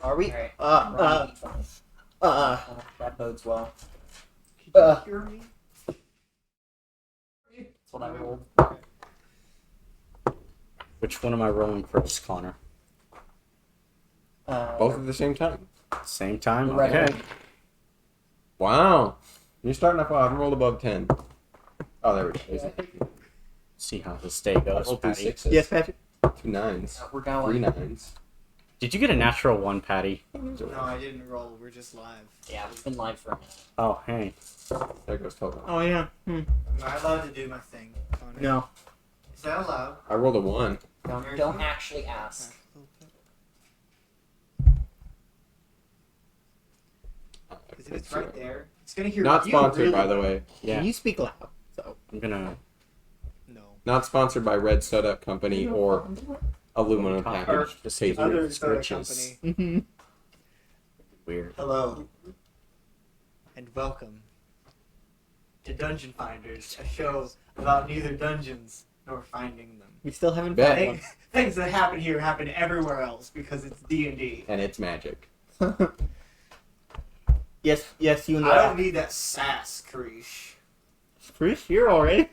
Are we? Alright. That bodes well. Can you hear me? That's what I rolled. Which one am I rolling first, Connor? Both at the same time. Same time? The red Okay. one. Wow. You're starting off. I haven't rolled above 10. Oh, there we go. See how this day I goes, rolled 2 Patty. 6s. Yes, Patrick. 2 9s. We're 3 going. 9s. Did you get a natural one, Patty? No, I didn't roll. We're just live. Yeah, we've been live for a minute. Oh, hey. There goes Total. Oh yeah. Am I allowed to do my thing? Connor? No. Is that allowed? I rolled a 1. Don't actually ask. Because if it's right there, it's gonna hear. Not you sponsored, really by the well. way. Yeah, Can you speak loud? So I'm gonna... no. Not sponsored by Red Soda Company or Aluminum Or Package. just Hazel. Other soda scritches. company. Mm-hmm. Weird. Hello, and welcome to Dungeonfinders, a show about neither dungeons nor finding them. We still haven't Bet. found one. Things that happen here happen everywhere else because it's D&D. And it's magic. Yes, you and I don't need that sass, Karish. Bruce, you're already.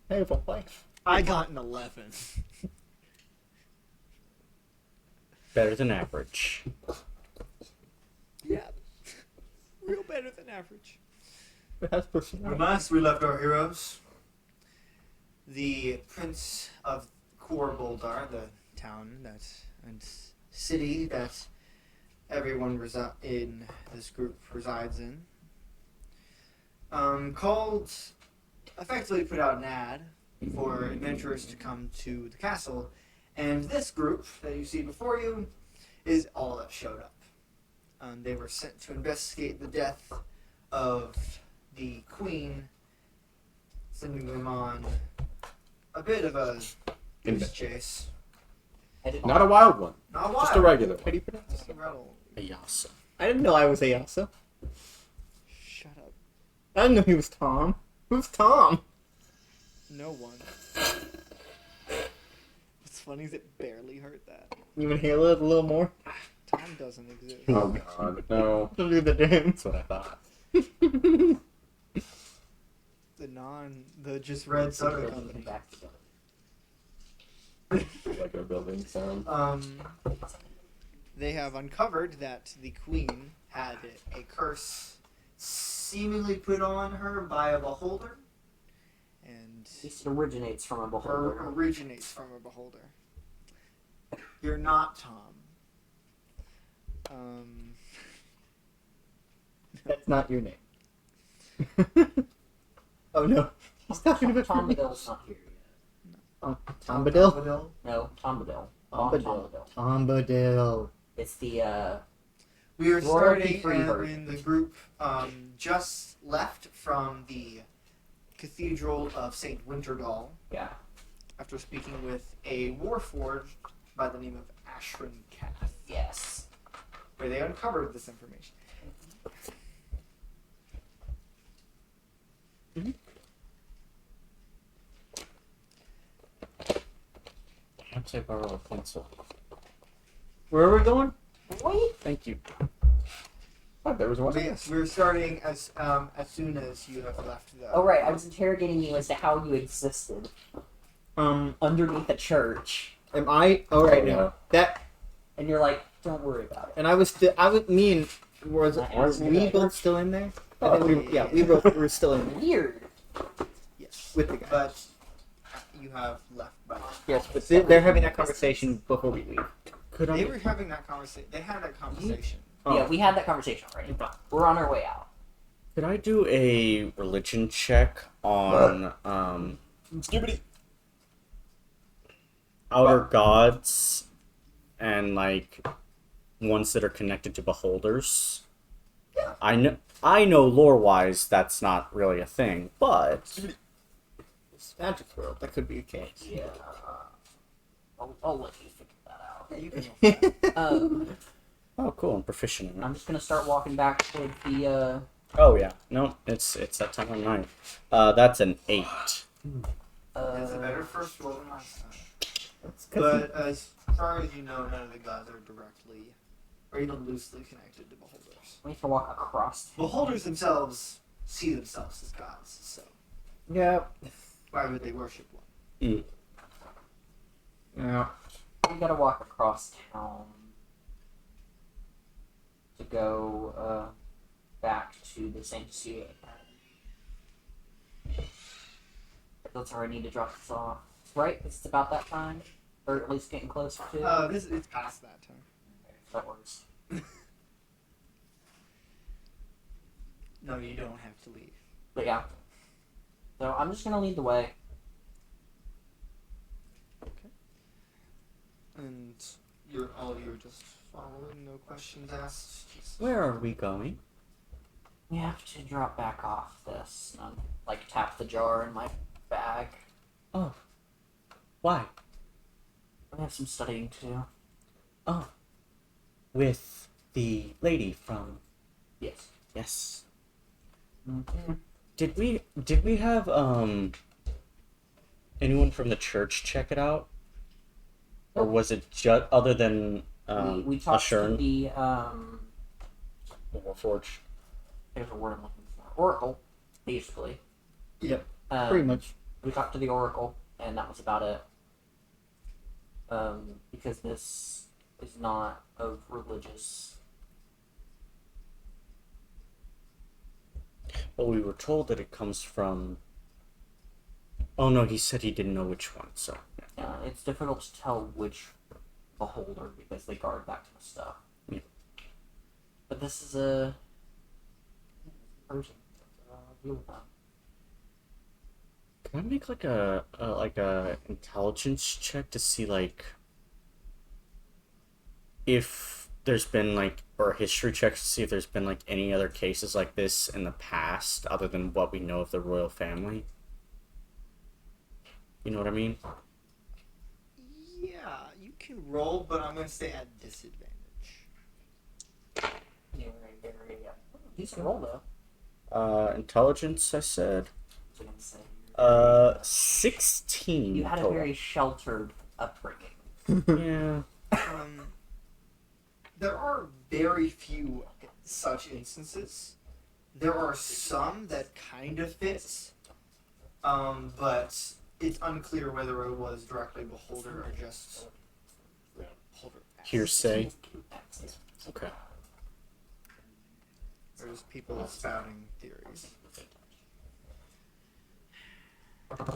Hey, but play. I got an 11. Better than average. Yeah. Real better than average. It has personality. Last we left our heroes, the Prince of Kohr Boldahr, the town and city that everyone in this group resides in, effectively put out an ad for adventurers to come to the castle, and this group that you see before you is all that showed up. They were sent to investigate the death of the queen, sending them on a bit of a goose chase. Not a wild one. Not wild. Just a regular How do one. you pronounce Just it? a rattle. Ayasa. I didn't know I was Ayasa. Shut up. I didn't know he was Tom. Who's Tom? No one. What's funny is it barely hurt that. You inhale it a little more? Tom doesn't exist. Oh god, no. Don't do the damn. That's what I thought. The just red soda company. Back together. Like a building sound. They have uncovered that the queen had a curse seemingly put on her by a beholder, and At least it originates from a or beholder. originates from a beholder. You're not Tom. That's not your name. Oh no. He's talking about Tom Badill's not here yet. Oh, Tom Badil? Bombadil? No, Tom Badil. Tom Tom Badil. Badil. Tom Badil. It's the, We are starting Royalty-free version. in the group just left from the Cathedral of St. Wintergall yeah. after speaking with a warforged by the name of Ashrin Cath, Yes. where they uncovered this information. Perhaps I borrow a pencil. Where are we going? Wait. Thank you. Oh, there was one. But yes, we're starting as soon as you have left the. Oh, right. I was interrogating you as to how you existed underneath a church. Am I? Oh, right Oh, yeah. now. That, And you're like, don't worry about it. and me and, was we both still in there? I think we both were still in there. Weird. Yes, With the guy. but you have left by. Yes, but they're having that conversation before we leave. Could They were having that conversation. They had that conversation. Oh. Yeah, we had that conversation already. We're on our way out. Could I do a religion check on outer gods and like ones that are connected to beholders? Yeah. I know lore wise that's not really a thing, but It's magic world. That could be a case. Yeah. I'll let you figure that out. Yeah, you can. oh cool, I'm proficient in it. I'm just gonna start walking back toward the, Oh yeah, no, it's that time of night. That's an 8. It's a better first roll than last time. Because But as As far as you know, none of the gods are directly or even loosely connected to beholders. We have to walk across. Beholders themselves see themselves as gods, so Yeah. why would they worship one? Yeah. We gotta walk across town to go back to the St. Cecilia Academy. That's where I need to drop this off. Right? It's about that time? Or at least getting closer to? It's past that time. Okay, that works. No, you don't have to leave. But yeah. So I'm just gonna lead the way. And you're just following, no questions asked. Just... Where are we going? We have to drop back off this. Like tap the jar in my bag. Oh. Why? We have some studying to do. Oh. With the lady from... Yes. Yes. Mm-hmm. Did we have, anyone from the church check it out? Or was it just, other than, we talked to Ashern? the, Warforged? there's a word I'm looking for. Oracle, basically. Yep. Pretty much. We talked to the Oracle, and that was about it. Because this is not of religious. Well, we were told that it comes from... Oh no, he said he didn't know which one, so... Yeah, it's difficult to tell which beholder because they guard that kind of stuff. Yeah. But this is a person. Deal with that. Can I make like a intelligence check to see like if there's been like, or a history check to see if there's been like any other cases like this in the past other than what we know of the royal family? You know what I mean? Yeah, you can roll, but I'm going to stay at disadvantage. Decent roll though. Intelligence, I said. I was gonna say. 16. You had a total. very sheltered upbringing. Yeah. There are very few such instances. There are some that kind of fits, but it's unclear whether it was directly beholder or just beholder. Hearsay. Okay. There's people spouting theories.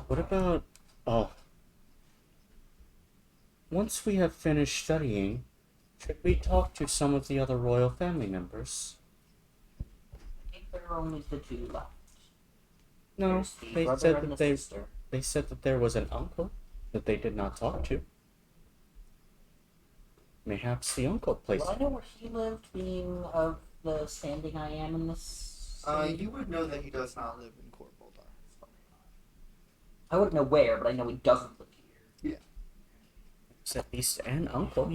What about... Oh. Once we have finished studying, should we talk to some of the other royal family members? I think there are only the two left. No, There's the they brother said and that the they sister. said that there was an uncle that they did not talk to. Mayhaps the uncle plays. Well, I know where he lived, being of the standing I am in this. You would know that he does not live in Kohr, Boldahr. I wouldn't know where, but I know he doesn't live here. It's at least an uncle.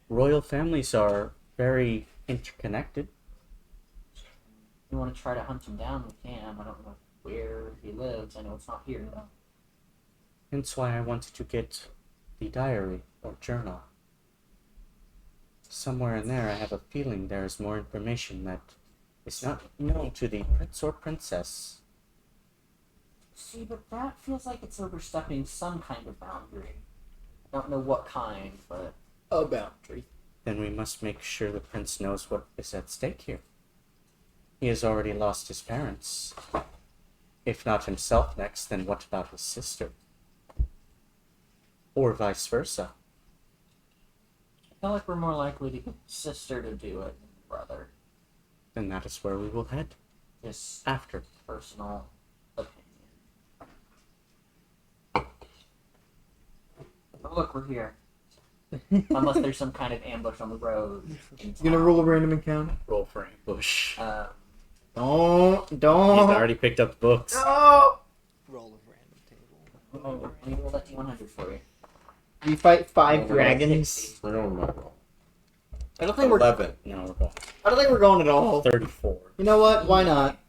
Royal families are very interconnected. If you want to try to hunt him down, we can. I don't know where he lives. I know it's not here, though. Hence why I wanted to get the diary or journal. Somewhere in there I have a feeling there is more information that is not known to the prince or princess. See, but that feels like it's overstepping some kind of boundary. I don't know what kind, but... A boundary. Then we must make sure the prince knows what is at stake here. He has already lost his parents. If not himself next, then what about his sister? Or vice versa. I feel like we're more likely to get sister to do it than brother. Then that is where we will head. Just After. personal opinion. Oh, look, we're here. Unless there's some kind of ambush on the road. You gonna roll a random encounter? Roll for ambush. Don't. He's already picked up the books. No! Roll of random table. Let me roll that D100 for you. We fight 5 Oh, dragons. We're going to my roll. I don't think we're. 11. No, we're going. I don't think we're going at all. 34. You know what? Why not?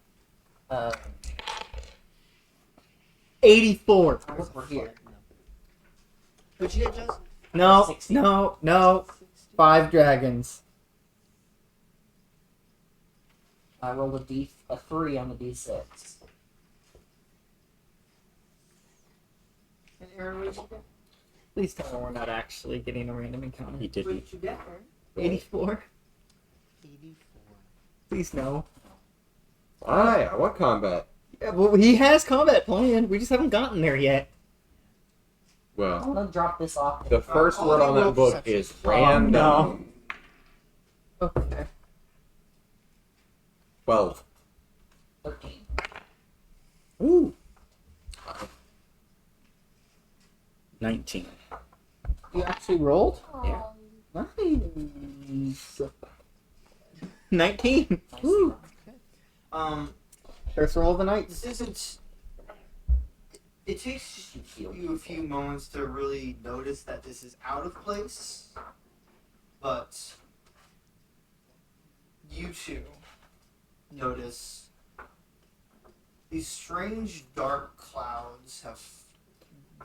84. We're here. What'd you get, Joseph? No, 16. no. 5 dragons. I rolled a 3 on the d6. And Aaron, what did you get? Please tell me we're not actually getting a random encounter. He What didn't. did you get, Aaron? 84. 84. Please no. Why? What combat? Yeah, well, he has combat planned. We just haven't gotten there yet. I'm Well, gonna drop this off. the first I'll word do on roll that book perception. is random. no. Okay. 12. 13. Ooh. 19. You actually rolled? Yeah. Nice. 19. Nice. Woo. Um, First roll of the night. this isn't. It takes you a few moments to really notice that this is out of place, but you two notice these strange dark clouds have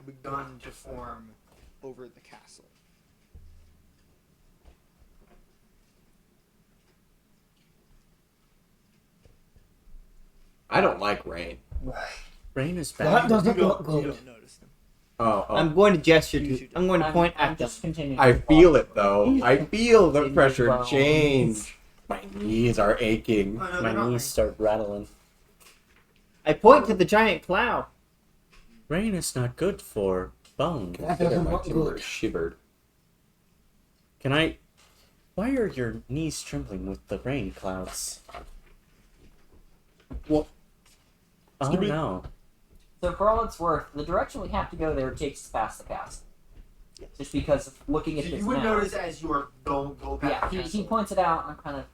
begun to form over the castle. I don't like rain. Rain is That bad. doesn't You look don't, you good. don't notice them. I'm going to gesture You to. two I'm going to point I'm at them. just continuing. I to feel walk. it though. I feel the In pressure bones. change. My knees are aching. Oh, no, My they're not knees start rattling. I point to the giant cloud. Rain is not good for bones. Consider my timber shivered. Can I... Why are your knees trembling with the rain clouds? What? Oh Skibidi. no. So for all it's worth, the direction we have to go there takes us past the castle. Just because of looking at So this you would map. notice as you are go past Yeah, the he castle. points it out, and I'm kind of.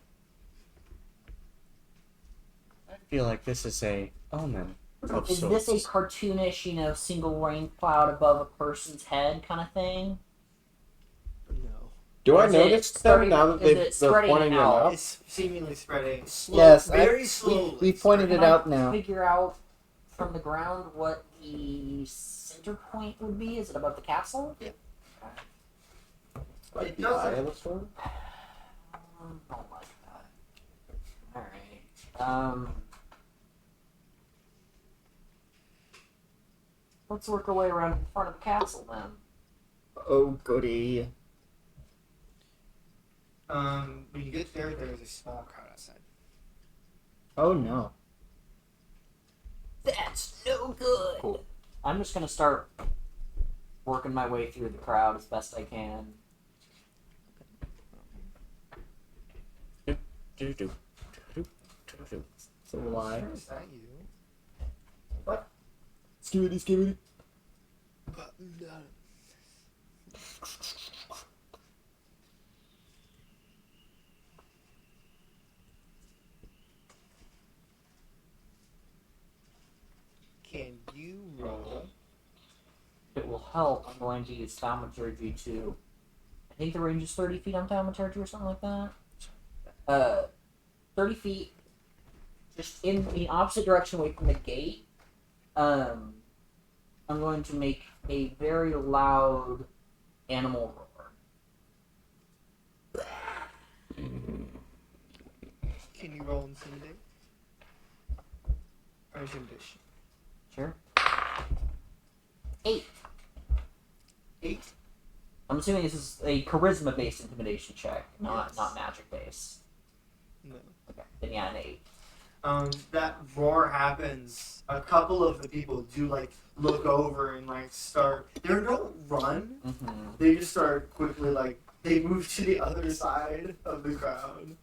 I feel like this is a omen of Is this a sorts. cartoonish, single rain cloud above a person's head kind of thing? No. Do I Is it notice them starting- now that is it they're spreading pointing them out? out? It's seemingly spreading Yes, very slowly. we pointed spreading. it Can I out now. Figure out from the ground what the center point would be. Is it above the castle? Like It the doesn't- eye of the storm? Don't like that. All right. Let's work our way around in front of the castle then. Oh, goody. When you get there, there is a small crowd outside. Oh, no. That's no good. Cool. I'm just gonna start working my way through the crowd as best I can. Do-do. Do-do. Do-do. It's a lie. Is that you? Skibidi. But no. Can you roll? If it will help, I'm going to use thaumaturgy to. I think the range is 30 feet on thaumaturgy or something like that. 30 feet, just in the opposite direction away from the gate. I'm going to make a very loud animal roar. Can you roll intimidate? Or intimidation? Sure. 8. 8. I'm assuming this is a charisma-based intimidation check, not Yes. magic-based. No. Okay, then yeah, an 8. That roar happens. A couple of the people do look over and start. They don't run. Mm-hmm. They just start quickly they move to the other side of the crowd.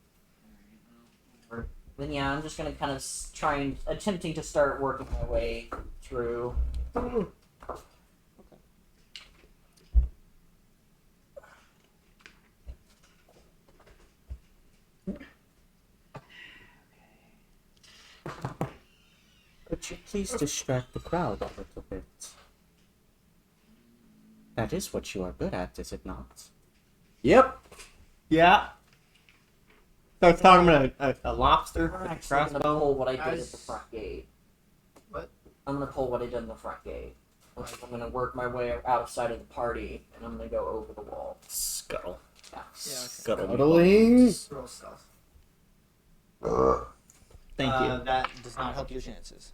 Then yeah, I'm just gonna kind of attempting to start working my way through. Could you please distract the crowd a little bit? That is what you are good at, is it not? Yep. Yeah. Starts talking about a lobster I'm with a actually gonna crossbow. pull what I did at the As- front gate. What? I'm gonna pull what I did in the front gate. Like, I'm gonna work my way outside of the party, and I'm gonna go over the wall. Scuttle. Yeah. Scuttle. Cuddling. Roll stealth. Thank you. That does not help your chances.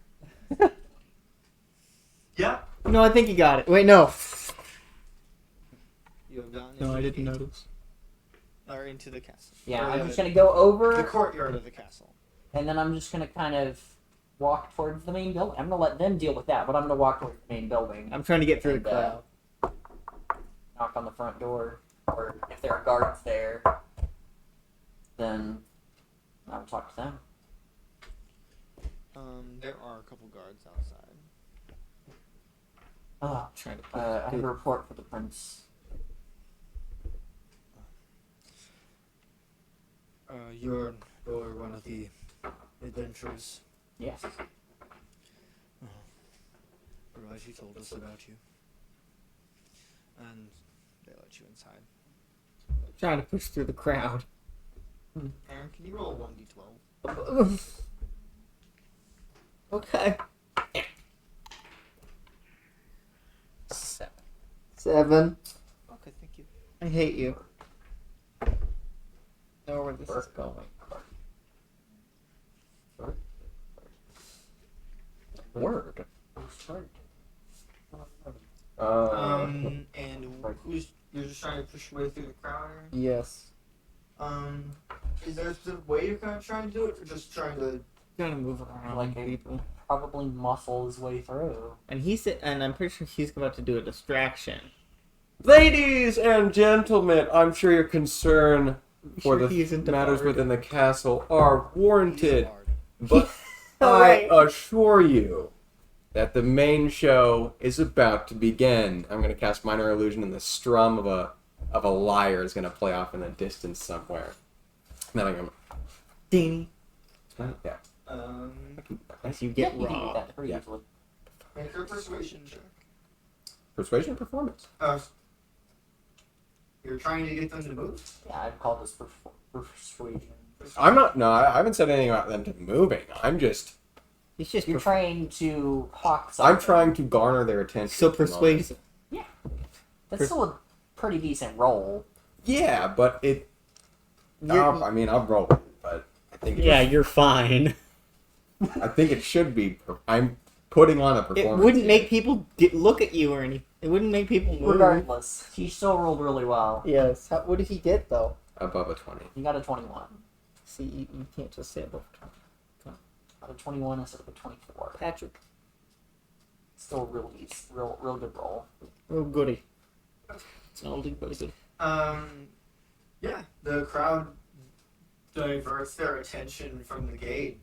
Yeah. No, I think you got it. Wait, no. You have gone. No, I into the didn't gate, notice. Or into the castle. Yeah, Or I'm the- just gonna go over, the courtyard of the castle. and then I'm just gonna kind of walk towards the main building. I'm gonna let them deal with that, but I'm gonna walk towards the main building. I'm trying to get through And, the crowd. Knock on the front door, or if there are guards there, then I'll talk to them. There are a couple guards outside. Oh, Trying to I have a report for the prince. You're one of the adventurers. Yes. Right, he told us about you. And they let you inside. trying to push through the crowd. Aaron, can you roll 1d12? Okay. 7. 7. Okay, thank you. I hate you. Know where this is going. Word. And you're just trying to push your way through the crowd, Aaron? Yes. Is there a specific way you're kind of trying to do it, or just trying to... Trying to move around Like a- people. Probably muscle his way through. And and I'm pretty sure he's about to do a distraction. Ladies and gentlemen, I'm sure your concern for Sure he isn't the a matters bard. within the castle are warranted, He's but Alright. I assure you that the main show is about to begin. I'm going to cast Minor Illusion, and the strum of a lyre is going to play off in the distance somewhere. And then I'm going Ding. to... Yeah. As you Yeah, get you can do robbed. that pretty Yeah. easily. Make your persuasion check. Persuasion or performance? You're trying to get them to move? Yeah, I'd call this persuasion. I'm not... No, I haven't said anything about them to moving. I'm just... He's just You're trying to hawk something. I'm trying to garner their attention. so at the moment. persuasive. That's still a pretty decent roll. Yeah, but it... You're- I mean, I'll roll it, but I think... Yeah, you're fine. I think it should be... I'm putting on a It performance. wouldn't make people look at you or anything. It wouldn't make people move. Regardless, he still rolled really well. Yes. What did he get though? Above a 20. You got a 21. See, you can't just say above 20. Got a 21 instead of a 24. Patrick, Still real good roll. real goody. It's an oldie but a good. Yeah, the crowd diverts their attention from the gate.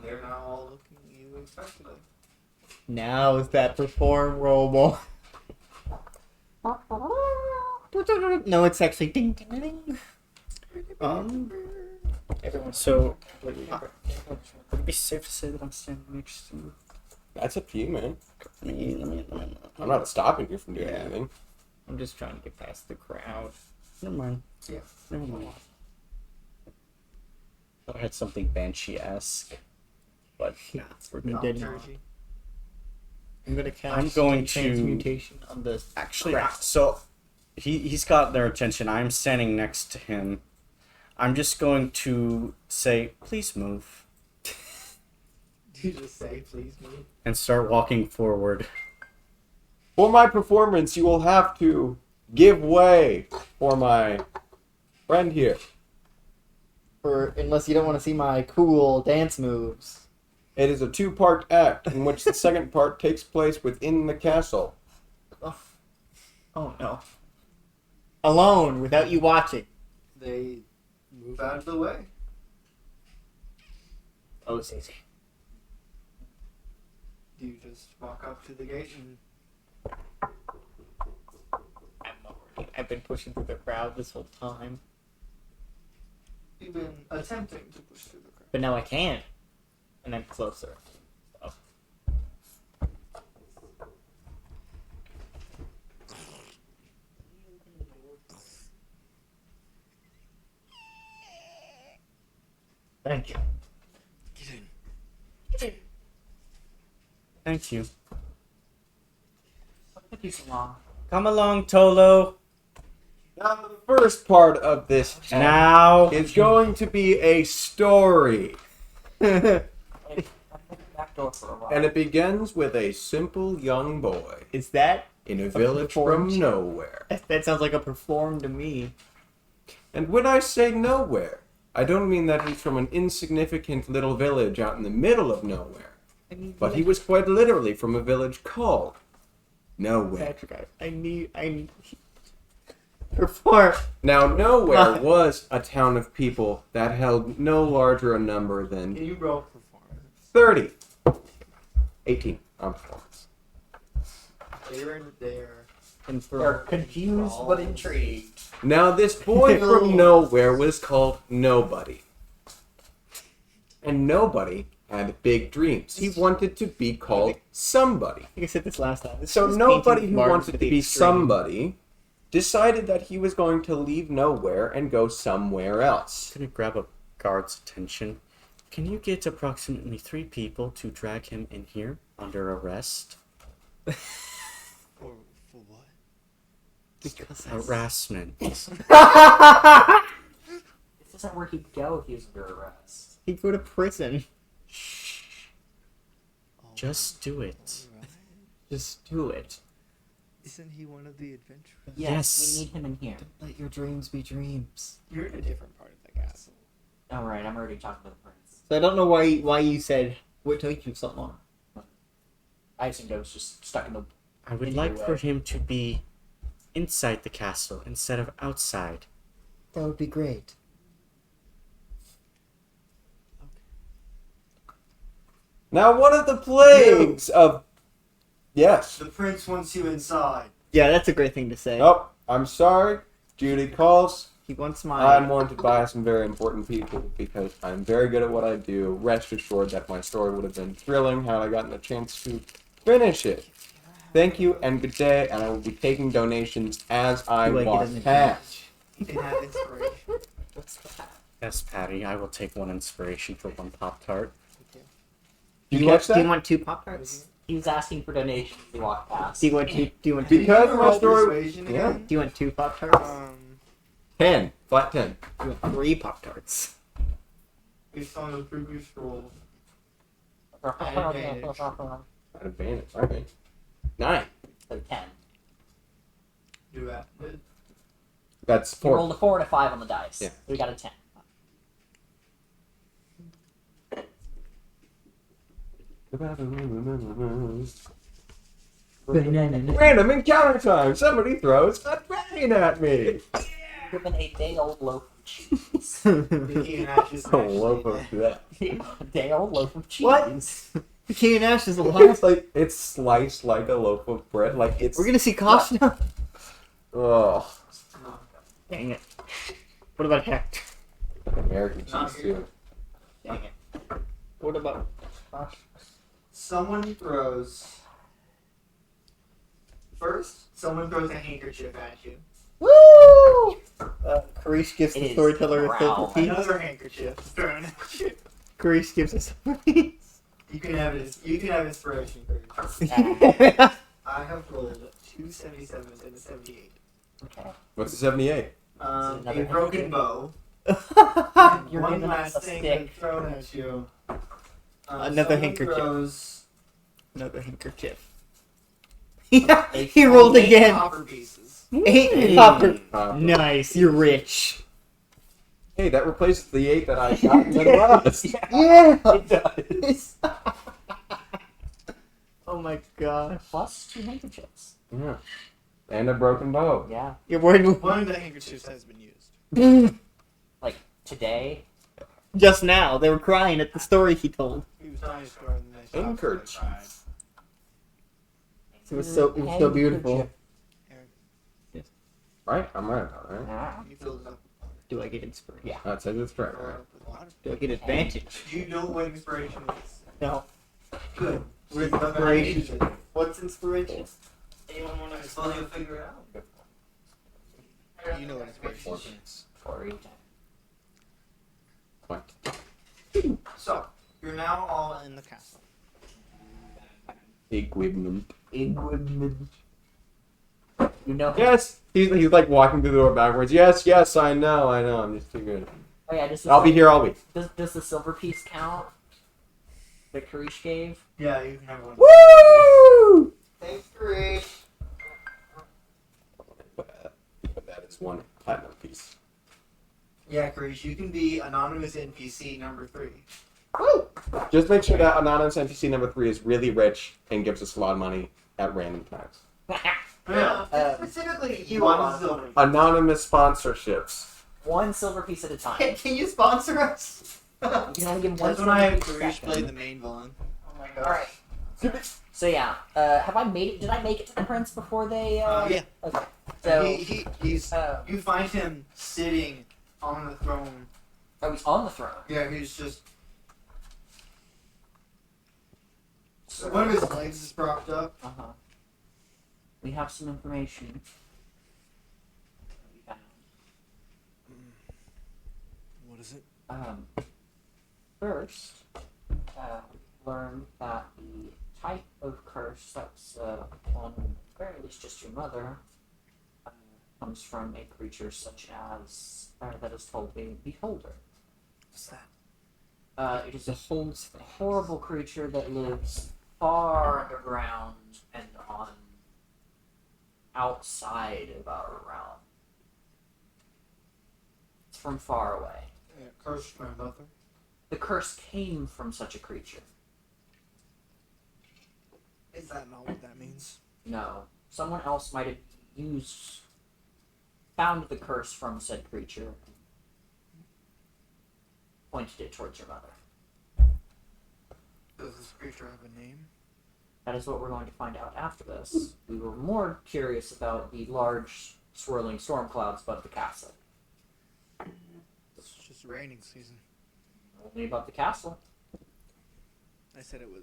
They're now all looking at you expectantly. Now is that perform rollable? No, it's actually ding ding ding. Everyone. So, would it be safe to say that I'm standing next to you? That's up to you, man. Let me. I'm not stopping you from doing Yeah. anything. I'm just trying to get past the crowd. Never mind. Yeah. Never mind. Thought I had something Banshee-esque, but Yeah. we're You good. did Not not. Jersey. I'm gonna cast I'm going to- transmutation on the Actually, crowd. so he's got their attention. I'm standing next to him. I'm just going to say, please move, You just say, please move. and start walking forward. For my performance, you will have to give way for my friend here. Unless you don't want to see my cool dance moves. It is a 2-part act in which the second part takes place within the castle. Oh no. Alone, without you watching. They move out of the way. Oh, it's easy. You just walk up to the gate and I've been pushing through the crowd this whole time. you've been attempting to push through the crowd. But now I can. And I'm closer. So. Thank you. Get in. Thank you. Took you so long. Come along, Tolo. Now, the first part of this Now. is going to be a story. Back door for a while. And it begins with a simple young boy Is that? in a village performed? from nowhere. That sounds like a perform to me. And when I say nowhere, I don't mean that he's from an insignificant little village out in the middle of nowhere. But he was quite literally from a village called Nowhere. Patrick, I need perform. Now, Nowhere was a town of people that held no larger a number Can than you roll performance? 30. 18 on performance. They're They're confused but intrigued. Now, this boy from Nowhere was called Nobody. And Nobody had big dreams. He wanted to be called somebody. I think I said this last time. So nobody who wanted to be somebody decided that he was going to leave Nowhere and go somewhere else. I'm gonna grab a guard's attention. Can you get approximately 3 people to drag him in here under arrest? For what? Because Harassment. This isn't where he'd go if he was under arrest. he'd go to prison. Just do it. Just do it. Isn't he one of the adventurers? Yes. We need him in here. Let your dreams be dreams. You're in a different part of the castle. Alright, I'm already talking to the prince. So I don't know why you said what took you so long. I assumed I was just stuck in the... I would In like your for way. him to be inside the castle instead of outside. That would be great. Now, one of the plagues of... Yes. The prince wants you inside. Yeah, that's a great thing to say. Oh, I'm sorry. Judy calls. He wants I'm my. wanted by some very important people because I'm very good at what I do. Rest assured that my story would have been thrilling had I gotten a chance to finish it. Thank you and good day, and I will be taking donations as I Do I get walk an past. You can have inspiration. What's that? Yes, Patty, I will take 1 inspiration for 1 Pop-Tart. Did you catch Do you that? want 2 Pop-Tarts? He was asking for donations as he walked past. Do you want 2? Do you want 2? Because Can you my roll story... persuasion Yeah. again? Do you want 2 Pop-Tarts? 10. Flat 10. Do you want 3 Pop-Tarts? Based on the previous roll. Advantage. At advantage. Okay. 9. So 10. Do that. That's He 4. rolled a 4 and a 5 on the dice. Yeah. So we got a 10. Random encounter time! Somebody throws a dragon at me! Given a day-old loaf of cheese. Mickey and Ash is A loaf of that. A day-old loaf of cheese. What? Key and Ash is It's alive. like it's sliced like a loaf of bread. Like it's. We're gonna see Kosh now. Ugh. Dang it. What about Hector? American Not cheese here. too. Dang it. What about Kosh? Someone throws. First, someone throws a handkerchief at you. Woo! Karish gives It the is storyteller a silver brown. piece. Another handkerchief thrown at you. Karish gives us a silver piece. You can have it. You can have inspiration. Chris. You're I have rolled 2 77s and a 78. Okay. What's the 78? A another broken bow. You're One giving last us a thing stick. thrown at you. Another someone handkerchief. Throws Another handkerchief. Yeah, he rolled 8 again. copper pieces. 8 copper. Uh, Nice, you're rich. Hey, that replaces the 8 that I got in the last. Yeah. It does. Oh my god. Plus 2 handkerchiefs. Yeah. And a broken bow. Yeah. You're worried with One of the handkerchiefs has been used. Like, today. just now. They were crying at the story he told. He was telling a story and they stopped Handkerchief. and cried. It was so beautiful. Right? I'm right about it, right? Ah. You filled it up Do I get inspiration? Yeah. That says it's right, right? with water. Do I get advantage? Do you know what inspiration is? No. Good. Where's What's inspiration? What's inspiration? Anyone want to slowly figure it out? You know what inspiration is. For each. What? So, you're now all in the castle. Equipment. Equipment. You know. Yes. He's like walking through the door backwards. Yes, I know. I'm just too good. Oh yeah, just. I'll be here all week. Does the silver piece count? That Karish gave. Yeah, you can have one. Woo! Thanks, Karish. But that is one platinum piece. Yeah, Karish, you can be anonymous NPC number 3. Woo! Just make sure that anonymous NPC number 3 is really rich and gives us a lot of money at random times. Specifically, you one are silver. Anonymous sponsorships. One silver piece at a time. Can you sponsor us? You can only give one That's silver when I have piece a Karish second. play the main villain. Oh my All right. So yeah, have I made it? Did I make it to the prince before they? Yeah. Okay. So He's you you find him sitting on the throne. oh, he's on the throne. Yeah, he's just. One of his legs is propped up. Uh huh. We have some information. We found. What is it? First, learned that the type of curse that's on, or at least just your mother, comes from a creature such as that is called a beholder. What's that? It is a horrible creature that lives far underground and on outside of our realm. It's from far away. Yeah, cursed my mother. The curse came from such a creature. Is that not what that means? No. Someone else might have found the curse from said creature, pointed it towards your mother. Does this creature have a name? That is what we're going to find out after this. We were more curious about the large, swirling storm clouds above the castle. It's just raining season. Only about the castle. I said it was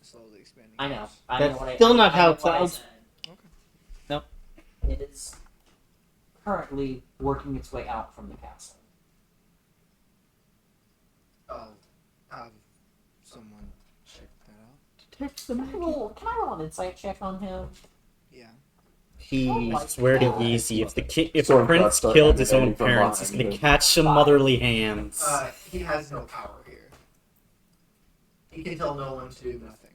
slowly expanding. I know. That's still not how know what I clouds- said. Okay. Nope. It is currently working its way out from the castle. I'll have someone check that out. Detect the Can I roll an insight check on him? Yeah. He's very easy. If the Sword prince cuts start killed his own emanating from parents, he's behind gonna him. catch some motherly hands. He has no power here. He can tell no one to do nothing.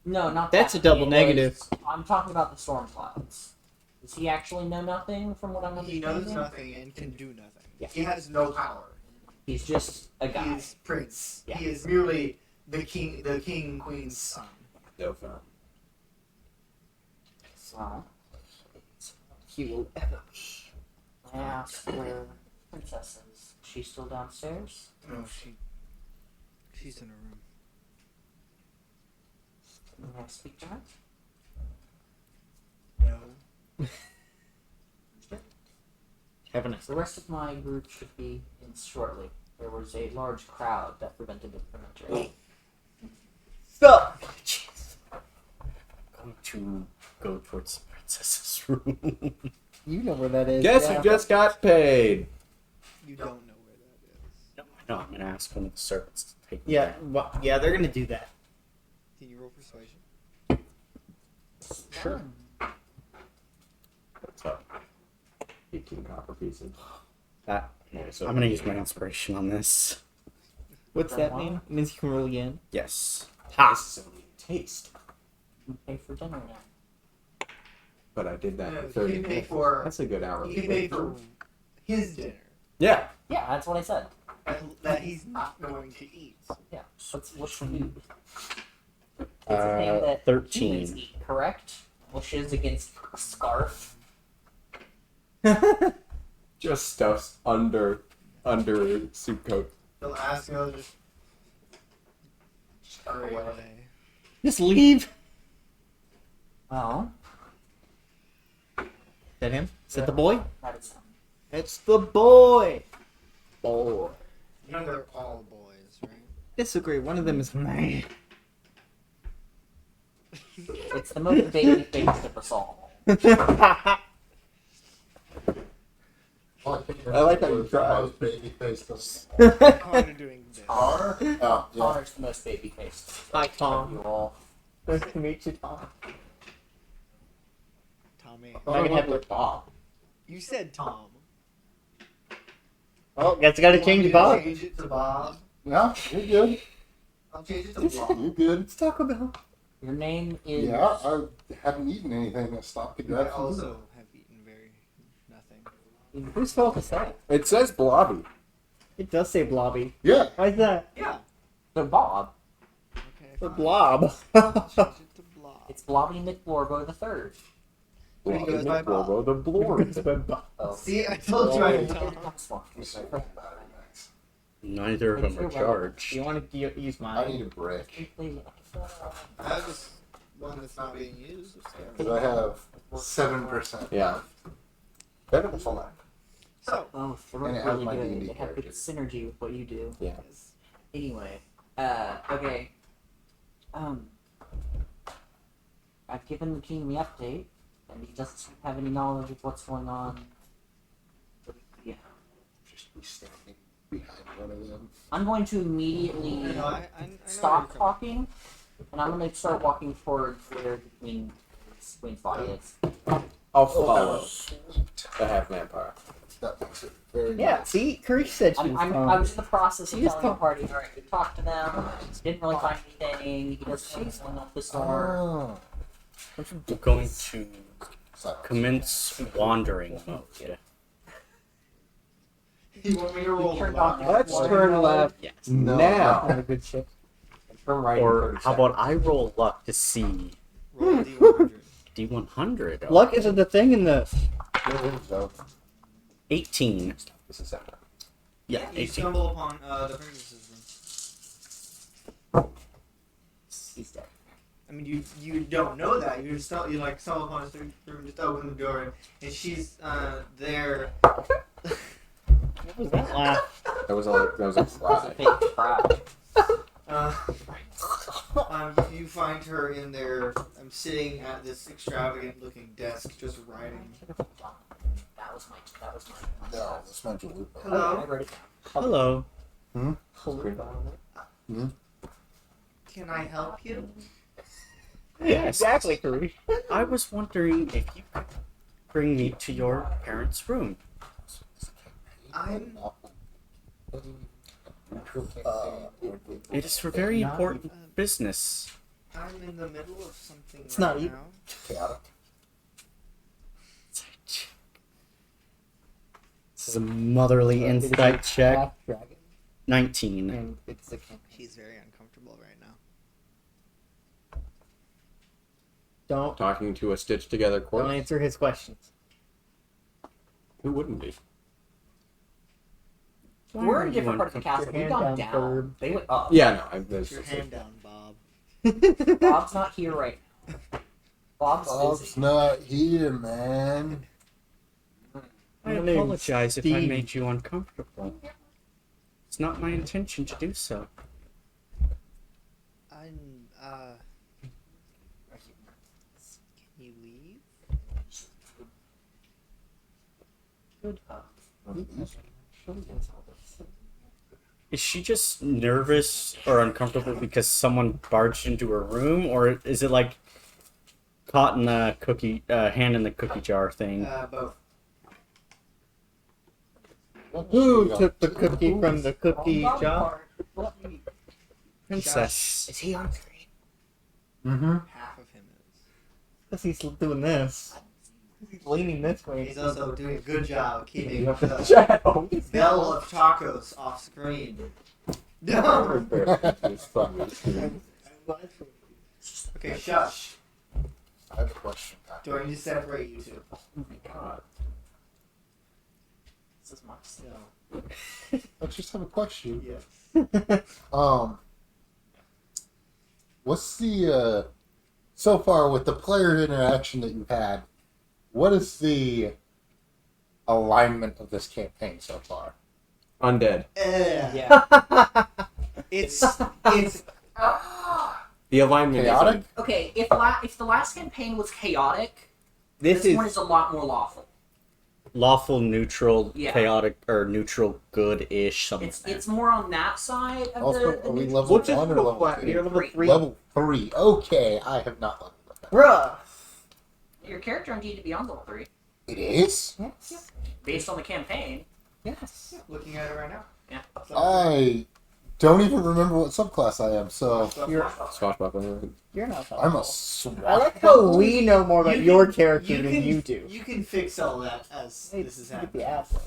No, not That's that. a double It negative. was- I'm talking about the storm clouds. Does he actually know nothing from what I'm He understanding? knows nothing and can do nothing. Yeah. He has no power. He's just a He guy. is prince. Yeah. He is merely the king and queen's son. No fun. So, He will ever. I asked where princess is. She's still downstairs? No, she's in her room. May I speak to her? No. Have a nice The rest of my group should be in shortly. There was a large crowd that prevented it from entering. Stop! I'm going to go towards the princess's room. You know where that is. Guess yeah. who just got paid? You don't know where that is. No, I know. I'm going to ask one of the servants to take me Yeah, there. well, yeah, they're gonna do that. Can you roll persuasion? Sure. What's up? 18 copper pieces. That, Yeah, so I'm going to use my inspiration on this. What's that mean? It means you can roll again. Yes. This is only a taste. You pay for dinner now. But I did that No, for you 30 can pay minutes. for- That's a good hour. He can pay for his dinner Yeah. Yeah, that's what I said. that he's not going to eat. Yeah, what's food? It's a thing that 13. humans eat, correct? Wishes against scarf. Just stuffs under suit coat. He'll ask, he'll just scurry away. away. Just leave. Well, Is that him? Is that the boy? that is him. It's the boy. Boy. You know they're all boys, right? Disagree. One of them is man. It's the most baby face of us all. I like how you tried. Most baby faced us. Connor doing this. Tar? Oh, yeah. Tar's the most baby faced. Hi, Tom. You all. Nice to meet you, Tom. Tom on me. Now you have to Bob. You said Tom. Oh, guess I gotta You want change me to Bob. Change it to Bob. No, you're good. I'll change it to Bob. You're good. It's Taco Bell. Your name is. Yeah, I haven't eaten anything that stopped to I grab some. also have eaten very nothing. Whose fault is that? It says Blobby. It does say Blobby. Yeah. Why's that? Yeah. The Bob. Okay. The fine. blob. I'll change it to Blob. It's Blobby McBlorbo the Third. But he goes by Bob. Blorbo the Blorb. Oh. See, I told you I had Tom. Neither of them are charged. You want to use I mine? need a brick. I have this one that's not being used upstairs. Because I have 7%. Yeah. Better than full map. So, Oh, they're And it has really my good. D&D They have good characters. synergy with what you do. Yeah. Anyway, okay. I've given the king the update, and he doesn't have any knowledge of what's going on. Yeah. Just be standing behind one of them. I'm going to immediately I know where you're stop coming talking, and I'm going to start walking towards where the queen's body is. I'll follow. Sweet. I have manpower. That makes it very Yeah, nice. see? Karish said she was I was in the process of She was telling the party, alright, we talked to them, didn't really find anything, he doesn't know going off the store. Oh. We're going to Sorry. commence wandering mode. You want me to roll Turned Bob? off- Let's turn left Yes. No. now. a good shit. Turn right. in Or 30 how about I roll luck to see Roll D100. D100? Luck isn't the thing in the... So, 18. This is separate. Yeah, You 18. stumble upon the princess's room. He's dead. I mean, you don't know that. You just you like stumble upon his room, just open the door, and she's there. What was that laugh? That was a That was a cry. fake cry. You find her in there. I'm sitting at this extravagant-looking desk, just writing. That was my. no, that's not Jalupa. I Hello. wrote it Hello. Can I help you? Yeah, exactly, Karish. I was wondering if you could bring me to your parents' room. I'm. It is for very important business. I'm in the middle of something It's right not you. now. Chaotic. This is a motherly insight check. 19. And it's the campaign. He's very uncomfortable right now. Don't Talking to a stitched together don't corpse. answer his questions. Who wouldn't be? Why We're are in a you different part of the castle. Your We've hand gone down, down. Ferb. They went up. Yeah, no. Put your hand down, Bob. Bob's not here right now. Bob's Bob's busy. not here, man. I My name's apologize if I Steve. made you uncomfortable. It's not my intention to do so. I'm. Can you leave? Good. Is she just nervous or uncomfortable because someone barged into her room, or is it like caught in the cookie, hand in the cookie jar thing? Both. Who took the cookie from the cookie jar? Princess. Is he on screen? Mm-hmm. Half of him is. Because he's doing this. He's leaning this way. He's also doing a good job keeping You have to the shadow. bell of tacos off screen. No. It's funny. Okay, shush. I have a question. Do I need to separate you two? Oh my god. This is my skill. I just have a question. Yes. What's the so far with the player interaction that you've had? What is the alignment of this campaign so far? Undead. Yeah. It's The alignment Chaotic? Okay, if the last campaign was chaotic, This this is one is a lot more lawful. Lawful, neutral, Yeah. chaotic, or neutral, good-ish, something. It's more on that side of Also, the are we neutral level side. 1 or level 2? You're level 3. Level 3. Okay, I have not leveled up. Bruh! Your character on D&D Beyond level 3. It is? Yes. Based on the campaign. Yes. Looking at it right now. Yeah. I don't even remember what subclass I am, so You're Swashbuckler. you're not. I'm a I like how swashbuckler. we know more about your character than you do. You can fix all that as Hey, this is get happening. the asset.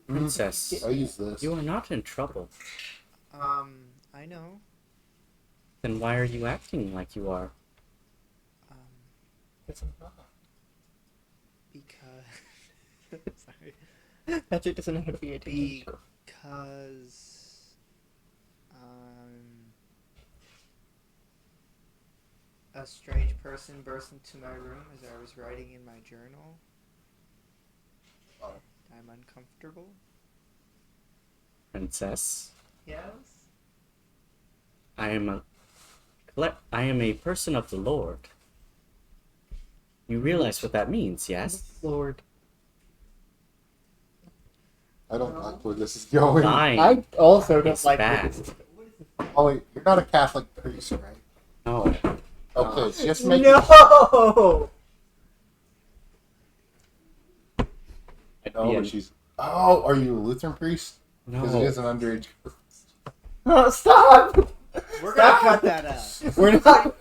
Princess, I use this. you are not in trouble. I know. Then why are you acting like you are? Because sorry. Patrick doesn't know how to be a teacher. Because a strange person burst into my room as I was writing in my journal. I'm uncomfortable. Princess, Yes. I am a person of the Lord. You realize what that means, yes? Lord. I don't like where this is going. Lying I also don't is like bad. this. Oh wait, you're not a Catholic priest, right? No. Okay, just make No. No, Yeah. but she's. Oh, are you a Lutheran priest? Because it No. is an underage. Oh, stop! We're gonna cut that out. We're not.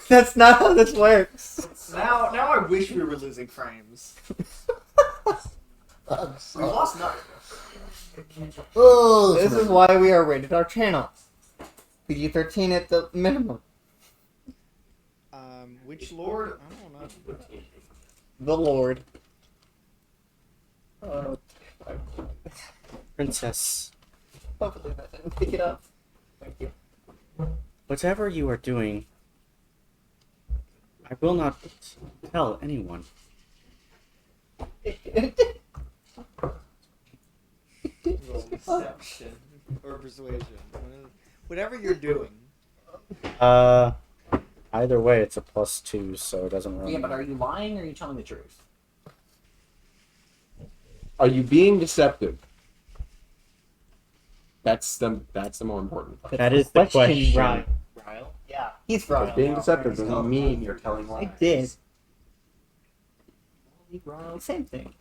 That's not how this works. Now I wish we were losing frames. I'm We sorry. lost none. Oh, This is why we are rated our channel. PG-13 at the minimum. Which lord? I don't know. The Lord. Princess, Hopefully that didn't pick it up. Thank you. whatever you are doing, I will not tell anyone. Roll deception or persuasion. Whatever you're doing. Either way, it's a +2, so it doesn't really Yeah, but matter. are you lying or are you telling the truth? Are you being deceptive? That's the more important part. That is the question. Ryle. Yeah, he's Because Ryle. being deceptive doesn't mean you're telling I lies. did. Same thing.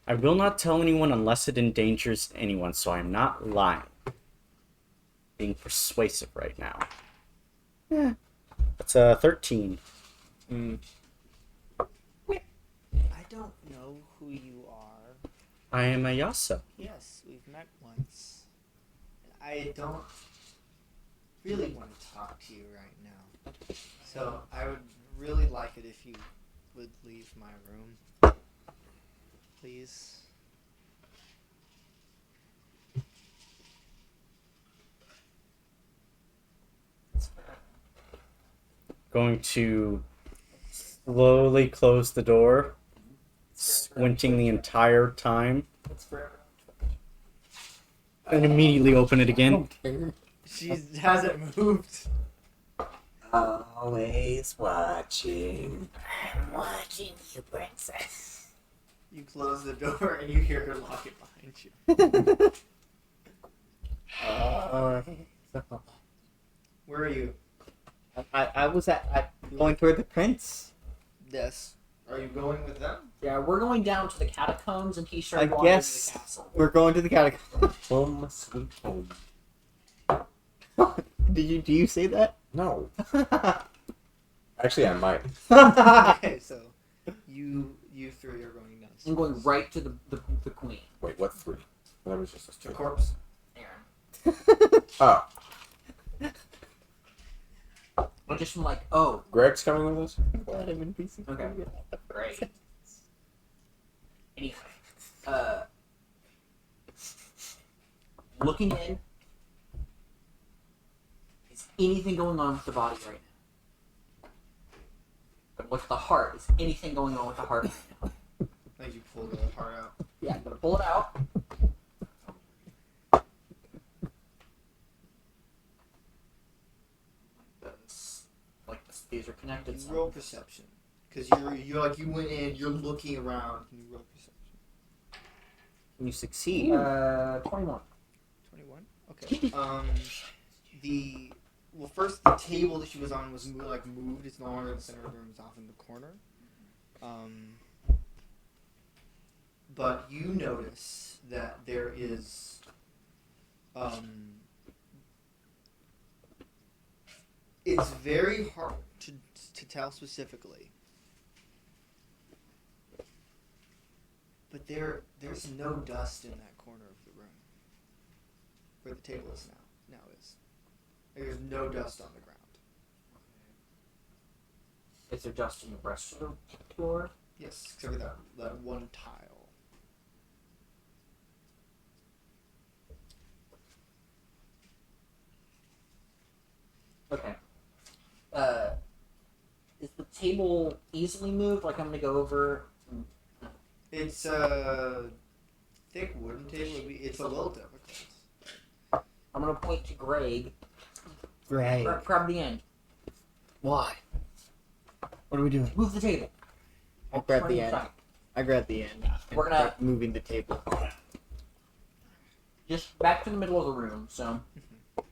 I will not tell anyone unless it endangers anyone, so I'm not lying. Being persuasive right now. Yeah. That's a 13. I don't know who you are. I am a Yasa. Yes, we've met once. I don't really want to talk to you right now. So I would really like it if you would leave my room. Please. Going to slowly close the door, squinting the entire time, and immediately open it again. She hasn't moved. Always watching. I'm watching you, princess. You close the door and you hear her lock it behind you. Where are you? I was going toward the prince. Yes. Are you going with them? Yeah, we're going down to the catacombs and he started I wandering guess- the castle. We're going to the catacombs. Home sweet home. Do you say that? No. Actually, I might. Okay, so you three are going I'm downstairs. going right to the queen. Wait, what 3? That was just a The 2. corpse. Aaron. Oh, Or just from like, oh, Greg's coming with us? Glad I'm in PC. okay, great. Anyway, looking in, is anything going on with the body right now? But look at the heart. Is anything going on with the heart right now? Like you pull the heart out. Yeah, I'm gonna pull it out. These are connected. You So. roll perception. Because you're like you went in, you're looking around, and you roll perception. Can you succeed? 21. 21? Okay. First the table that she was on was moved. It's no longer in the center of the room. It's off in the corner. But you notice that there is it's very hard to tell specifically. But there's no dust in that corner of the room where the table is now is. There's no dust on the ground. Is there dust in the rest of the floor? Yes, except for that one tile. Okay. Is the table easily moved? Like I'm gonna go over. It's a thick wooden table. It's a little difficult. I'm gonna point to Greg. Greg. Grab the end. Why? What are we doing? Move the table. I grab Turn the end. inside. I grab the end. And We're gonna- start moving the table. Just back to the middle of the room. So I'm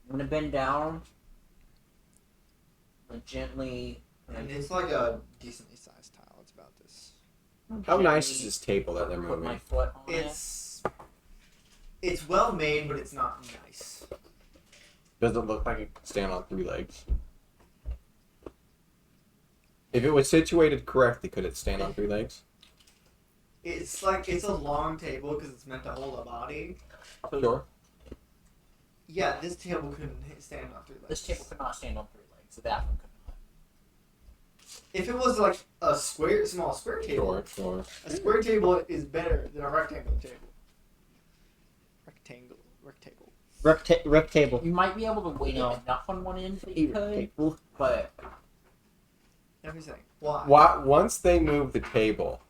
gonna bend down. And gently. And it's like a decently sized tile. It's about this. How nice is this table that they're Put my moving? foot on It's well made, but it's not nice. Does it look like it can stand on 3 legs? If it was situated correctly, could it stand on 3 legs? It's like it's a long table because it's meant to hold a body. Sure. Yeah, this table couldn't stand on 3 legs. This table could not stand on 3 legs. So that one could not. If it was like a small square table, Sure. a square table is better than a rectangle table. Rectable. You might be able to weight it enough on one end that you could, Rectable. but Everything. Why? Once they move the table,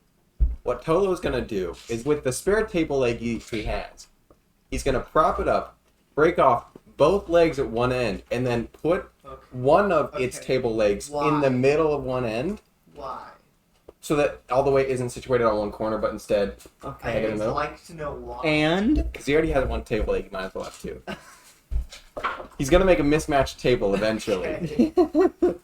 what Tolo's gonna do is with the spare table leg he has, he's gonna prop it up, break off both legs at one end, and then put Okay. one of its Okay. table legs Why? in the middle of one end, Why? so that all the weight isn't situated on one corner, but instead, I Okay. don't would know. like to know why. And because he already has one table leg, he might as well have 2. He's gonna make a mismatched table eventually. Okay.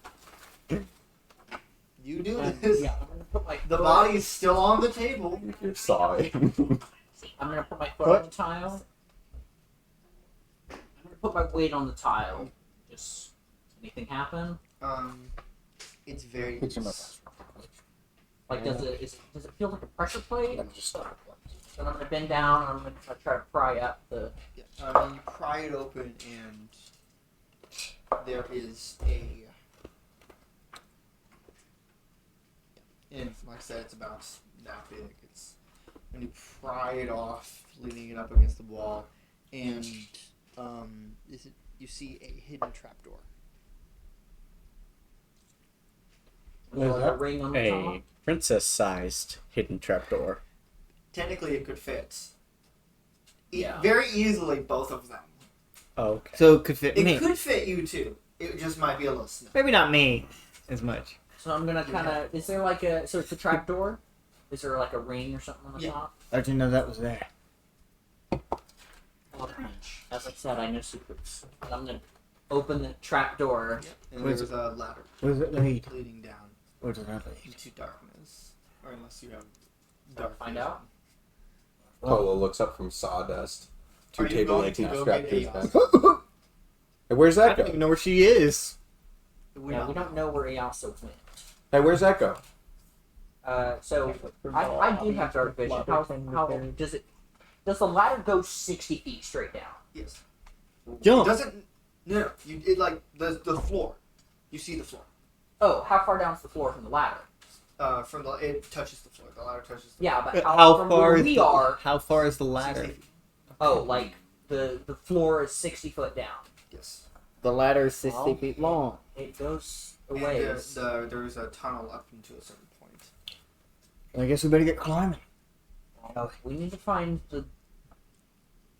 You do and, this. yeah, I'm gonna put my The foot- body's still on the table. You're sorry. I'm gonna put my foot on the tile. I'm gonna put my weight on the tile. Just anything happen? It's very Picture my loose. Like does it feel like a pressure plate? I'm just Then I'm gonna bend down and I'm gonna try to pry up the. Yeah. You pry it open and there is a. And like I said, it's about that big. It's when you pry it off, leaning it up against the wall, and you see a hidden trapdoor. Like a ring on the A top. princess-sized hidden trapdoor. Technically, it could fit. Yeah. Very easily, both of them. Oh, okay. so it could fit It me. could fit you too. It just might be a little small. Maybe not me as much. So I'm gonna kind of. Is there like a? So it's a trap door. Is there like a ring or something on the Yeah. top? I didn't know that was there. As I said, I know secrets. And I'm gonna open the trap door. And Where's there's a ladder Where does it lead? leading down Where does that lead? into darkness, or unless you have Gotta dark. find vision. out. Tolo looks up from sawdust. Are 2 you table going legs to now go strapped get to his a- back. Hey, where's I that don't go? even know where she is. We Yeah, we don't know where Easa went. Hey, where's that go? So I do have dark vision. How does it? Does the ladder go 60 feet straight down? Yes. It Jump. doesn't. No. It like the floor. You see the floor. Oh, how far down is the floor from the ladder? It touches the floor. The ladder touches. The Yeah, but How from far where is we the, are? How far is the floor. ladder? 60 feet. Oh, like the floor is 60 foot down. Yes. The ladder is 60 Well, feet long. It goes a And ways. there's a tunnel up into a certain point. I guess we better get climbing. We need to find the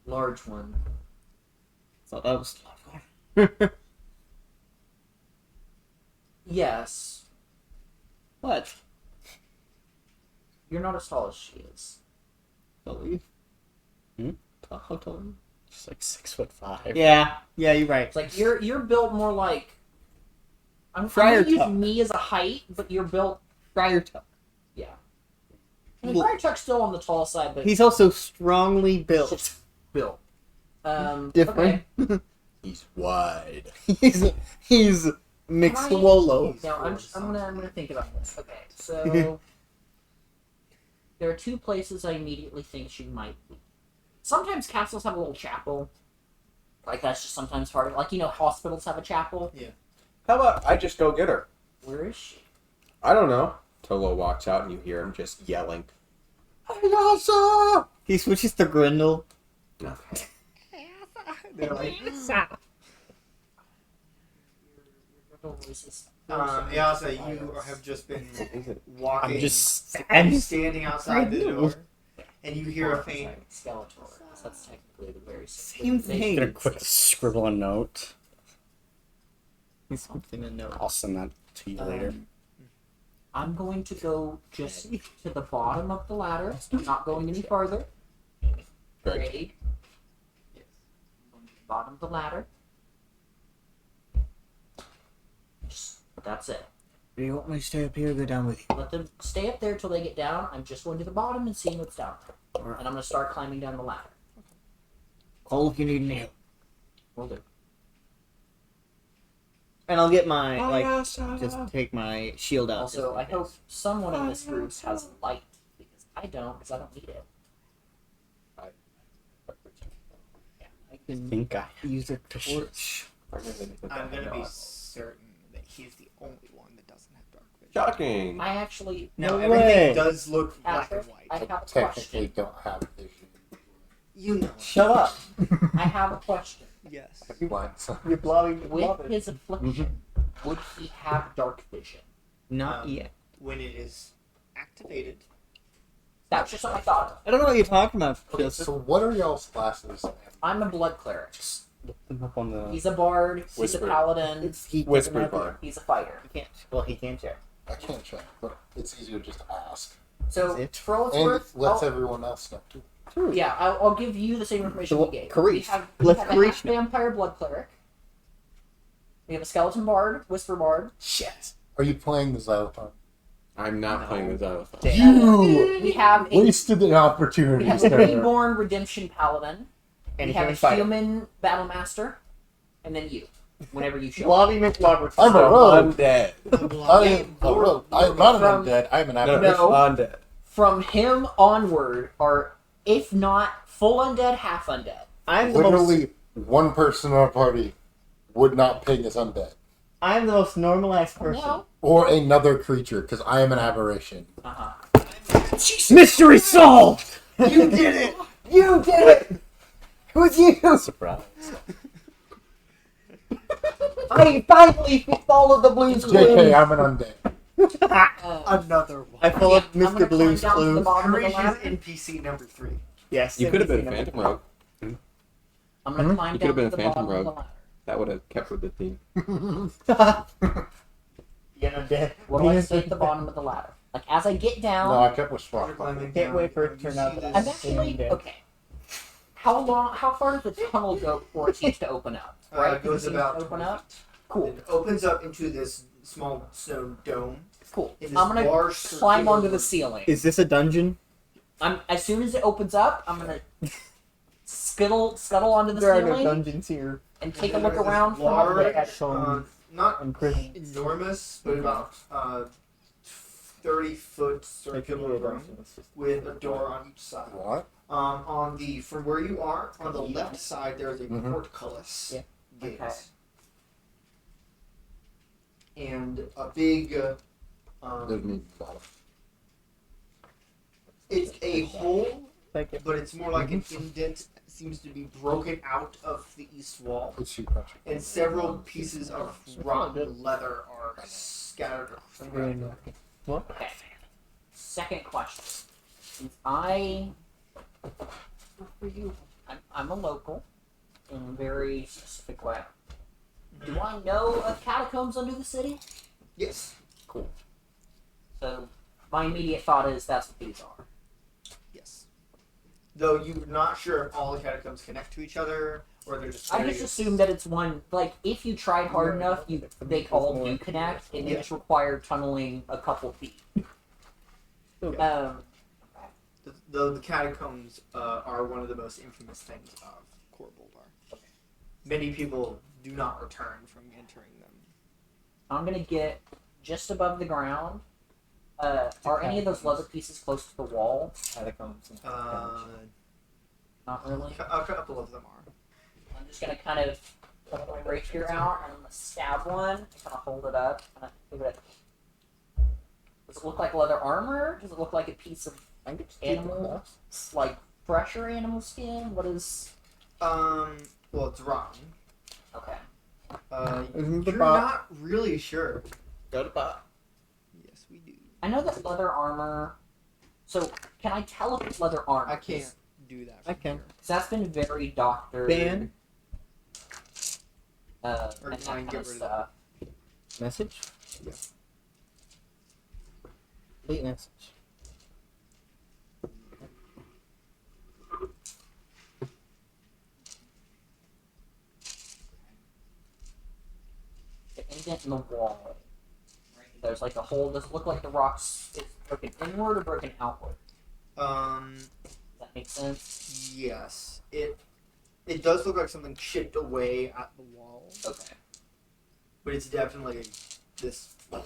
large one. Thought that was lovely. Yes, What? you're not as tall as she is. Believe? How tall are you? Just like 6'5". Yeah. Yeah, you're right. It's like you're built more like. I'm Friar gonna use tuck. me as a height, but you're built Friar Tuck. Yeah. I mean, Friar Tuck's still on the tall side, but He's also strongly built. built. Different. Okay. He's wide. he's McSwallow. Now I'm gonna think about this. Okay, so there are two places I immediately think she might be. Sometimes castles have a little chapel. Like that's just sometimes hard. Like hospitals have a chapel. How about I just go get her? Where is she? I don't know. Tolo walks out and you hear him just yelling. Ayasa! He switches to Grindel. Okay. They're like, Yasa, you have just been walking, I'm standing outside the door, and you hear a faint. Skeletor. That's technically the very same thing. gonna quick scribble a note. He's something to know. I'll send that to you later. I'm going to go just to the bottom of the ladder. I'm not going any farther. Great. Ready? Yes. I'm going to the bottom of the ladder. That's it. Do you want me to stay up here or go down with you? Let them stay up there till they get down. I'm just going to the bottom and seeing what's down there. Alright. And I'm going to start climbing down the ladder. Call if you need any help. Will do. And I'll get my, just take my shield out. Also, I hope someone in this group has light. Because I don't need it. I can think I use a torch. I'm gonna be certain that he's the only one that doesn't have dark vision. Shocking! I actually... Now No everything way. does look black and I white. have a Technically question. don't have vision. You know. Shut up. I have a question. Yes. You're blowing With his affliction, would he have dark vision? Not yet. When it is activated. That's just what I thought of. I don't know what you're talking about. Okay, Joseph. so what are y'all's classes? I'm a blood cleric. look them up on the. He's a bard. He's Whisper. a paladin. He doesn't Whisper have bar. He's a fighter. He can't. Well, he can check. I can't check, but it's easier just to ask. So, Is it? for all it's And worth, it lets I'll- everyone else know too. yeah, I'll give you the same information So, we gave. Karish. We have Let's a Karish half vampire blood cleric. We have a skeleton bard, whisper bard. Shit. Are you playing the xylophone? I'm not No. playing the xylophone. You We have a wasted an opportunity. we have a sir. reborn redemption paladin. And We he have a can fight. human battle master, and then you, whenever you show up. Blobby McBlobber. I'm a rogue. Undead. I am a rogue. I am not an From- undead. I am an No, apparition. No. undead. From him onward are, if not full undead, half undead. I'm the most. Literally, one person in our party would not ping as undead. I'm the most normalized person. No. Or another creature, because I am an aberration. Mystery solved. You did it. You did it. It was you. Surprise. I finally fixed all of the Blue's JK, Clues. I'm an undead. Another one. I followed I'm gonna Mr. climb Blue's down to the Clues. bottom of the Karish's ladder. NPC number 3. Yes. You could have been a NPC Phantom Rogue. I'm gonna climb You down could've been to a the Phantom bottom of the Rogue. ladder. That would have kept with the theme. Yeah, I'm dead. What do I say at the bottom of the ladder? Like as I get down, No, I kept with Swap. Can't wait for it to turn out that I'm actually okay. How far does the tunnel go before it seems to open up? Right? It goes It seems to about open 20 up. feet. Cool. It opens up into this small stone dome. Cool. It is I'm gonna large climb circular onto the room. ceiling. Is this a dungeon? I'm as soon as it opens up, I'm gonna scuttle onto the There are no ceiling dungeons here. and take a And look there's this around from large, up there. not In prison. enormous, but about 30-foot circular room with a door on each side. What? From where you are, on the left side, there is a Mhm. portcullis Yeah. gate. Okay. And a big, Doesn't mean bottom. it's a hole, Thank you. but it's more like an indent. It seems to be broken out of the east wall, It's too pressure. and several pieces of rotten leather are scattered around. Okay. Second question. Since I'm a local in a very specific way. Do I know of catacombs under the city? Yes. Cool. So my immediate thought is that's what these are. Yes. Though you're not sure if all the catacombs connect to each other, or they're just. I just assume that it's one. Like, if you tried hard enough, they all do connect, and they Yeah. just require tunneling a couple feet. The catacombs are one of the most infamous things of Kohr Boldahr. Many people do not return from entering them. I'm gonna get just above the ground. Are any of those leather pieces close to the wall? Catacombs. Not really. A couple of them are. I'm just gonna kind of put my rapier out, and I'm gonna stab one, and kind of hold it up. Kind of give it. Does it look like leather armor? Does it look like a piece of I think it's animal, like fresher animal skin? What is? Well, it's rotten. Okay. Isn't the You're bot- not really sure. Go to bot. Yes, we do. I know that leather armor. So can I tell if it's leather armor? I can't do that. I can. Because that's been very doctored. Ban. Or And that try and kind get of rid of stuff. Message. Yeah. Delete message. The indent in the wall. Right? There's like a hole. Does it look like the rocks is broken inward or broken outward? Um. Does that make sense? Yes. It does look like something chipped away at the wall, Okay. but it's definitely this. So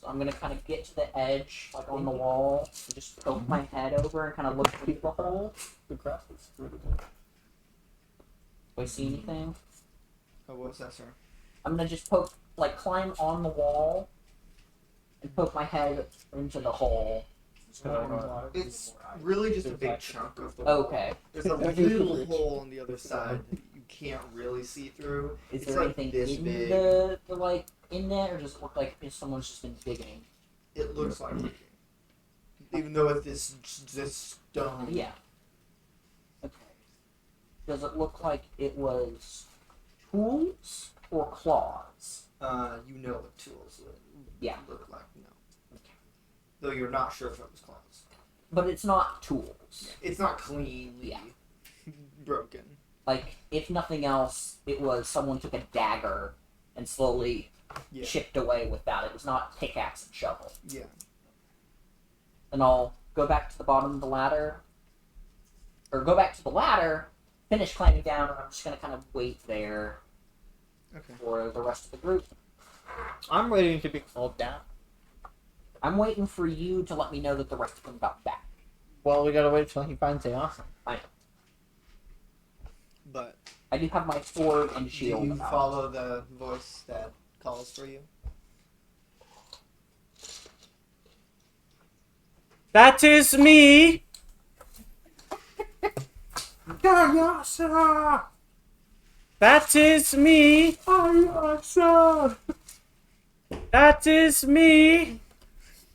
I'm gonna kind of get to the edge, like on the wall, and just poke my head over and kind of look through the hole. Good crap. Do I see anything? Oh, what was that, sir? I'm gonna just poke, like climb on the wall, and poke my head into the hole. It's really just a big chunk of the wall. Okay. There's a little hole on the other side that you can't really see through. Is It's there like anything this in big. the like in there, or does it look like if someone's just been digging? It looks like it. Even though it's this stone. Yeah. Okay. Does it look like it was tools or claws? You know what tools would Yeah. look like. No. Though you're not sure if it was claws. But it's not tools. It's not cleanly Yeah. broken. Like, if nothing else, it was someone took a dagger and slowly Yeah. chipped away with that. It was not pickaxe and shovel. Yeah. And I'll go back to the bottom of the ladder. Or go back to the ladder, finish climbing down, and I'm just gonna kind of wait there Okay. for the rest of the group. I'm waiting to be called down. I'm waiting for you to let me know that the rest of them got back. Well, we gotta wait till he finds the awesome. But I do have my sword and do shield. you out. follow the voice that calls for you? That is me. That is me. That is me.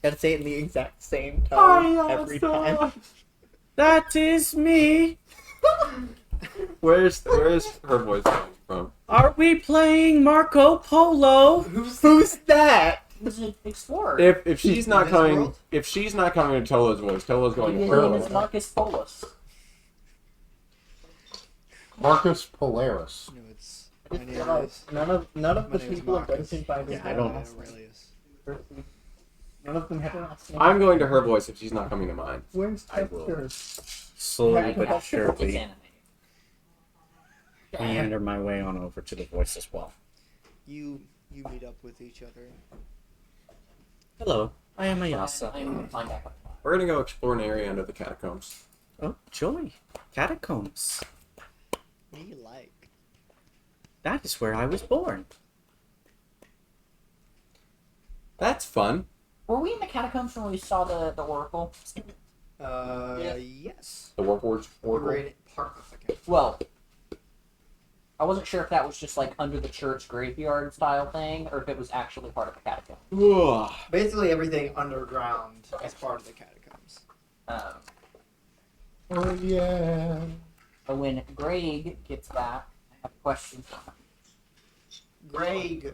Gotta say it in the exact same tone every time. That is me. Where's her voice coming from? Are we playing Marco Polo? Who's that? He's an explorer. If she's not this coming, world? if she's not coming to Tolo's voice, Tolo's going His to her name is voice. Marcus Polus. Marcus Polaris. No, it's None of My the name is people at Marcus. Dungeonfinders Yeah, I have don't- last name. Aurelius. None of them have a last name. I'm going to her voice if she's not coming to mine. Where's I will. Texture? Slowly but It's surely, anime. meander my way on over to the voice as well. You meet up with each other. Hello, I am I'm Ayasa. gonna find out. We're gonna go explore an area under the catacombs. Oh, joy. Catacombs. What do you like? That is where I was born. That's fun. Were we in the catacombs when we saw the oracle? Yes. The Warforged We're Oracle. in part of the game. Well, I wasn't sure if that was just like under the church graveyard style thing, or if it was actually part of the catacomb. Ugh. Basically, everything underground is part of the catacombs. Oh yeah. But when Greg gets back, I have a question for him. Greg.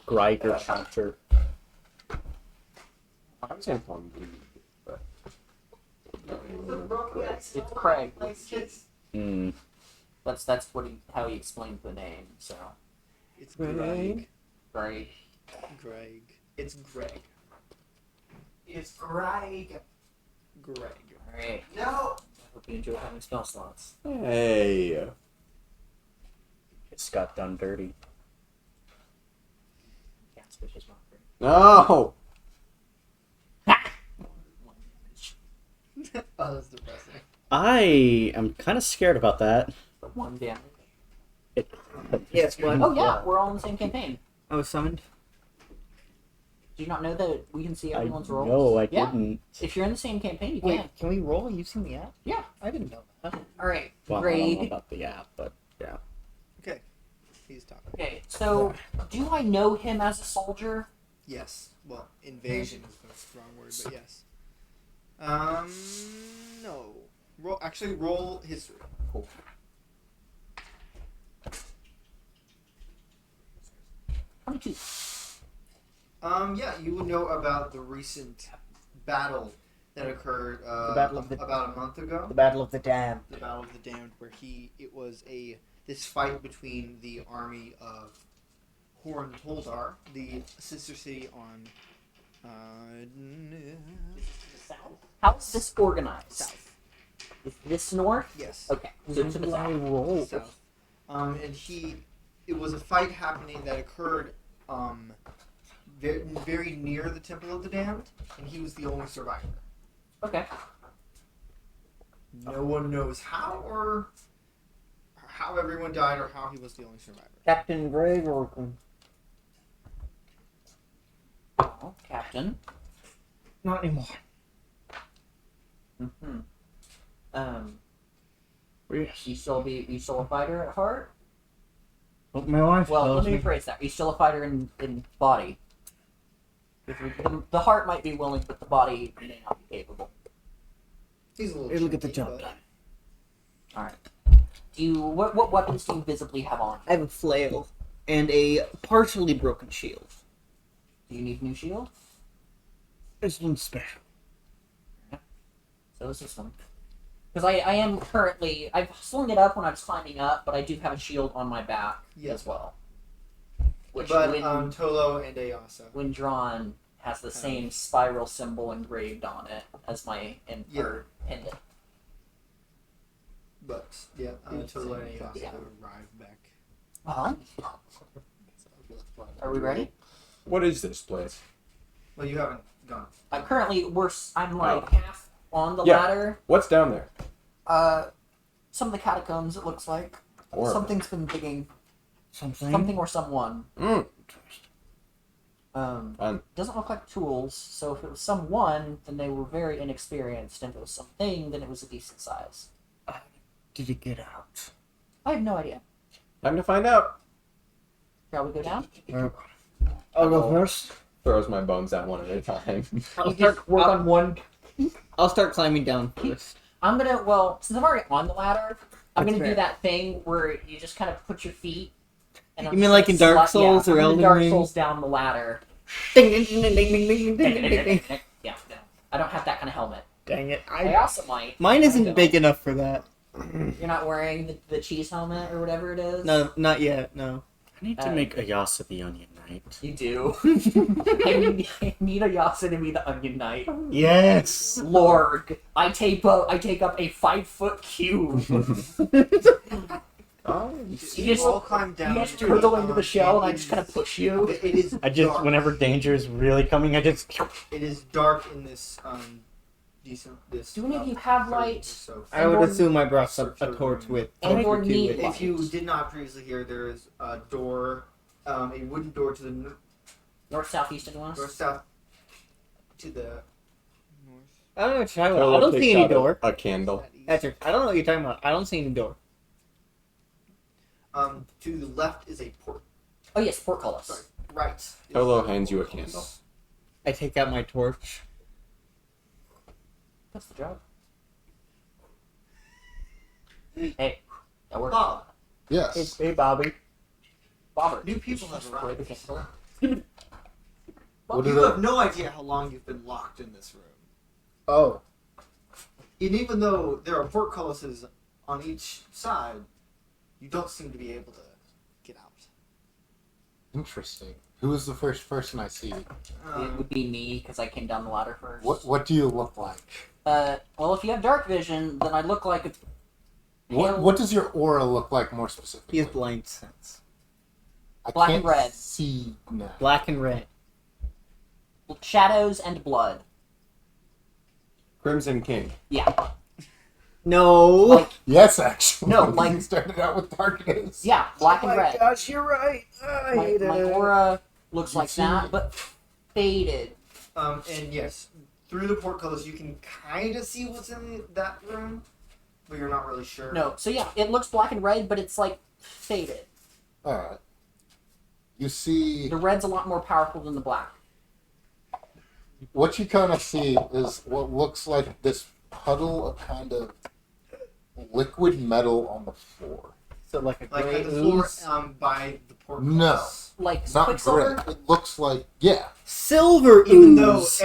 Greiger counter. I was saying fun, but It's Craig. Mm. That's how he explained the name. So It's Greg. Greg. Greg. It's Greg. It's Greg. Greg. All right. No. I hope you enjoy having spell slots. Hey. It's got done dirty. Yeah, suspicious monster. No. Oh, that's depressing. I am kind of scared about that. But 1 damage. Yes, one. Oh yeah, we're all in the same campaign. I was summoned. Do you not know that we can see everyone's rolls? No, I Yeah. didn't. If you're in the same campaign, you Wait, can. can we roll using the app? Yeah. I didn't know that. All right. Well, I don't know Greg. about the app, but yeah. Okay. He's talking. Okay, so do I know him as a soldier? Yes. Well, invasion is a strong word, but yes. No. Roll history. Cool. $22. Yeah, you would know about the recent battle that occurred The Battle of the- about a month ago. The Battle of the Dam. The Battle of the Damned, where it was this fight between the army of Kohr and Boldahr, the sister city on South. How's this organized? south. Is this north? Yes, Okay, so to the south. roll? south. And it was a fight happening that occurred very, very near the Temple of the Damned, and he was the only survivor. Okay. No one knows how everyone died or how he was the only survivor. Captain Greg or Well, Captain. not anymore? Mm-hmm. Yes. You still a fighter at heart? But my wife Well, tells let me me. rephrase that. You still a fighter in body. The heart might be willing, but the body may not be capable. He's a little. It'll get the shaky, job but- done. All right. What weapons do you visibly have on? I have a flail and a partially broken shield. Do you need a new shield? This one's special. So is this one. Because I am currently... I've slung it up when I was climbing up, but I do have a shield on my back as well. Which But when, Tolo and Ayasa. when drawn has the same spiral symbol engraved on it as my Yeah. pendant. But yeah, Tolo and Ayasa Yeah. arrived back. Uh-huh. Are we ready? What is this place? Well, you haven't gone. Currently, I'm like half on the Yeah. ladder. What's down there? Some of the catacombs, it looks like. Or Something's been digging. Something. Something or someone. Fun. Doesn't look like tools, so if it was someone, then they were very inexperienced, and if it was something, then it was a decent size. Did it get out? I have no idea. Time to find out. Shall we go down? I'll go first. Throws my bones out one at a time. I'll You just work I'll, on one. I'll start climbing down first. I'm gonna, since I'm already on the ladder, I'm That's gonna fair. do that thing where you just kind of put your feet. And I'm You mean just like in Dark slide- Souls yeah, or I'm Elden Dark Ring? Souls down the ladder. Ding ding ding ding ding ding ding ding ding ding. Yeah, no. I don't have that kind of helmet. Dang it! I also might. Mine I isn't don't. big enough for that. You're not wearing the cheese helmet or whatever it is? No, not yet. No. I need to make Ayasa the Onion Knight. You do. I need a Yasa to be the Onion Knight. Yes. Lord, I take up a 5-foot cube. Oh, You just all climb down. you just turtle into the shell, and I just kind of push you. It is. I just, dark. whenever danger is really coming, I just. It is dark in this this. Do any of you have third light? or so. I would Andor- assume I brought a torch with. Andor torch or two need with. light. If you did not previously hear, there is a door, a wooden door to the North, south, east, and north, west. south, to the north. I don't know what you're talking about. I don't see any door. A candle. Patrick, I don't know what you're talking about. I don't see any door. To the left is a port. Oh yes, portcullis. Sorry, right. is- Tolo hands you a candle. I take out my torch. That's the job. Hey, that works. Bob, Yes. Hey, Bobby. Bobber. new people have Destroy the arrived. candle. What You did have no idea how long you've been locked in this room. Oh. And even though there are portcullises on each side, you don't seem to be able to get out. Interesting. Who is the first person I see? It would be me because I came down the ladder first. What do you look like? Well, if you have dark vision, then I look like a What does your aura look like more specifically? He has blind sense. I black can't and red. see now. Black and red. shadows and blood. Crimson King. Yeah. No. Like, Yes, actually. No, like- you started out with darkness. yeah, black and red. gosh, you're right. I My aura looks like see- that, but faded. And yes, through the portcullis, you can kind of see what's in that room, but you're not really sure. No, so yeah, it looks black and red, but it's like faded. All right. You see, The red's a lot more powerful than the black. what you kind of see is what looks like this puddle of kind of liquid metal on the floor. So like a Like gray at the floor ooze. by the portcullis. No. Like Not Quicksilver. gray. It looks like, yeah. Silver Even though ooze.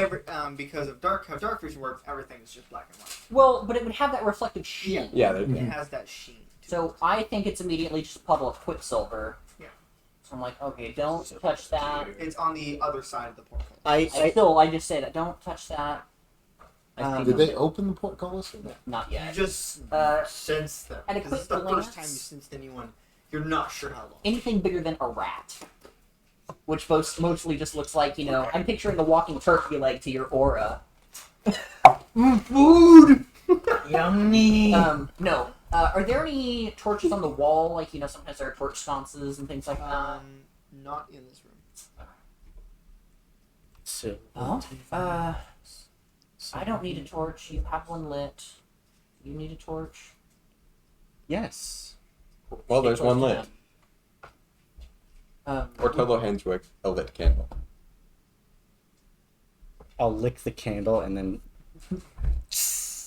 because of how dark vision works, everything is just black and white. Well, but it would have that reflective sheen. Yeah, It has that sheen. to So it. I think it's immediately just a puddle of Quicksilver. Yeah. So I'm like, okay, don't touch that. It's on the other side of the portcullis. I just say that. Don't touch that. Did they open the portcullis or not? Not You yet. just sense them. at a Because it's quick the first time glance- you sensed anyone. You're not sure how long. Anything bigger than a rat. Which mostly just looks like, I'm picturing a walking turkey leg to your aura. Food. Yummy. No. Are there any torches on the wall? Like, sometimes there are torch sconces and things like that. Not in this room. So, I don't need a torch. You have one lit. You need a torch. yes. Well, Stay there's close one to lit. them. Ortolo Henswick, a lit candle. I'll lick the candle and then.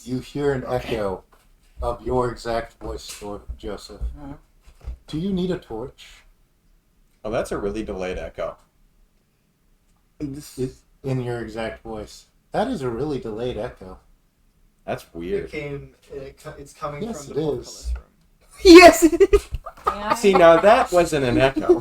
You hear an echo of your exact voice, Joseph. Mhm. Do you need a torch? Oh, that's a really delayed echo. It's in your exact voice. That is a really delayed echo. That's It weird. it's coming Yes, from it the is. portcullis room. Yes. Yeah. See, now that wasn't an echo.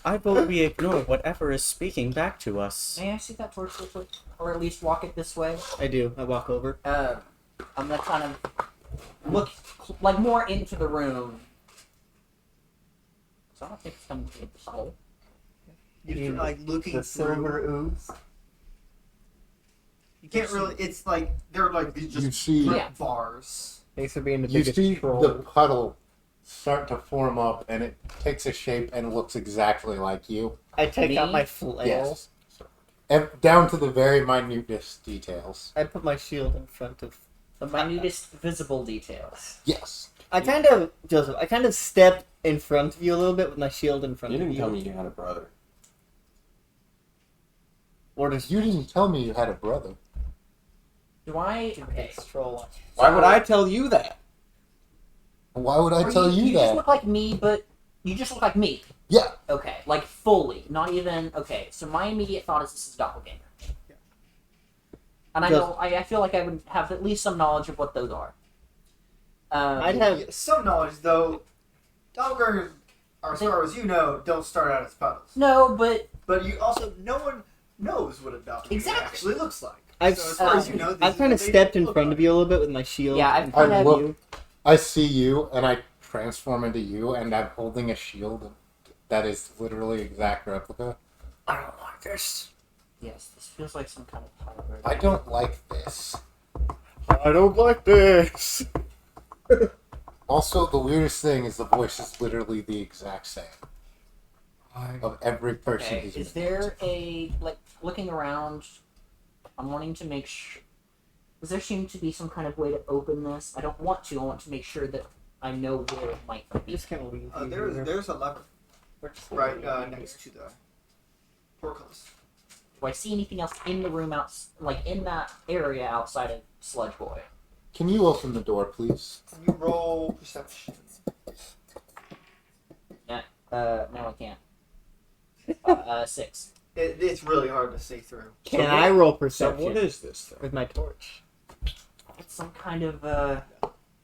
I vote we ignore whatever is speaking back to us. May I see that torch real quick? Or at least walk it this way? I do. I walk over. I'm gonna kind of look like more into the room. So I don't think it's coming through the puddle. You're like looking The through. silver ooze. You can't really. It's like they're like these You just see, Yeah. bars. Thanks for being the you biggest see troll. the puddle start to form up, and it takes a shape and looks exactly like you. I take out Me? my flail. Yes. Down to the very minutest details. I put my shield in front of. The minutest visible details. Yes. Joseph, I kind of stepped in front of you a little bit with my shield in front You of didn't you. tell me you had a brother. Or does You didn't tell me you had a brother. Do I? Okay. troll? Why would I tell you that? Why would I Or tell you You just that? look like me, but you just look like me. Yeah. Okay, like fully, not even. Okay, so my immediate thought is this is doppelganger. Yeah. And I Just- know, I feel like I would have at least some knowledge of what those are. I'd have. Some knowledge though. Doppelgangers, as far as you know, don't start out as puddles. No, but But you also, no one knows what a doppelganger Exactly. actually looks like. I've, So as far as you know, I've kind of stepped in front of you a little bit with my shield. Yeah, I've in front I of look- you. I see you, and I transform into you, and I'm holding a shield that is literally exact replica. I don't like this. yes, this feels like some kind of hybrid. I don't like this. I don't like this. Also, the weirdest thing is the voice is literally the exact same of every person Okay, who's is been there a looking around? I'm wanting to make sure. Does there seem to be some kind of way to open this? I don't want to. I want to make sure that I know where it might be. Just kind of leave you here. There's a lever We're just right leaving you here. next to the portcullis. Do I see anything else in the room in that area outside of Sludge Boy? Can you open the door, please? Can you roll perception? No, I can't. 6. It's really hard to see through. Can I roll So perception what is this thing? with my torch? It's some kind of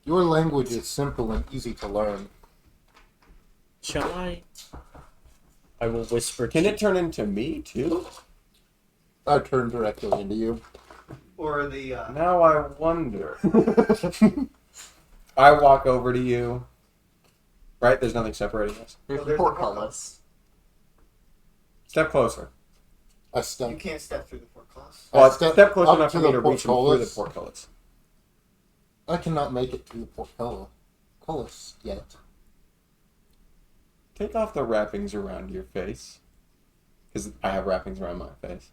Your language is simple and easy to learn. Shall I? I will whisper. Can to it turn into me too? I turn directly into you. Or the Now I wonder. I walk over to you. Right? There's nothing separating us. There's Oh, the there's the portcullis. Step closer. I you step. can't step through the portcullis. Well, step step close up enough to for me the to reach him through the portcullis. portcullis. I cannot make it to the portcullis yet. Take off the wrappings around your face. Because I have wrappings around my face.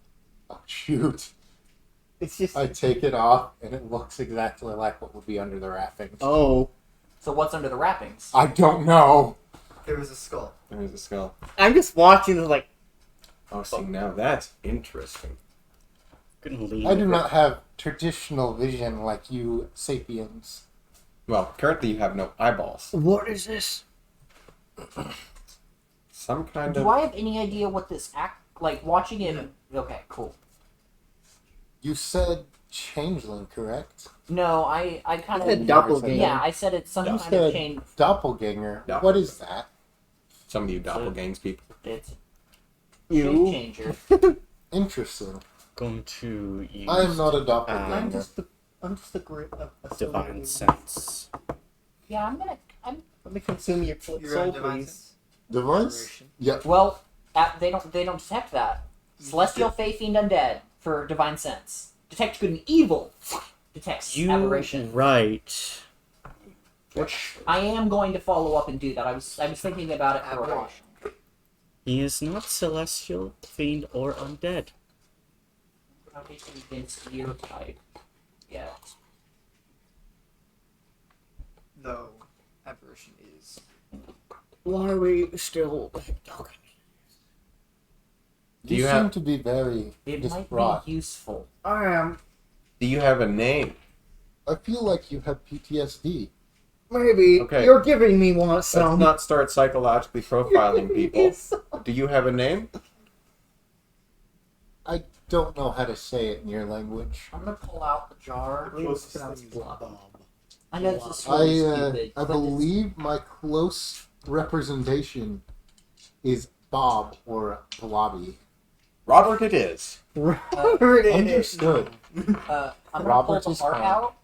Oh, shoot. It's just. I take it off, and it looks exactly like what would be under the wrappings. Oh. So what's under the wrappings? I don't know. There was a skull. There's a skull. I'm just watching this like. Oh, see, now that's interesting. Couldn't leave. I do not have traditional vision like you sapiens. Well, currently you have no eyeballs. What is this? Some kind Do of... I have any idea what this act like? Watching it. Okay, cool. You said changeling, correct? No, I kind The of doppelganger. Yeah, I said it's some You kind of said change. doppelganger. No. What is that? Some of you doppelgangs people. It's You. shape changer. Interesting. Going to use I am not a doppelganger. I'm just a great. divine sense. Yeah, Let me consume your soul, You're on divine please. sense. Device? Operation. Yeah. Well, they don't detect that. Celestial, Fey, Fiend, Undead for divine sense. Detect good and evil. Detects You aberration. right. Which I am going to follow up and do that. I was thinking about it for a while. Aberration. He is not celestial, fiend, or undead. Not convinced gear type yet. Though aberration is. Why are we still? Okay. Do You you seem have... to be very It distraught. might be useful. I am. Do you have a name? I feel like you have PTSD. Maybe Okay. you're giving me one Let's some. not start psychologically profiling people. Do you have a name? I don't know how to say it in your language. I'm gonna pull out the jar. Closest Pronounce thing is blob. Bob. I know this is really stupid. I but believe my close representation is Bob or Blobby. Robert it is. Robert is. Understood. I'm gonna Robert pull is the heart fine. out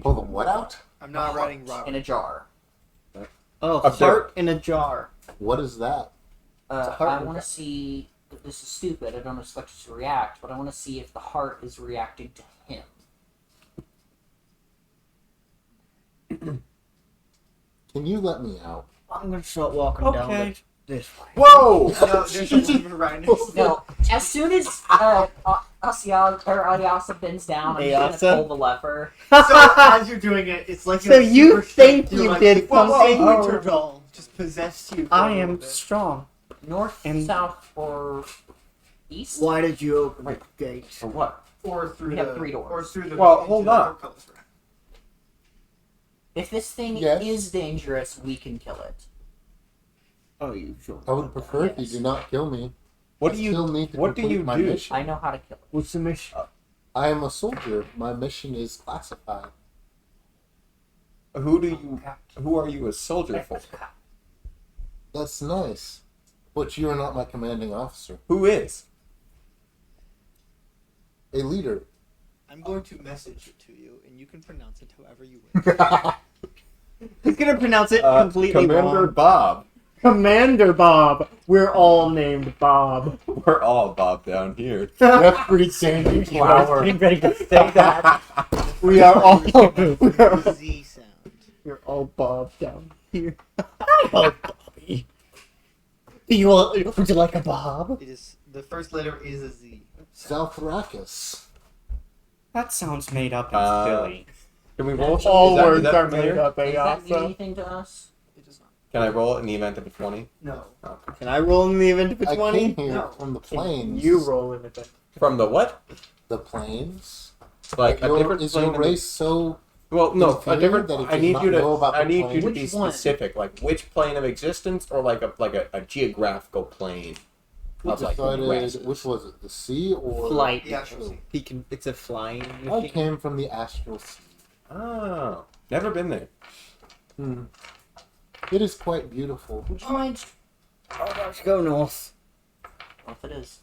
Pull the what out? I'm not writing in Robert. a jar. Oh, Up there. heart in a jar. What is that? a heart I in a want to jar. see. This is stupid. I don't expect it to react, but I want to see if the heart is reacting to him. Can you let me out? I'm gonna start walking down Okay. this way. Whoa! No, there's a lever right next to No, as soon as Ayasa bends down, I'm just Ayasa? gonna pull the lever. So as you're doing it, it's like So a you super think strength. You're you like, did whoa, something? Whoa, Winter Doll just possessed you. for a I little am bit. strong. North, And- south, or east? Why did you open the gate? For what? Or through We the have 3 doors. Or through the. Well, into hold the on. portcullis room. If this thing Yes. is dangerous, we can kill it. Oh, you sure? I would prefer if you Yes. do not kill me. What I do you... still need to what do complete you my do? mission. I know how to kill it. What's the mission? I am a soldier. My mission is classified. Who are you a soldier for? That's nice. But you are not my commanding officer. Who is? A leader. I'm going to message it to you, and you can pronounce it however you wish. He's gonna pronounce it completely Commander wrong. Bob. Commander Bob. We're all named Bob. We're all Bob down here. Jeffrey Sandy Flower. Getting ready to say that. We are all. We are, Z sound. we're all Bob down here. Oh, Bobby. Would you like a Bob? It is the first letter is a Z. South Rackus. That sounds made up and Uh, silly. Can we roll? All is that words are familiar? made up, Does that mean Ayasa. anything to us? It does not. Can I roll it in the event of a 20? No. Can I roll in the event of a I 20? came here No. from the plains. You roll in the From the what? The plains? Like a different Is plane your of the- race so... Well, no, a inferior different. that it I does need not you know to. about I the need plane? you to be Which one? specific. Like which plane of existence, or like a geographical plane. Who Of like decided, grasses. which was it, the sea or... Flight. The actual Z. He can. It's a flying I machine. came from the astral sea. Oh, Never been there. It is quite beautiful. Would you mind? Oh gosh, go north. Well, if it is,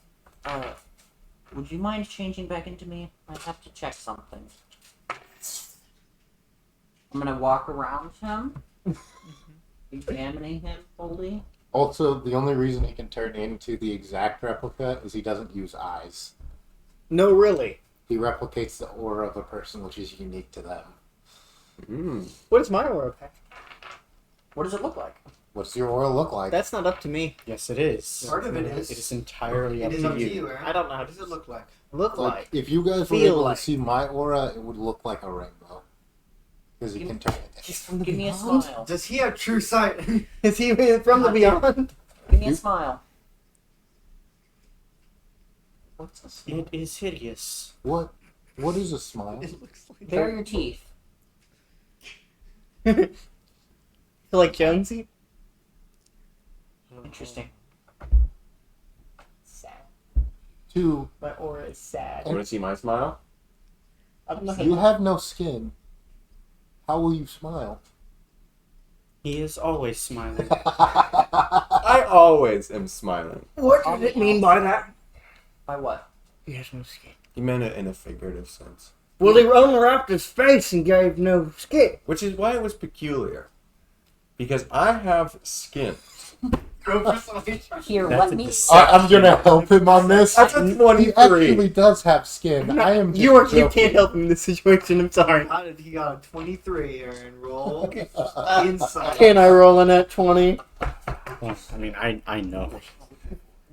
would you mind changing back into me? I have to check something. I'm gonna walk around him, examining him fully. Also, the only reason he can turn into the exact replica is he doesn't use eyes. No, really. He replicates the aura of a person, which is unique to them. What is my aura pack? What does it look like? What's your aura look like? That's not up to me. Yes, it is. Part of it is. It is entirely It up is to up to you. you, Aaron. I don't know how What does it look like? Look Like, like. if you guys were Feel able like. to see my aura, it would look like a rainbow. Because he can turn it. He's from the Give me a beyond? smile. Does he have true sight? Is he from the beyond? Give me a smile. What's a smile? It is hideous. What is a smile? It looks like Bare your teeth. Like Jonesy? Interesting. Sad. Two, My aura is sad. Want to see my smile? I don't know how you have no skin. How will you smile? He is always smiling. I always am smiling. What does it mean by that? By what? He has no skin. He meant it in a figurative sense. Well, he only wrapped his face and gave no skin. Which is why it was peculiar. Because I have skin. Here, That's let a me. I'm gonna help him on this. That's a He 23. actually does have skin. I am. You just you joking. can't help him in this situation. I'm sorry. How did he got a 23, Aaron? Roll inside. Can I roll in at 20? Well, I mean, I know.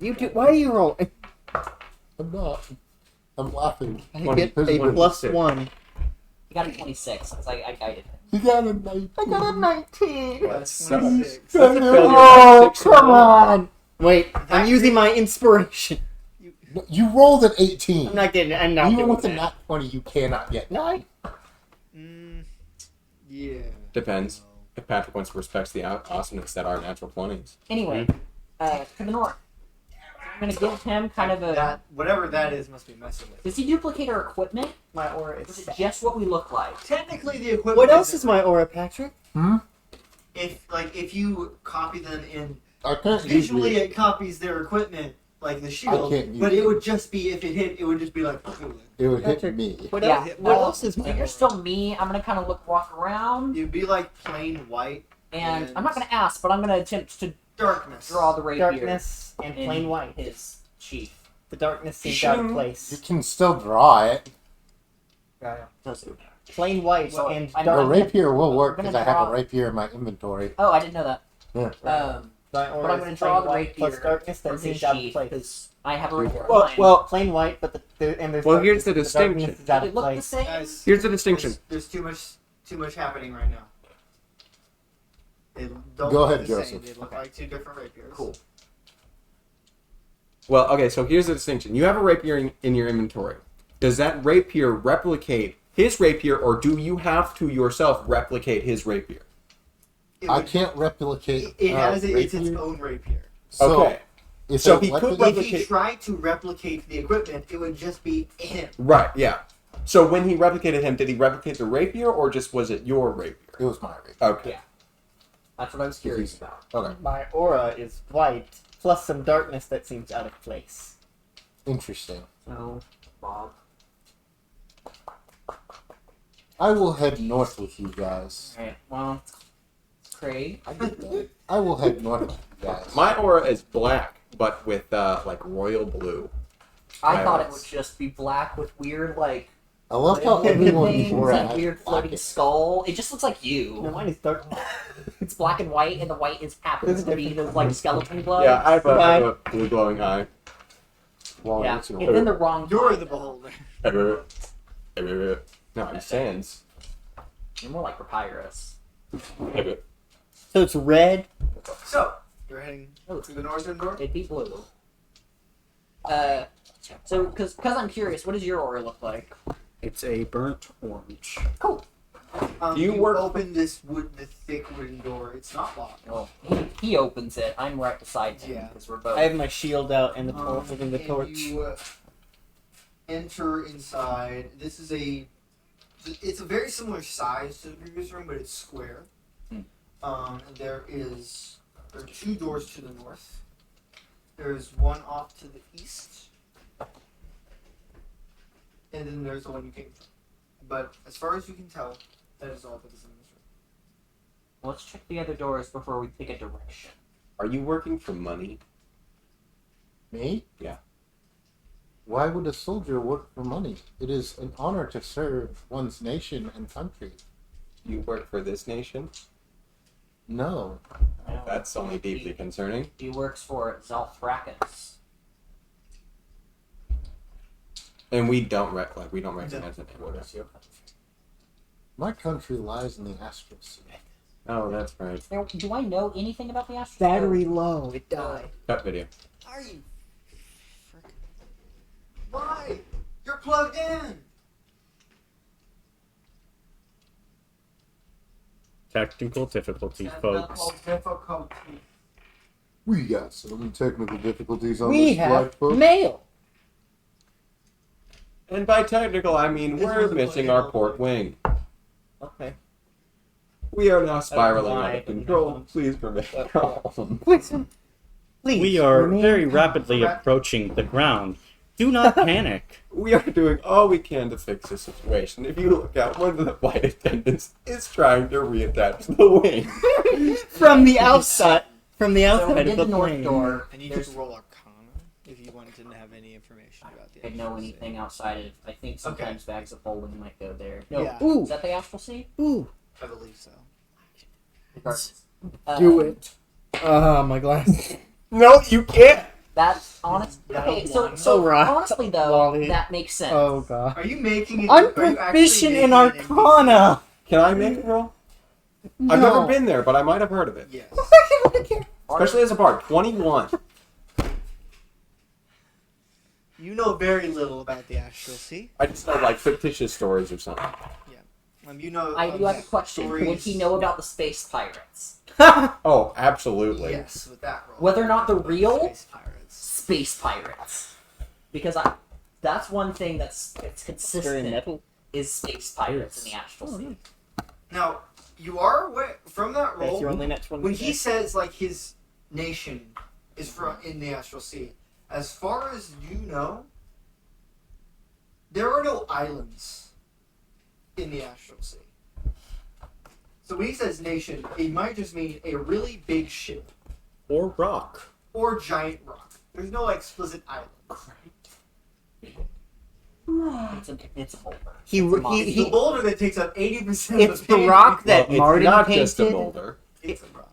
You do. Why are you rolling? I'm not. I'm laughing. I get a One plus six. 1. You got a 26, because I guided him. You got a 19. I got a 19. That's Sucks. 26. That's a failure. Oh, Six come roll. on! Wait, I'm using my inspiration. You rolled an 18. I'm not getting it. I'm not Even doing with a that. nat 20, you cannot get. No, Yeah. Depends. If Patrick wants to respect the awesomeness that are natural 20s. Anyway, to the north. I'm gonna give him kind of a. That, whatever that is must be messing with. Does he duplicate our equipment? my aura Or is is it sad. just what we look like? Technically, the equipment. What else isn't- is my aura, Patrick? If you copy them in I can't visually, usually. it copies their equipment like the shield. can't But use it would just be if it hit, it would just be like. It would hit Patrick. me. What Yeah. else is my So you're aura? still me. I'm gonna kind of walk around, You'd be like plain white and I'm not gonna ask, but I'm gonna attempt to darkness. draw the rapier Darkness and in plain white. his chief. The darkness seems out of You place. can still draw it. Does it? Plain white So, and I The know- dark. rapier will work I'm gonna because I have draw- a rapier in my inventory. Oh, I didn't know that. Yeah. My aura But I'm is gonna draw plain the white rapier plus darkness that from his seems out of chief place. because I have a rapier. Well, Mine. well, plain white, but and there's Well, here's darkness. the darkness distinction. is out Does of it look the place. same? Guys, Here's the distinction. There's too much happening right now. They don't Go look ahead, the same. Joseph. They look like two different rapiers. Cool. Well, okay, so here's the distinction. You have a rapier in your inventory. Does that rapier replicate his rapier, or do you have to yourself replicate his rapier? It I would- can't replicate. It has it's its rapier. own rapier. So, Okay. if So I he could replicate- If he replicate- tried to replicate the equipment, it would just be him. Right, yeah. So when he replicated him, did he replicate the rapier, or just was it your rapier? It was my rapier. Okay. Yeah. That's what I was curious about. Okay. My aura is white plus some darkness that seems out of place. Interesting. So, Bob. I will head north with you guys. Alright, well, Craig. I will head north with you guys. My aura is black, but with like royal blue. I thought it Violence. would just be black with weird, like, I love how things, everyone's aura like has weird black floating in it. skull. It just looks like No, you. mine is dark. It's black and white, and the white is happens to be those, like, skeleton blood. Yeah, I have a blue glowing eye. Well, Yeah, it's it's your- in the wrong. You're time, the though. beholder. No, I'm Sans. You're more like Papyrus. So it's red. So, you're heading Oh, to the northern door? it'd be blue. So, because I'm curious, what does your aura look like? It's a burnt orange. Cool. Do you you work- open this the thick wooden door. It's not locked. Well, he opens it. I'm right beside him Yeah. because we're both. I have my shield out and the holding the and torch. You enter inside. This is a It's a very similar size to the previous room, but it's square. And there are 2 doors to the north. There's one off to the east, and then there's the one you came from. But as far as you can tell, that is all that is in this room. Let's check the other doors before we pick a direction. Are you working for money? Me? Yeah. Why would a soldier work for money? It is an honor to serve one's nation and country. You work for this nation? No. No, That's only deeply concerning. He works for Zalthrakis. And we don't recognize the name. What is your country? My country lies in the astral sea. Oh, that's right. Now, do I know anything about the Astral? Battery low. It died. Cut video. Are you? Why? You're plugged in. Technical difficulty, folks. Difficulty. We got some technical difficulties on We this have flight, folks. mail. And by technical, I mean This we're wasn't missing playing our all port the wing. Okay. We are now spiraling why out I of didn't control. have Please remain calm. Please. We are remain very calm. rapidly approaching the ground. Do not panic. We are doing all we can to fix the situation. If you look out, one of the flight attendants is trying to reattach the wing. From the outside. From the So we outside did of the the north plane. door. I need you There's, to roll Arcana if you wanted to have any information about the. I didn't know anything outside of. I think sometimes bags of holding might go there. No, Yeah. Ooh. is that the Astral Sea? Ooh. I believe so. Regardless. Do it. My glass. No, you can't. That's honest. Yeah, Okay, one. so right. honestly though, Wally. that makes sense. Oh god. Are you making it? I'm are you actually proficient in making it Arcana. Can I make a roll? No. I've never been there, but I might have heard of it. Yes. Especially as a bard. 21. You know very little about the Astral Sea. I just know like fictitious stories or something. You know. I do have a question. Would stories- he know about the space pirates? Oh, absolutely. Yes, with that roll. Whether or not the real Space pirates. space pirates, because that's one thing it's Very consistent metal. is space pirates in the Astral Sea. Now, you are aware from that That's roll. your only next one. When he says like his nation is from in the Astral Sea, as far as you know, there are no islands in the Astral Sea. So when he says nation, it might just mean a really big ship Or rock. or giant rock. There's no explicit island. It's a boulder. He It's a he monster. It's the boulder that takes up 80% of It's the the page. rock that Well, Martin it's not painted. just a boulder. It's a rock.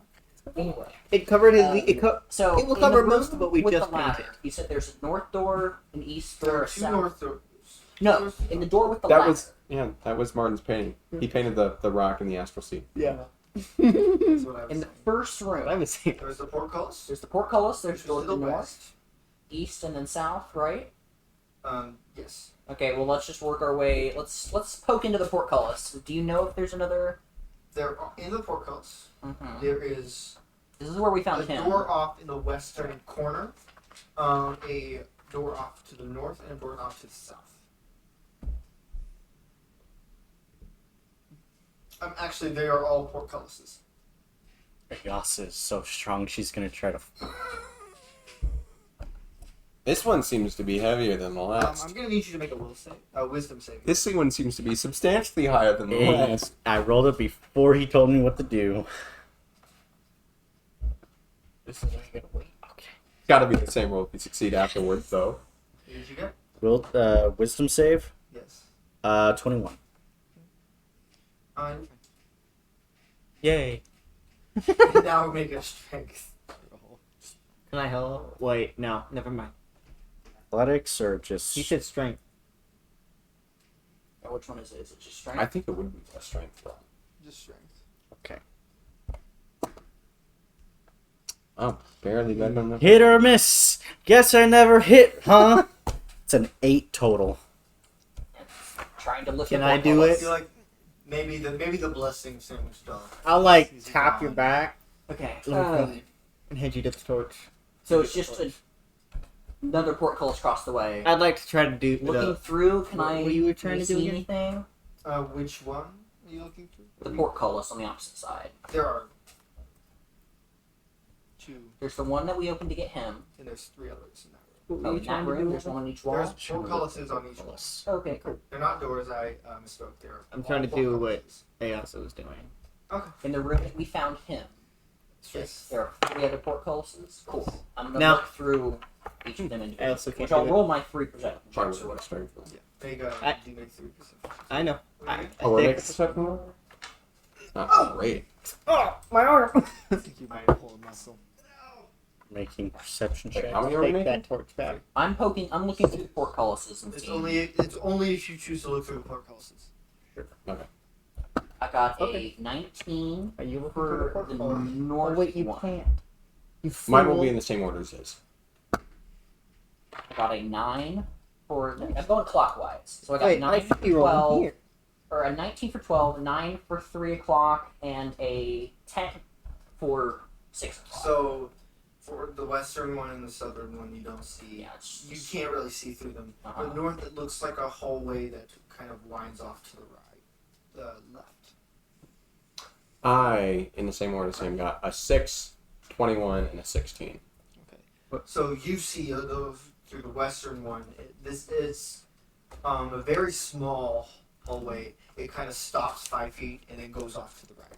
Anyway, It covered his. so it will in cover the most room of what we with just the ladder, painted. You said there's a north door, an east There door, are a two south. north doors. No, in the door with the That ladder. was Martin's painting. He painted the rock in the astral sea. Yeah. That's what I was In the saying. first room, I was saying. There's the portcullis. there's the portcullis. There's There's door to to the the north, west. east, and then south. Right? Yes. Okay. Well, let's just work our way. Let's poke into the portcullis. Do you know if there's another? There are, in the portcullis, Mhm. there is This is where we a found him. door off in the western corner, a door off to the north, and a door off to the south. Actually, they are all portcullises. Yasa is so strong, she's gonna try to. This one seems to be heavier than the I'm last. going to need you to make a wisdom save. This one seems to be substantially higher than the last. I rolled it before he told me what to do. This is where you gotta wait. Okay. It's got to be the same roll if you succeed afterwards, though. What did you get? Wisdom save? Yes. 21. You're Yay. fine. Now make a strength roll. Can I help? Wait, no, never mind. Athletics or just. He said strength. Oh, which one is it? Is it just strength? I think it would be a strength roll. Just strength. Okay. Oh, barely better than the. Hit or miss? Guess I never hit, huh? It's an 8 total. Trying to lift. Can the I do I portcullis. it? feel like maybe the blessing sandwich dog. I'll like He's tap gone. your back Okay. and hand you the torch. So it's just another portcullis across the way. I'd like to try to do Looking through, can What I? were you trying can to do see again? anything? Which one are you looking through? The portcullis on the opposite side. There are 2, There's the one that we opened to get him. and there's 3 others in that room. Oh, in that room, there's one on each wall. There's portcullises on each wall. Okay, cool. They're not doors. I misspoke. They're I'm trying to do what Ayasa was doing. Okay. In the room that we found him, Yes. there are 3 other portcullises. Cool. I'm gonna Now- look through each of them I individually. also can't Which I'll do it. roll my 3 percent Try checks with or a whatever. strength. Yeah. They go. I- Do make 3%. I know. Oh, we're making Six. perception roll? Not great. Oh, my arm! I think you might pull a muscle. Making perception Wait, check. how many are we Take making? that torch back. I'm looking through the portcullises and It's seeing. only if you choose to look through the portcullises. Okay. I got Okay. a 19 Are you looking for for the the portcullis? north Oh, wait, you one. can't. You Mine will fool. be in the same order as his. I got a 9 for the. I'm going clockwise. So I got Wait, 9 I for should be rolling 12. here. Or a 19 for 12, a 9 for 3 o'clock, and a 10 for 6 o'clock. So, for the western one and the southern one, you don't see. Yeah, it's You can't really see through them. Uh-huh. The north, it looks like a hallway that kind of winds off to the right, the left. I, in the same order as him, got a 6, 21, and a 16. So you see through the western one. This is a very small hallway. It kind of stops 5 feet and then goes off to the right.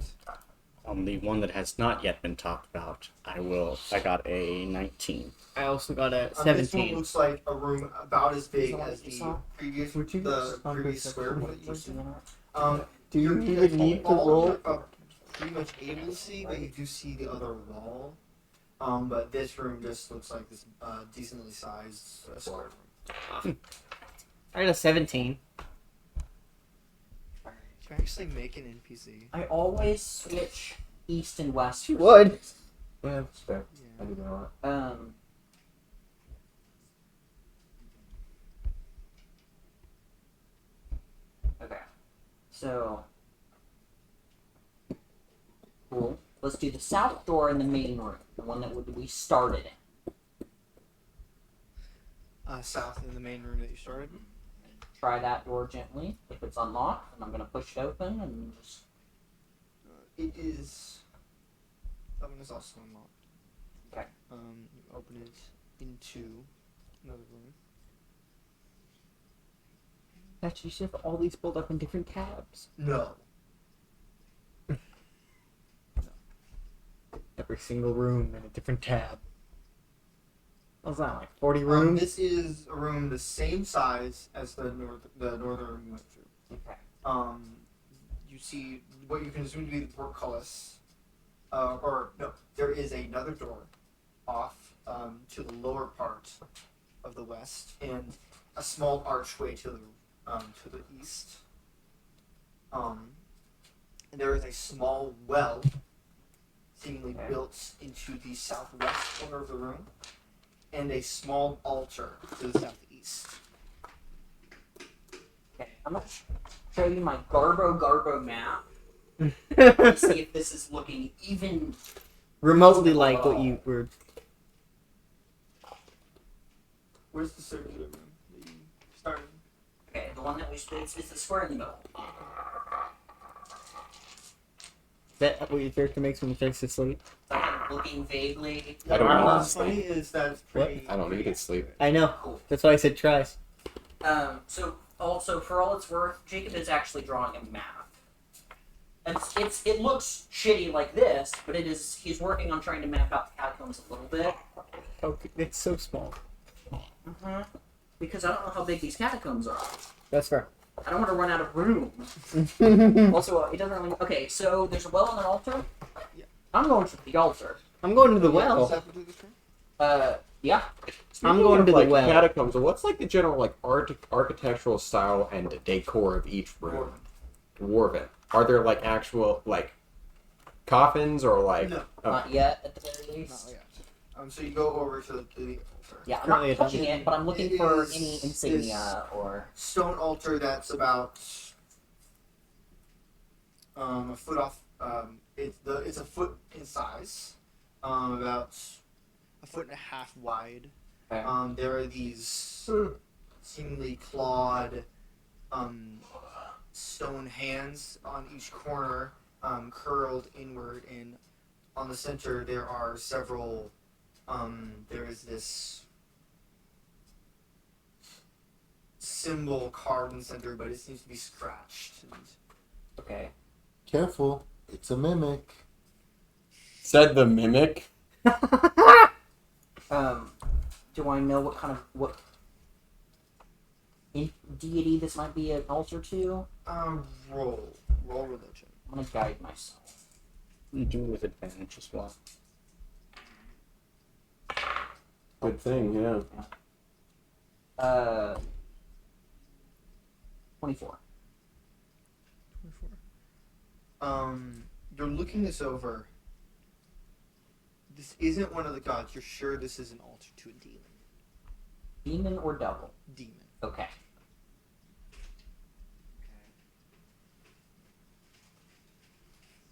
On the one that has not yet been talked about, I got a 19. I also got a This one 17. looks like a room about as big Is that as what you the saw? previous, Would you the on previous perception square roll? one that you see. Do you You're even need to roll? you're pretty much able to see, but you do see the other wall. But this room just looks like this decently sized square room. I got a 17. Can I actually make an NPC? I always switch east and west. She would. Yeah, that's fair. I do that a lot. Okay. So. Cool. Let's do the south door in the main room, the one that we started in. South in the main room that you started. Try that door gently. If it's unlocked, then I'm gonna push it open and just. It is. That one is also unlocked. Okay. You open it into another room. Actually, you should have all these pulled up in different tabs. No. Every single room in a different tab. What's that, like 40 rooms? This is a room the same size as the northern room you went through. Okay. You see what you can assume to be the portcullis. Or no, there is another door off to the lower part of the west, and a small archway to the east. And there is a small well, seemingly Okay. built into the southwest corner of the room, and a small altar to the southeast. Okay. I'm gonna show you my Garbo map to see if this is looking even. Remotely like what you were. Where's the circular room that you started? Okay, the one that we it's the square in the middle. Is that what your character makes when he starts to sleep? Looking vaguely. I don't know. What's funny is that it's pretty. I don't need to sleep. I know. Cool. That's why I said tries. So also for all it's worth, Jacob is actually drawing a map. It looks shitty like this, but it is. He's working on trying to map out the catacombs a little bit. Oh, it's so small. Because I don't know how big these catacombs are. That's fair. I don't want to run out of room. Also, it doesn't really. Okay, so there's a well and an altar. Yeah. I'm going to the altar. I'm going to the What's well. happened to this room? Yeah. I'm going to the like, well. Catacombs. What's like the general like architectural style and decor of each room? Dwarven. Are there like actual like coffins or like? No. Oh, Not yet, at the very Not least. yet. So you go over to the altar. Yeah, I'm Currently not it touching doesn't- it, but I'm looking It for is- any insignia or. Stone altar that's about a foot off. It's a foot in size, about a foot and a half wide. Okay. There are these seemingly clawed stone hands on each corner, curled inward, and on the center there are several. There is this symbol carved in the center, but it seems to be scratched. And Okay. Careful, it's a mimic. Said the mimic. Do I know what deity this might be an altar to? roll religion. I'm gonna guide myself. You do it with advantage as well. Good thing, yeah. 24. 24. You're looking this over. This isn't one of the gods. You're sure this is an altar to a demon. Demon or devil? Demon. Okay.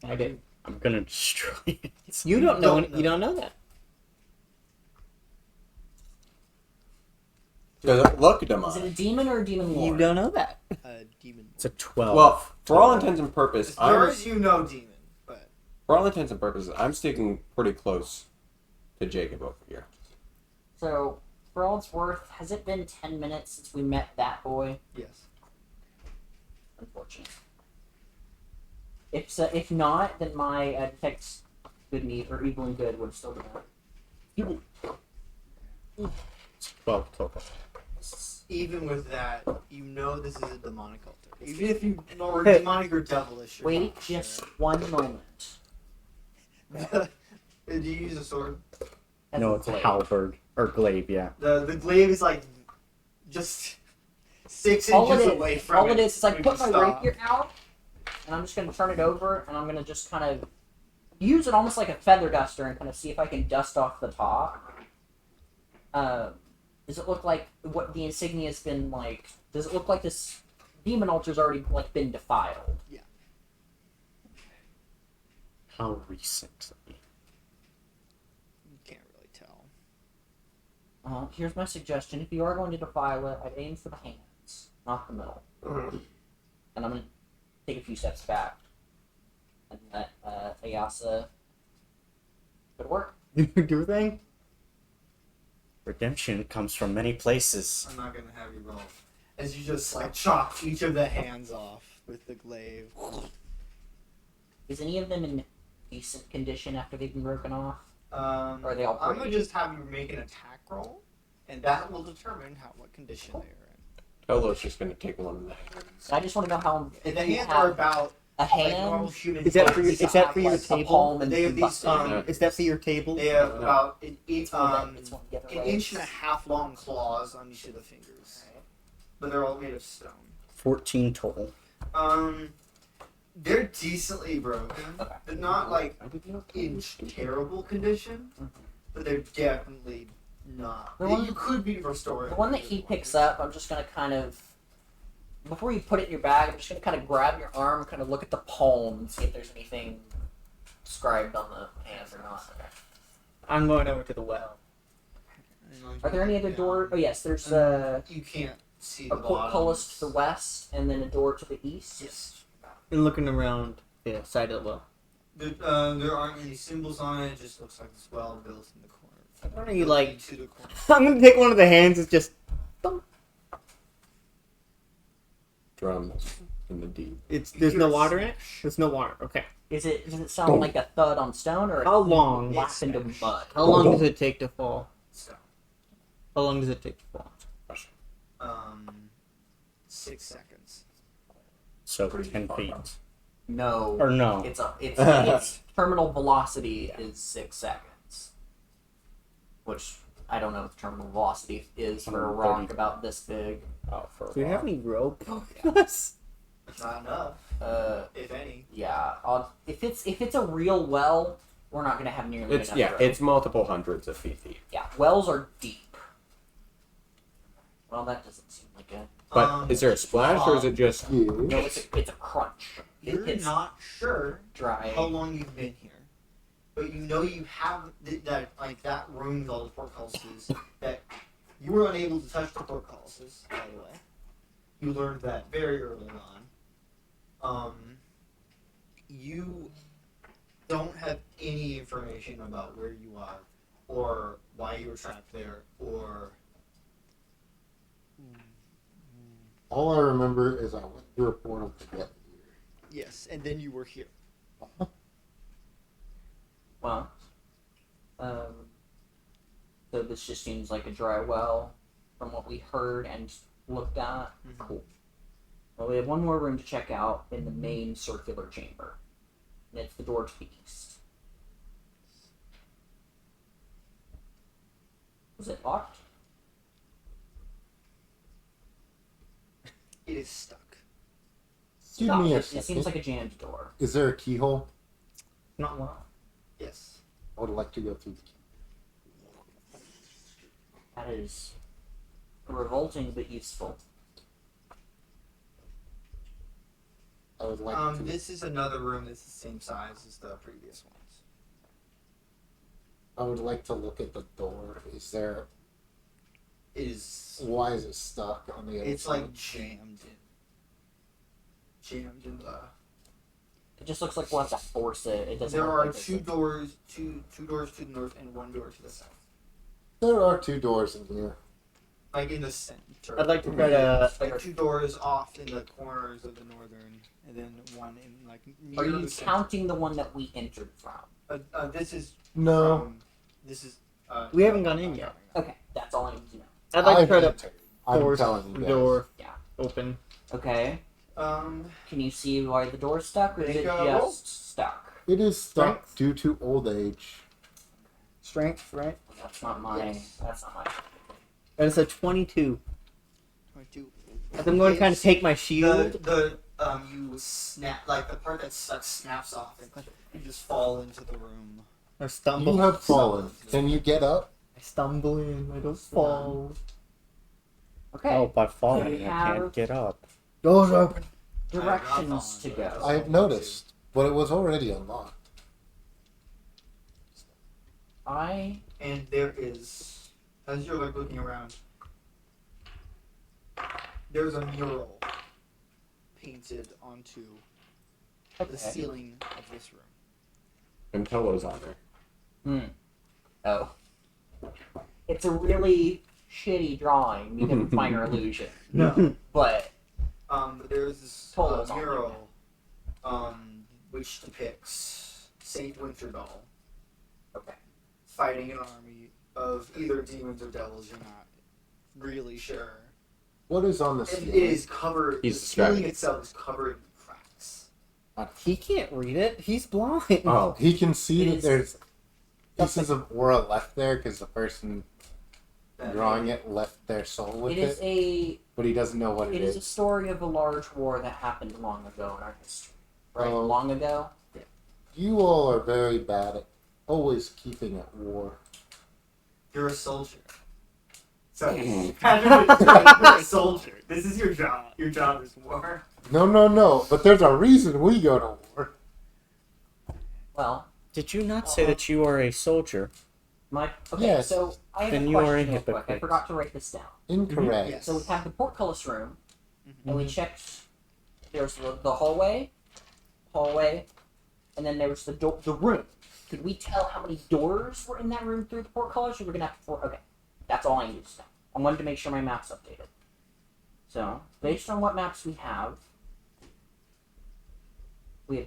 I did. I'm gonna destroy it. You don't know. Don't know. You don't know that. Does it look Is it a demonic? demon or a demon lord? You don't know that. Demon. It's a 12. Well, for all intents and purposes, As far as you know, demon. But for all intents and purposes, I'm sticking pretty close to Jacob over here. So, for all it's worth, has it been 10 minutes since we met that boy? yes. Unfortunate. If so, if not, then my detect good and evil, or evil and good would have still been out. It's 12 total. Even with that, you know this is a demonic altar. Even if you know we're demonic or devilish. you're Wait not just sure. one moment. Did you use a sword? As No, a it's a blade. halberd. Or glaive, yeah. The glaive is like just 6 All inches it is, away from all it. it is like when put you my stop. rapier out, and I'm just gonna turn it over, and I'm gonna just kind of use it almost like a feather duster, and kind of see if I can dust off the top. Does it look like what the insignia has been like? Does it look like this demon altar's already like been defiled? How recently? You can't really tell. Here's my suggestion: if you are going to defile it, I'd aim for the hands, not the middle. And I'm gonna take a few steps back and let Ayasa go to work. Do your thing. Redemption comes from many places. I'm not gonna have you roll. As you just like chop each of the hands off with the glaive. Is any of them in decent condition after they've been broken off? Or are they all I'm pretty? gonna just have you make an attack roll, and that will determine what condition they are Tolo's just gonna take one of the hands. I just want to know how. in. And the if you hands have are about a like normal hand. human. Is that for size. your- is that for your Like, a table? palm and They have these busted. Is that for your table? They have Yeah. about It's one the other an way. inch and a half long claws on each of the fingers, but they're all made of stone. 14 total. They're decently broken. Okay. They're not like in terrible condition, but they're definitely not. The one- You could be restored. The one that he picks up, I'm just gonna kind of, before you put it in your bag, I'm just gonna kind of grab your arm, and kind of look at the palm, and see if there's anything inscribed on the hands or not. Okay. I'm going over to the well. Are there any other doors? Oh yes, there's You can't see a the portcullis to the west, and then a door to the east. Yes. And looking around the side of the well. There aren't any symbols on it. It just looks like it's well built in the corner. What are you like? To the corner. I'm gonna take one of the hands. It's just. Drums in the deep. There's no water in it. There's no water. Okay. Does it sound like a thud on stone, or How long? whacked into mud? How long does it take to fall? So, How long does it take to fall? 6 seconds. So 10 feet. No. Or no. Its terminal velocity is 6 seconds. Which I don't know if terminal velocity is for a rock 130. about this big. Oh, for a Do you have while. any rope on us? Not enough, if any. Yeah. If it's a real well, we're not gonna have nearly enough rope. It's multiple hundreds of feet deep. Yeah, wells are deep. Well, that doesn't seem like it. But is there a splash or is it just No, it's a crunch. You're It's not sure dry. how long you've been here, but you know you have that room with all the portcullises. That you were unable to touch the portcullises. By the way, you learned that very early on. You don't have any information about where you are, or why you were trapped there, or All I remember is I went through a portal to get here. yes, and then you were here. Well, so this just seems like a dry well from what we heard and looked at. Cool. Well, we have one more room to check out in the main circular chamber. And it's the door to the east. Was it locked? It is stuck. Give Stop. me a It second. seems like a jammed door. Is there a keyhole? Not locked. Yes. I would like to go through the key. That is revolting but useful. I would like to. This is another room that's the same size as the previous ones. I would like to look at the door. Is there? It is. Why is it stuck on the other It's side? like jammed in the. It just looks like we'll have to force it. It doesn't There look are like two doors, two doors to the north and one door to the south. There are 2 doors in here. Like in the center. I'd like to try to. Like 2 doors off in the corners of the northern, and then one in like near Are you the center. counting the one that we entered from? This is No. this is. We haven't gone in yet. Okay, that's all I need to know. I'd like to try to entered. I'm force telling the you guys. door Yeah. open. Okay. Um. Can you see why the door's stuck, or is it Make a roll. just stuck? It is stuck Strength? due to old age. Strength, right? That's not my. Yes. That's not my. And it's a 22. Do As I'm going to kind of take my the shield. you snap like the part that's stuck snaps off and you just fall into the room. Or stumble. You have fallen. Can you get up? I stumble in. I don't fall. Okay. Oh, by We falling, I have- can't get up. Doors open. Directions to go. I have noticed, but it was already unlocked. And there is, as you're like looking around, there's a mural painted onto the Okay. ceiling of this room. And Tolo's on there. Oh. It's a really shitty drawing because it's minor illusion. No. But There's this Tolo's on mural, which depicts Saint Winterdoll okay. fighting an army of either demons or devils. You're not really sure. What is on the It ceiling? is covered. He's the ceiling distracted. itself is covered in cracks. He can't read it. He's blind. Oh, he can see It that is- there's pieces of aura left there because the person drawing it left their soul with It is it, but he doesn't know what it is a story of a large war that happened long ago in our history. Right? Oh. Long ago. You all are very bad at always keeping at war. You're a soldier. So you're a soldier. This is your job. Your job is war. No, but there's a reason we go to war. Well, Did you not say that you are a soldier? okay, Yes. so I have Then a you are a question real quick. I hypocrite. forgot to write this down. Incorrect. Yes. So we have the portcullis room, and we Mhm. checked. There's the hallway, and then there was the room. Could we tell how many doors were in that room through the portcullis? Or we're gonna have to. Okay, that's all I need to know. I wanted to make sure my map's updated. So based on what maps we have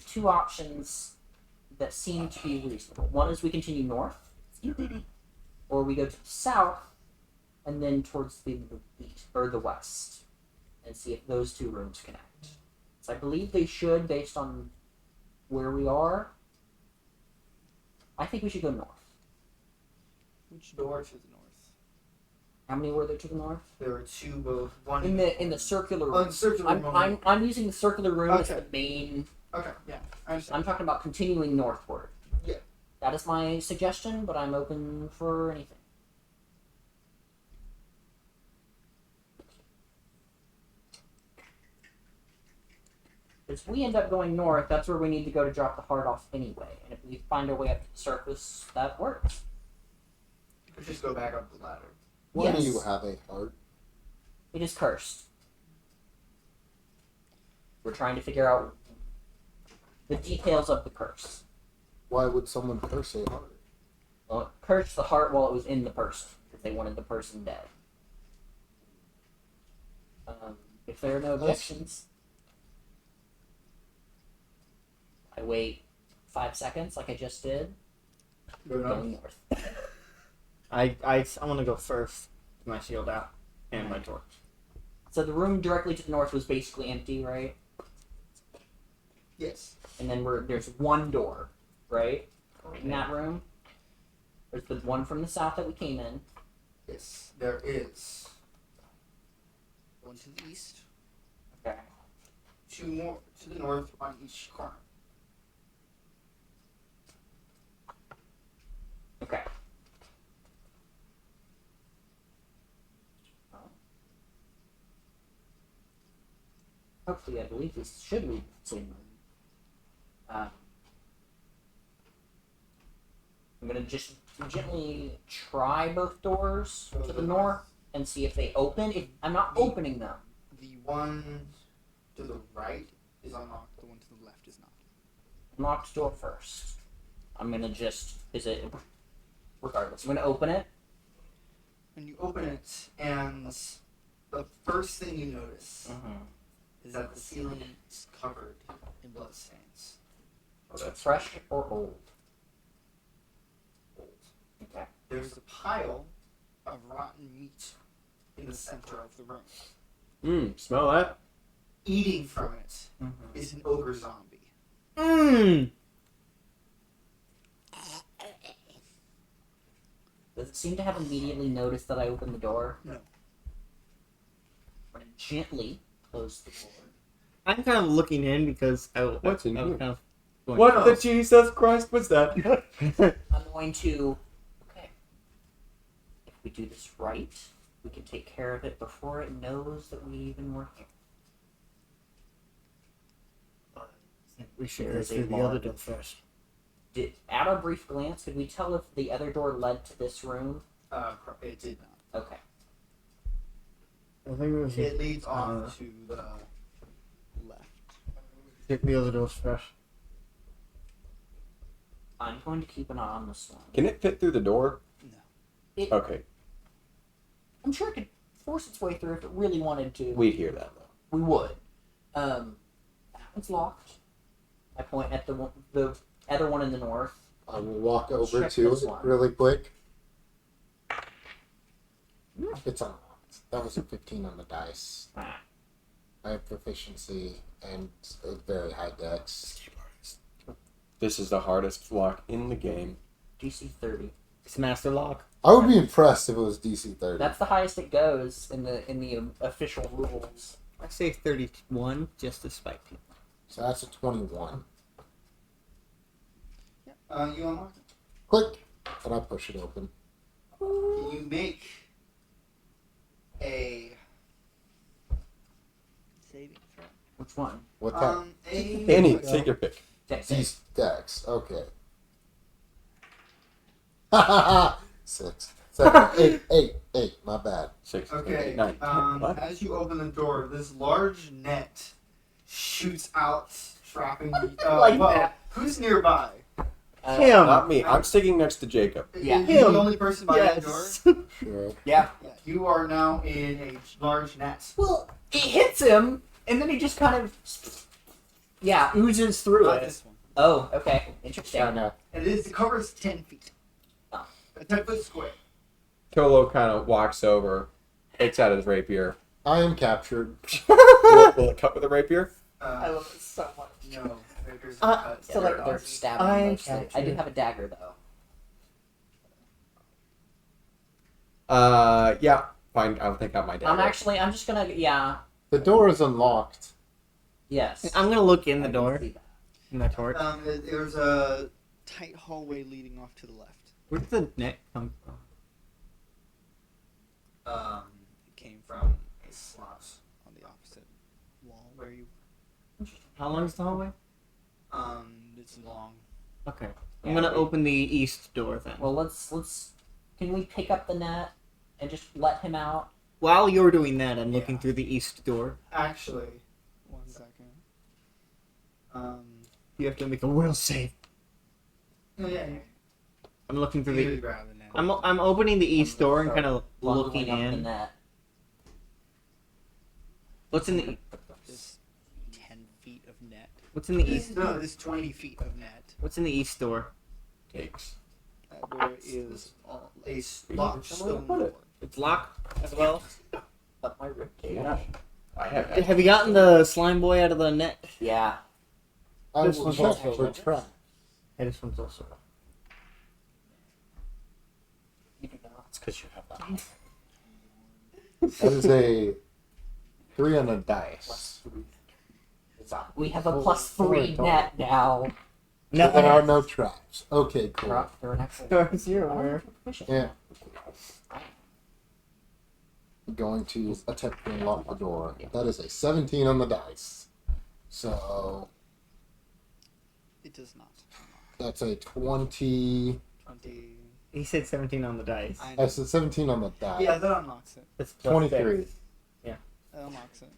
2 options that seem to be reasonable. One is we continue north, or we go to the south, and then towards the east or the west, and see if those 2 rooms connect. So I believe they should, based on where we are. I think we should go north. Which door to the north? How many were there to the north? There are 2 both. One In the circular room. Oh, in the circular room. I'm using the circular room as Okay. the main. Okay, yeah, I understand. I'm talking about continuing northward. Yeah. That is my suggestion, but I'm open for anything. If we end up going north, that's where we need to go to drop the heart off anyway. And if we find our way up to the surface, that works. You could just go back up the ladder. Why do Yes. you have a heart? It is cursed. We're trying to figure out the details of the curse. Why would someone curse a heart? Well, it cursed the heart while it was in the person because they wanted the person dead. If there are no objections, I wait 5 seconds like I just did. Go Going north. I want to go first. With my shield out and my torch. So the room directly to the north was basically empty, right? Yes. And then there's one door, right? In that room. There's the one from the south that we came in. Yes. There is one to the east, Okay. two more to the north on each corner. Okay. Hopefully, I believe this should lead to the same room. I'm gonna just gently try both doors to the north and see if they open. If I'm not opening them, The one to the right is unlocked. The one to the left is not. unlock the door first. I'm gonna just regardless. I'm gonna open it. And you open it, and the first thing you notice is that the ceiling is covered in bloodstains. Oh, that's Fresh or old? Old. Okay. There's a pile of rotten meat in the center of the room. Smell that? Eating from it is an ogre zombie. Mmm. Does it seem to have immediately noticed that I opened the door? No. I'm gonna gently close the door. I'm kind of looking in because What's in I was here? kind of going, What "Oh." the Jesus Christ was that? I'm going to. Okay. If we do this right, we can take care of it before it knows that we even were here. We should There go is a through the other large- door first. At a brief glance, could we tell if the other door led to this room? It did not. Okay. I think we should It leads off to the left. take the other doors first. I'm going to keep an eye on this one. Can it fit through the door? It, Okay, I'm sure it could force its way through if it really wanted to. we'd hear that though. We would. That one's locked. I point at the other one in the north. I will walk over Check to this it one. really quick. It's unlocked. That was a 15 on the dice. Ah. I have proficiency and a very high dex. This is the hardest lock in the game. DC 30. It's master lock. I would be impressed if it was DC 30. That's the highest it goes in the official rules. I say 31 just to spite people. So that's a 21. You unlock it. Click, and I push it open. You make a saving throw. Which one? What type? Any, take your pick. Dex. These dex. Okay. 6, 7, 8. My bad. 6, Okay. 8, 9, 10. What? As you open the door, this large net shoots out, trapping you. Like that. Who's nearby? Him. Not me. I'm sticking next to Jacob. Yeah. You're the Him. only person by the door. Yes. Sure. Yeah. Yeah, you are now in a large net. Well, it hits him, and then he just kind of, oozes through Not it. this one. Oh, okay. Interesting. No. And it covers 10 feet. Oh. A 10-foot square. Tolo kind of walks over, takes out his rapier. I am captured. Will it cut with a rapier? I love it so much. No. There's So like they're stabbing I'm mostly. I do captured. have a dagger though. Yeah. Fine. I'll take out my dagger. I'm just gonna, The door is unlocked. yes. I'm gonna look in I the can door. see that. In my torch. There's a tight hallway leading off to the left. Where did the net come from? It came from a slot on the opposite wall where you. How long is the hallway? It's long. Okay. Yeah, I'm gonna we- open the east door then. Well, let's. Can we pick up the net and just let him out? While you're doing that, I'm Yeah. looking through the east door. Actually, 1 second. You have to make a will save. Oh, yeah. I'm looking through You the. grab the net. I'm opening the east door and kind of Bundling looking up the in. net. What's in the This 10 feet of net. What's in the east? No, this 20 feet of net. What's in the east door? Takes. That door is a locked stone put door. it? It's locked as well. Up my ribcage. Yeah. I have. Have you gotten the slime boy out of the net? Yeah. I This will one's check also for right. trap. Yeah, this one's also. You do not. It's because you have that. That is a 3 on a dice. Plus 3. We have a Four- plus four 3 total. net now. So there are no traps. Okay, cool. Drop they're an actual. Stars, you're aware. Yeah. Going to attempt to unlock the door. That is a 17 on the dice. So It does not. that's a 20. 20. He said 17 on the dice. I I said 17 on the die. Yeah, that unlocks it. That's plus 23. six. That unlocks it.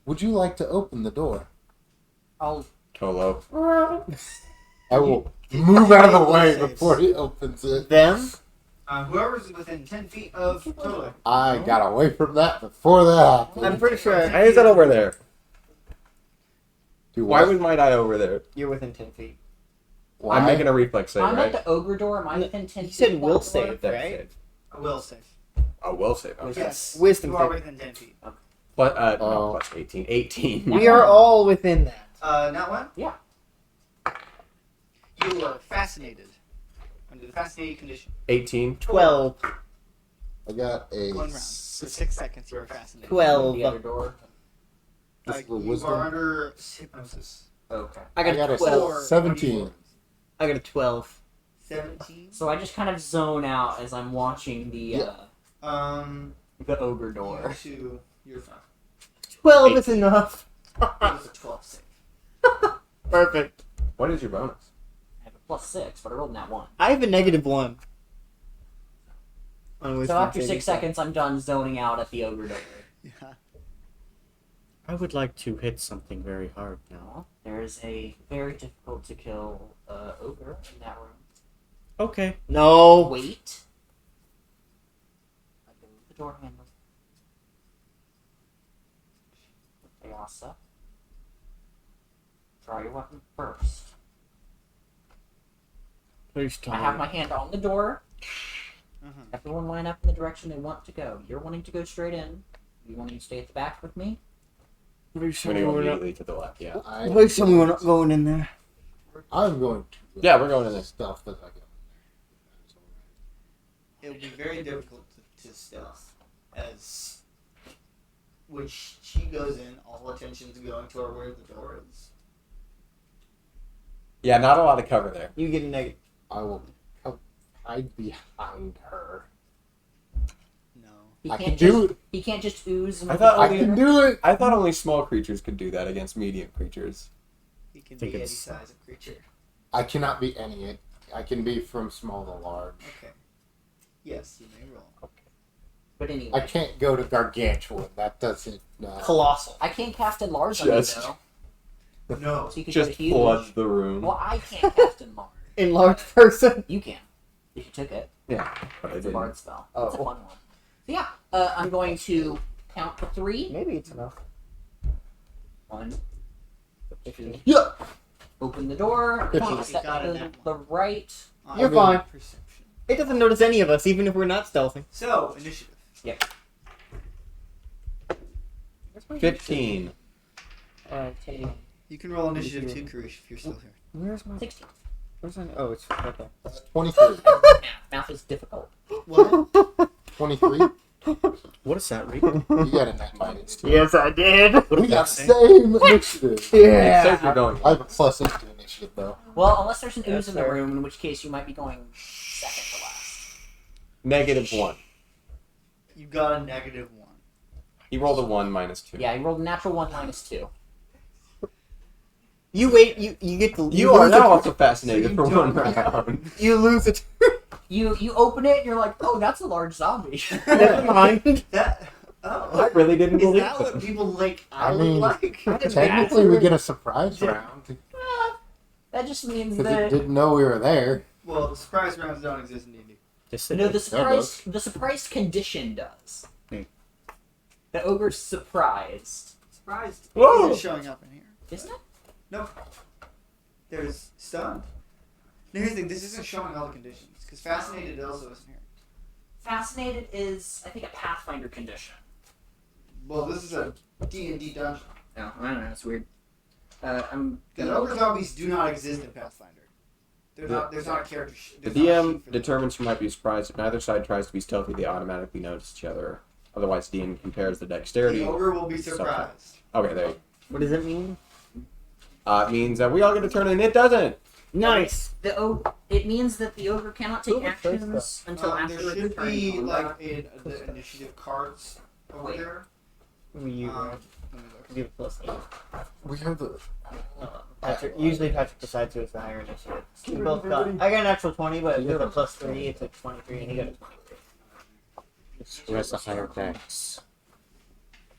Would you like to open the door? I'll. Tolo. I will move out of the way Saves. before he opens it. Them? Whoever's within 10 feet of Tolo. I got away from that before that happened. I'm pretty sure Why is that over there? Do Why what? would my die over there? you're within 10 feet. Why? I'm making a reflex save, I'm right? at the ogre door. Am I within 10 You feet said of will that door? save, Dex right? save. I will save. Oh, will save. Okay. Yes. Wisdom You are save. within 10 feet. But, Oh. no, plus 18. 18. We are all within that. Not one? Yeah. You are fascinated. Under the fascinated condition. 18. 12. I got a 1 round. For 6 seconds, you are fascinated. 12. The other door. This is the You wisdom. are under hypnosis. Okay. I got, a 12. 17. I got a 12. 17. So I just kind of zone out as I'm watching the the ogre door. You're fine. 12 is enough. It was a 12 save. Perfect. What is your bonus? I have a plus 6, but I rolled that 1. I have a -1. On So wisdom after saving 6 throw. seconds, I'm done zoning out at the ogre door. Yeah. I would like to hit something very hard now. Well, there's a very difficult to kill ogre in that room. Okay. No. Wait. I go to the door handle. Chaos up. Draw your weapon first. Please tell I have my hand on the door. Uh-huh. Everyone line up in the direction they want to go. You're wanting to go straight in. You wanting to stay at the back with me? Please I'm tell going me to go we're not. immediately to the left, yeah. Please tell me we're not going in there. I'm going to. Yeah, we're going in there. Stuff as I go. It would be very difficult to stealth, as when she goes in, all attention's going toward where the door is. Yeah, not a lot of cover there. You get a negative. I will hide behind her. No. He I can't can just, do it. He can't just ooze. I thought I can do it. I thought only small creatures could do that against medium creatures. He can Think be any it's- size of creature. I cannot be any. I can be from small to large. Okay. Yes, you may roll. But anyway, I can't go to gargantuan. That doesn't. Colossal. I can't cast enlarge on you Just- though. No. So you can Just go to huge. flood the room. Well, I can't cast enlarge. Enlarged person. You can, if you took it. Yeah, but I It's a didn't. bard spell. It's a Oh. fun one. So yeah, I'm going to count to 3. Maybe it's enough. 1, 2. Yeah. Open the door. It's Point a- step got it to now. the right. You're mean- fine. Perception. It doesn't notice any of us, even if we're not stealthing. So, initiative. 15. You can roll initiative too, Karish, if you're still here. Where's my? 16. Where's my? Oh, it's okay. 23. Math is difficult. What? 23. What does that read? You got a net minus 2. Yes, I did. We got same initiative. It says Yeah. you're going. I have a +8 to initiative though. Well, unless there's an ooze Yes, in the sir. room, in which case you might be going second to last. -1. You got a -1. He rolled a 1 minus 2. Yeah, he rolled a natural 1 minus 2. You wait. You get the. You are lose now a- also fascinated for don't- 1 round. You lose it. You open it and you're like, oh, that's a large zombie. Never mind. That Oh, I really didn't is believe that what it. people like? I look mean, like. Technically, we get a surprise round That just means because it that didn't know we were there. Well, the surprise rounds don't exist in D&D. Just no, it. the surprise condition does. Hmm. The ogre's surprised, Surprised Whoa! isn't showing up in here. isn't it? Nope. There's stunned. Now here's the thing, this isn't showing all the conditions, because Fascinated also isn't here. Fascinated is, I think, a Pathfinder condition. Well, this is a D&D dungeon. No, I don't know. It's weird. I'm Because ogre zombies do not exist in Pathfinder. There's not a character The there's not a sheet DM for them. determines who might be surprised. If neither side tries to be stealthy, they automatically notice each other. Otherwise, DM compares the dexterity. The ogre will be surprised. Okay, there you What does it mean? It means that we all get a turn and it doesn't. Nice. It means that the ogre cannot take Who was first, actions until after There a should turn. be like the initiative cards over Wait. there. You Um, you have +8. We have the. Usually Patrick decides who has the higher initiative. We both got. I got an actual 20, but with a +3, it's like 23, and he got a 23. Who has the higher dex?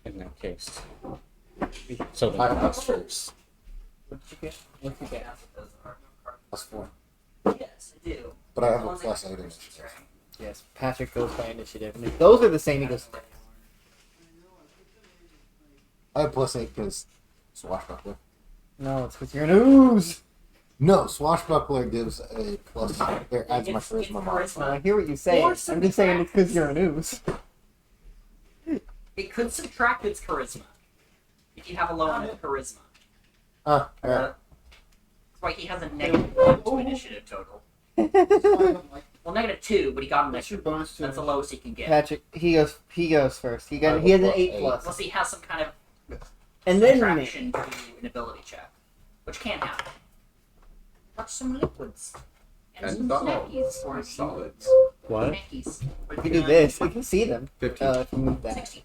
In that case. So I then have that's first. What did you get? What did you get? +4, Yes, I do. but I have a One's +8 like- initiative. Yes, Patrick goes by initiative. And if those are the same, he goes. I have +8 because swashbuckler. No, it's because you're an ooze. No, swashbuckler gives a plus. There adds my It's charisma Well, modifier. I hear what you say. Or I'm just saying it's because you're an ooze. It could subtract its charisma if you have a low enough charisma. Alright. That's why he has a -1 to initiative total. Well, -2, but he got an What's your extra. bonus to That's the lowest he can get. Patrick, he goes first. He has an +8. 8+. Unless he has some kind of And then me. subtraction to an ability check, which can happen. Watch some liquids and some snackies. Or solids. What? Snackies. If you do this, you can see them. 15. If you move that. 60.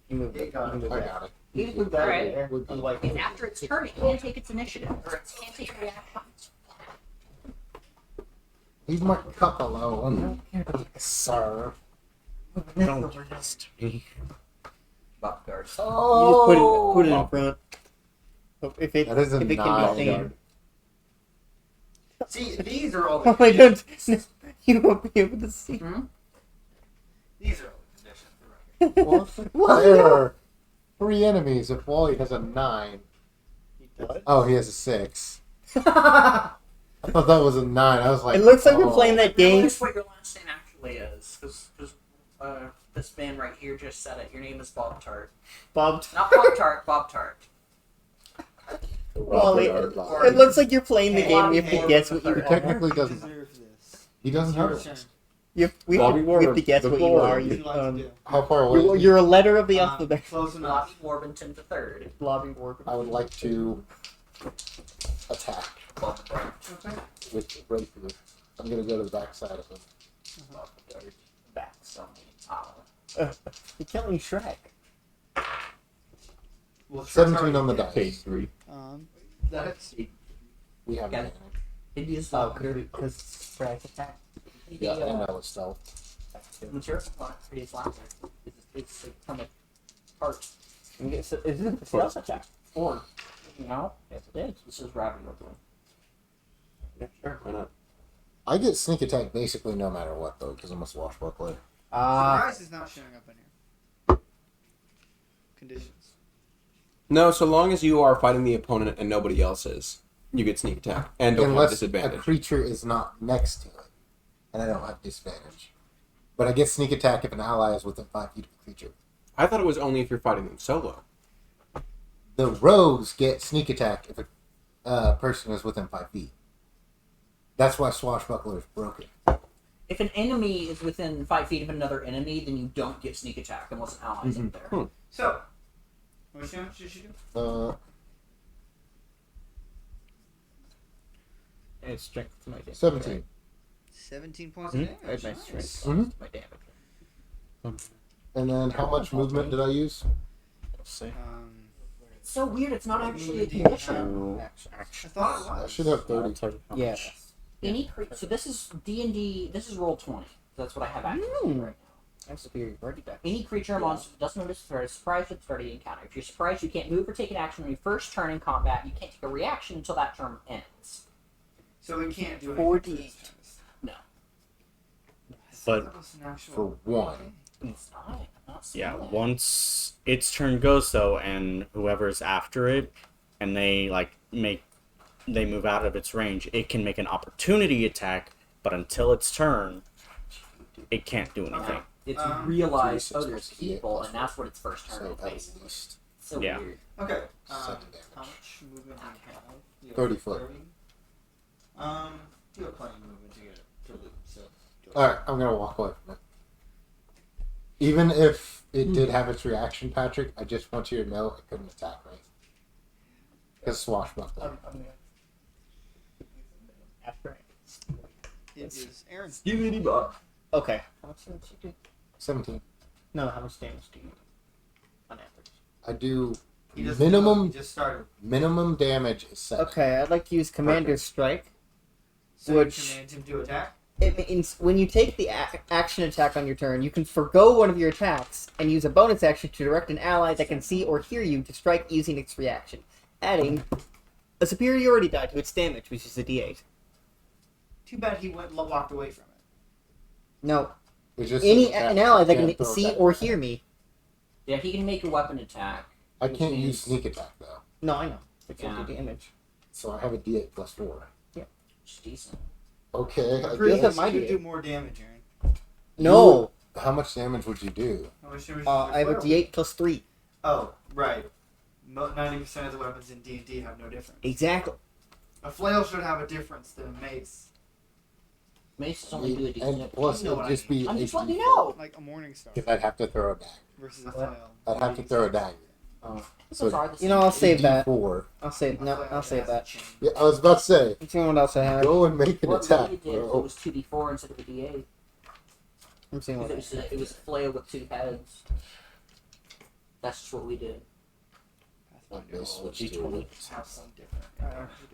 You move it. You can move I that. got it. You just move that Alright. over there. On the white And after its turn, it can't take its initiative, or it can't take reaction. Leave my cup alone, sir. Don't test me. Buff guards. You just put it in front. If it That is a if it can 9. be seen. See, these are all Oh the my god! You won't be able to see. These are all the conditions. Well, What? there are 3 enemies. If Wally has a 9. Oh, he has a 6. I thought that was a 9. I was like, It looks like we're oh. playing that game. Realize what your last name actually is, because this man right here just said it. Your name is Bob Tart. Bob. Not Pop Tart, Bob Tart. Wally, Robert Art. it looks like you're playing the game. We have to Hey, guess what you He are. technically doesn't. Deserve this. He doesn't have Your a turn. We Bobby have Warner, to guess the what you board. are. What would you You, like to do? How far away? you're a letter of the alphabet. Close enough. Bobby Warburton III. Blobby Warp. I would like to attack Bob Tart. Okay. with rapier. I'm gonna go to the back side of him. Bob Tart. Back some. You're killing Shrek. Well, 17 on the Page dice. 3. That's We have Got it. advantage. It is Oh, because Shrek attack. Yeah, and I was stealth. Material previous laughter. It's from a part. Is it the stealth attack? Or no, Yes, it is. this is rabbit looking. Yeah, sure. Why not? I get sneak attack basically no matter what though, because I'm a swashbuckler. surprise is not showing up in here. Conditions. No, so long as you are fighting the opponent and nobody else is, you get sneak attack and don't have Unless a disadvantage. creature is not next to it, and I don't have disadvantage. But I get sneak attack if an ally is within 5 feet of the creature. I thought it was only if you're fighting them solo. The rogues get sneak attack if a person is within 5 feet. That's why swashbuckler is broken. If an enemy is within 5 feet of another enemy, then you don't get sneak attack unless an ally is in there. So, what should you do? And it's strength to my damage. 17. 17 points Mhm. of damage. That's my Nice. strength. Mhm. My damage. And then how much movement did I use? Let's see. It's so weird. It's not actually a Two. condition. I thought it I was. should have I'll 30. tell you how Yeah. much. Any so this is D&D. This is roll 20. That's what I have active right now. I'm superiority die. Any creature or Yeah. monster that doesn't notice threat is surprised at the start of the encounter. If you're surprised, you can't move or take an action on your first turn in combat. You can't take a reaction until that turn ends. So we can't do 48. No. But For one. It's not. I'm not saying yeah, that. once its turn goes though, and whoever's after it, and they move out of its range, it can make an opportunity attack. But until its turn, it can't do anything. It's Jesus, realized, oh, there's yeah. people, and that's what its first turn So is at basically. least So Yeah. weird. Okay. 7 How damage. much movement do you have? You have 30 foot. 30? You have plenty of movement to get to loot, so. Alright, I'm gonna walk away from it. Even if it did have its reaction, Patrick, I just want you to know it couldn't attack me. Because swashbuckler. I'm gonna. After. It is Aaron's. Okay. How much damage do you do? 17. No, how much damage do you do? On average. I do He doesn't know, minimum he just started. minimum damage is 7. Okay, I'd like to use Commander's Strike. So Which- you command him to attack? It means when you take the action attack on your turn, you can forgo one of your attacks and use a bonus action to direct an ally that can see or hear you to strike using its reaction, adding a superiority die to its damage, which is a d8. Too bad he walked away from it. No, It's just an ally that can't can throw see attack. or hear me. Yeah, he can make a weapon attack. I which can't means- use sneak attack though. No, I know. It's Yeah. only damage. So I have a d8 plus 4. It's decent. Okay. I'm I pretty guess- sure my you D8. do more damage, Aaron. No, How much damage would you do? How much damage I have a d8 plus 3. Oh, right. 90% of the weapons in D&D have no difference. Exactly. A flail should have a difference than a mace. Maces only do a And decent. plus You know it'd what I just be I'm a just letting you D4. know. Like a morning star Because I'd have to throw a dagger. versus a What? flail. I'd have to throw a dagger. Those are the You know, I'll save that. D4. I'll save. No, I'll save that. Yeah, I was about to say, Let's see what else I have. go and make an What attack, we did bro. was 2d4 instead of a d8. I'm seeing what Because I have. it was a flail with 2 heads. That's just what we did. They switched D20. to- Have some different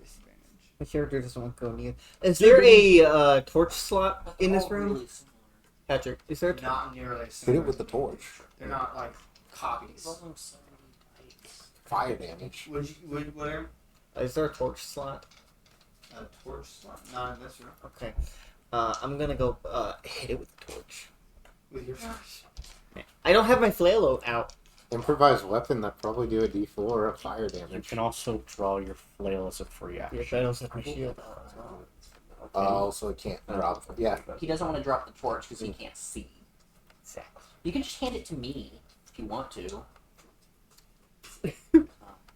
disadvantage. My character doesn't want to go near. Is there a torch slot in this All room? really similar. Patrick, is there a torch? Not nearly Hit similar. it with the torch. They're not like copies. Rolling 70 dice. Fire damage. Whatever. Is there a torch slot? A torch slot. Not in this room. Okay. I'm gonna go hit it with the torch. With your torch. I don't have my flail out. Improvised weapon that probably do a d4 of fire You damage. can also draw your flail as a free action. Yes, I don't have my shield. Also, it can't drop. Yeah. He doesn't want to drop the torch because he can't see. You can just hand it to me if you want to.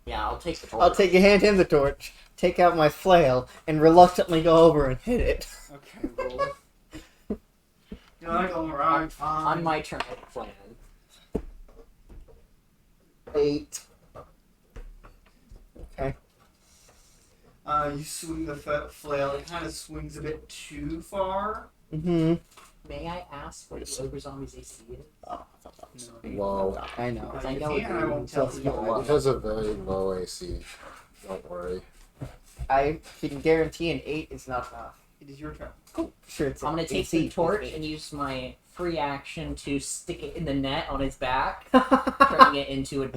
Yeah, I'll take the torch. I'll hand him the torch, take out my flail, and reluctantly go over and hit it. Okay, roll. You're like, alright, fine. On my turn, I plan. 8. Okay. You swing the flail. It kind of swings a bit too far. Mm-hmm. May I ask what the ogre zombie's AC is? Low. I know. I You know can, I won't tell you. It has a very low AC. Don't worry. I can guarantee an 8 is not enough. It is your turn. Sure, it's I'm gonna an take AC. the torch and use my free action to stick it in the net on his back, I turning it into a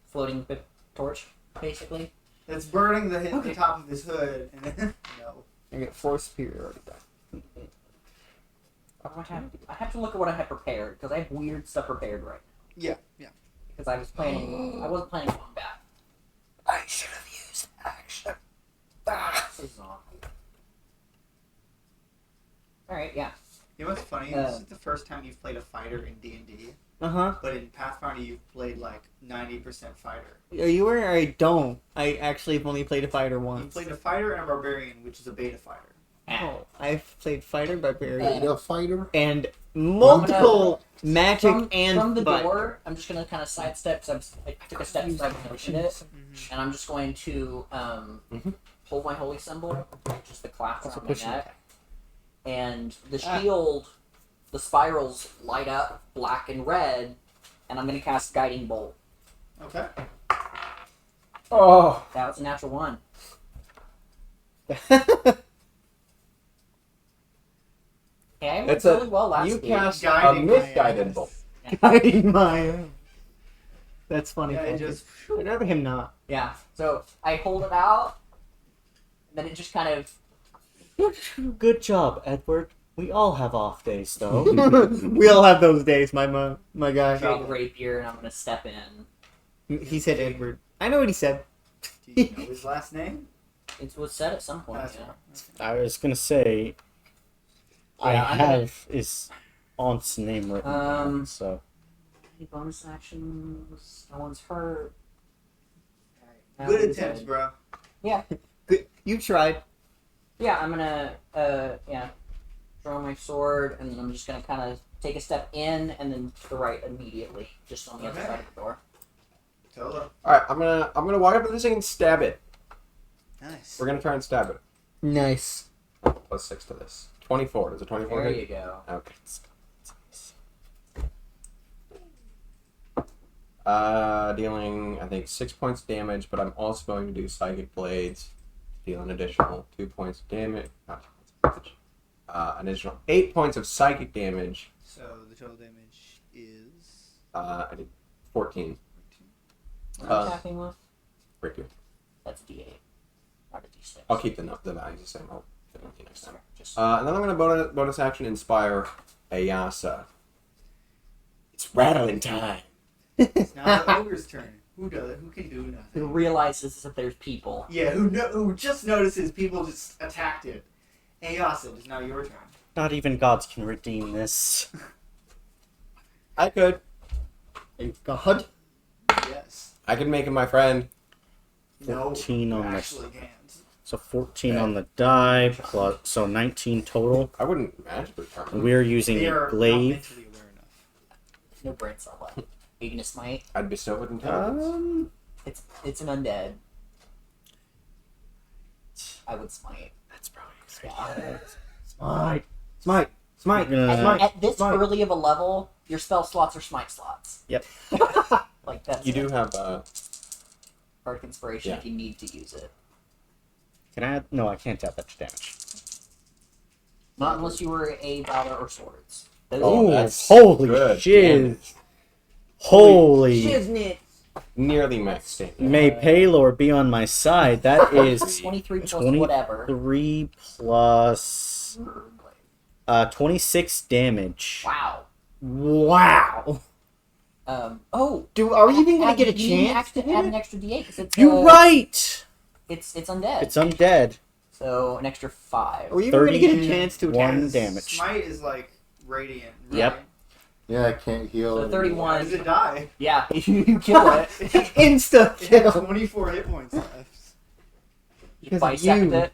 floating torch, basically. It's burning the Okay. top of his hood. And no. get 4 superiority die. I have to look at what I had prepared because I have weird stuff prepared right now. Yeah, yeah. Because I wasn't planning combat. I should have used action. This is zombie. All right, yeah. You know what's funny? This is the first time you've played a fighter in D&D, Uh-huh. but in Pathfinder you've played like 90% fighter. Are you aware I don't? I actually have only played a fighter You once. played a fighter and a barbarian, which is a beta fighter. Oh, I've played fighter, barbarian, Beta fighter? and multiple magic From the but- door, I'm just gonna kind of sidestep. Cause I took a step so I can open it, and I'm just going to hold my holy symbol, just the clasp That's a on my pushing neck, attack. and the shield, the spirals light up black and red, and I'm gonna cast guiding bolt. Okay. Oh. That was a natural 1. Okay, I I went It's a- really well last You week. cast a Guiding my misguided ass. bolt. Guiding my. That's funny. Yeah, it Patrick. just. I'd rather him not. Yeah. So I hold it out, and then it just kind of. Good job, Edward. We all have off days, though. We all have those days, my guy. Draw the rapier, and I'm gonna step in. He said Edward. I know what he said. Do you know his last name? It was said at some point. That's Yeah. I was gonna say, I Yeah, I'm gonna- have his aunt's name written down, so. Any bonus actions? No one's hurt. Alright, now Good we're attempt, good. bro. Good. You tried. Yeah, I'm gonna draw my sword, and I'm just gonna kind of take a step in, and then to the right immediately, just on the other Okay. side of the door. Tolo. All right, I'm gonna walk up to this thing and stab it. Nice. We're gonna try and stab it. Nice. Plus 6 to this. 24. Does a 24 There hit? you go. Okay. Dealing, I think, 6 points damage, but I'm also going to do Psychic Blades, deal an additional 2 points of damage. An additional 8 points of psychic damage. So the total damage is. I did 14. What Uh, are you attacking with? Rapier. That's a D8, not a D6. I'll keep the values the same. I'll give it to you next time. Just And then I'm going to bonus action inspire Ayasa. It's rattling time. It's now the ogre's turn. Who does it? Who can do who nothing? realizes that there's people. Yeah, who just notices people just attacked it. Hey, Yasa, it's now your turn. Not even gods can redeem this. I could. Thank God. Yes. I could make him my friend. No, 14 you on this. actually can't. So 14 on the die, plus so 19 total. I wouldn't magically turn. We're using They a are not glaive. mentally aware enough. No brain cell left. Are you gonna smite? I'd bestow with intelligence. It's an undead. I would smite. That's probably Yeah. Smite. Smite. Smite. We're gonna- At this Smite. early of a level, your spell slots are smite slots. Yep. Like that's You do have Bardic Inspiration Yeah. if you need to use it. Can I add? No, I can't add that to damage. Not unless you were a Valor or Swords. Those Oh, Ooh, that's holy good. shiz. Holy. Shiznit! nearly max state. May Paylor be on my side. That is 23 plus 20 whatever. 3 plus 26 damage. Wow. Wow. Oh. Are we even gonna add- get a you need chance to add hit an it? extra D8 because it's You're right. It's undead. It's undead. So an extra 5. Are we even gonna get a 31 chance to attack? damage. Smite is like radiant. Right? Yep. Yeah, I can't heal. So anymore. 31. Why does it die? Yeah, you kill it. Insta It had kill. 24 hit points left. You Because of bisect you. it.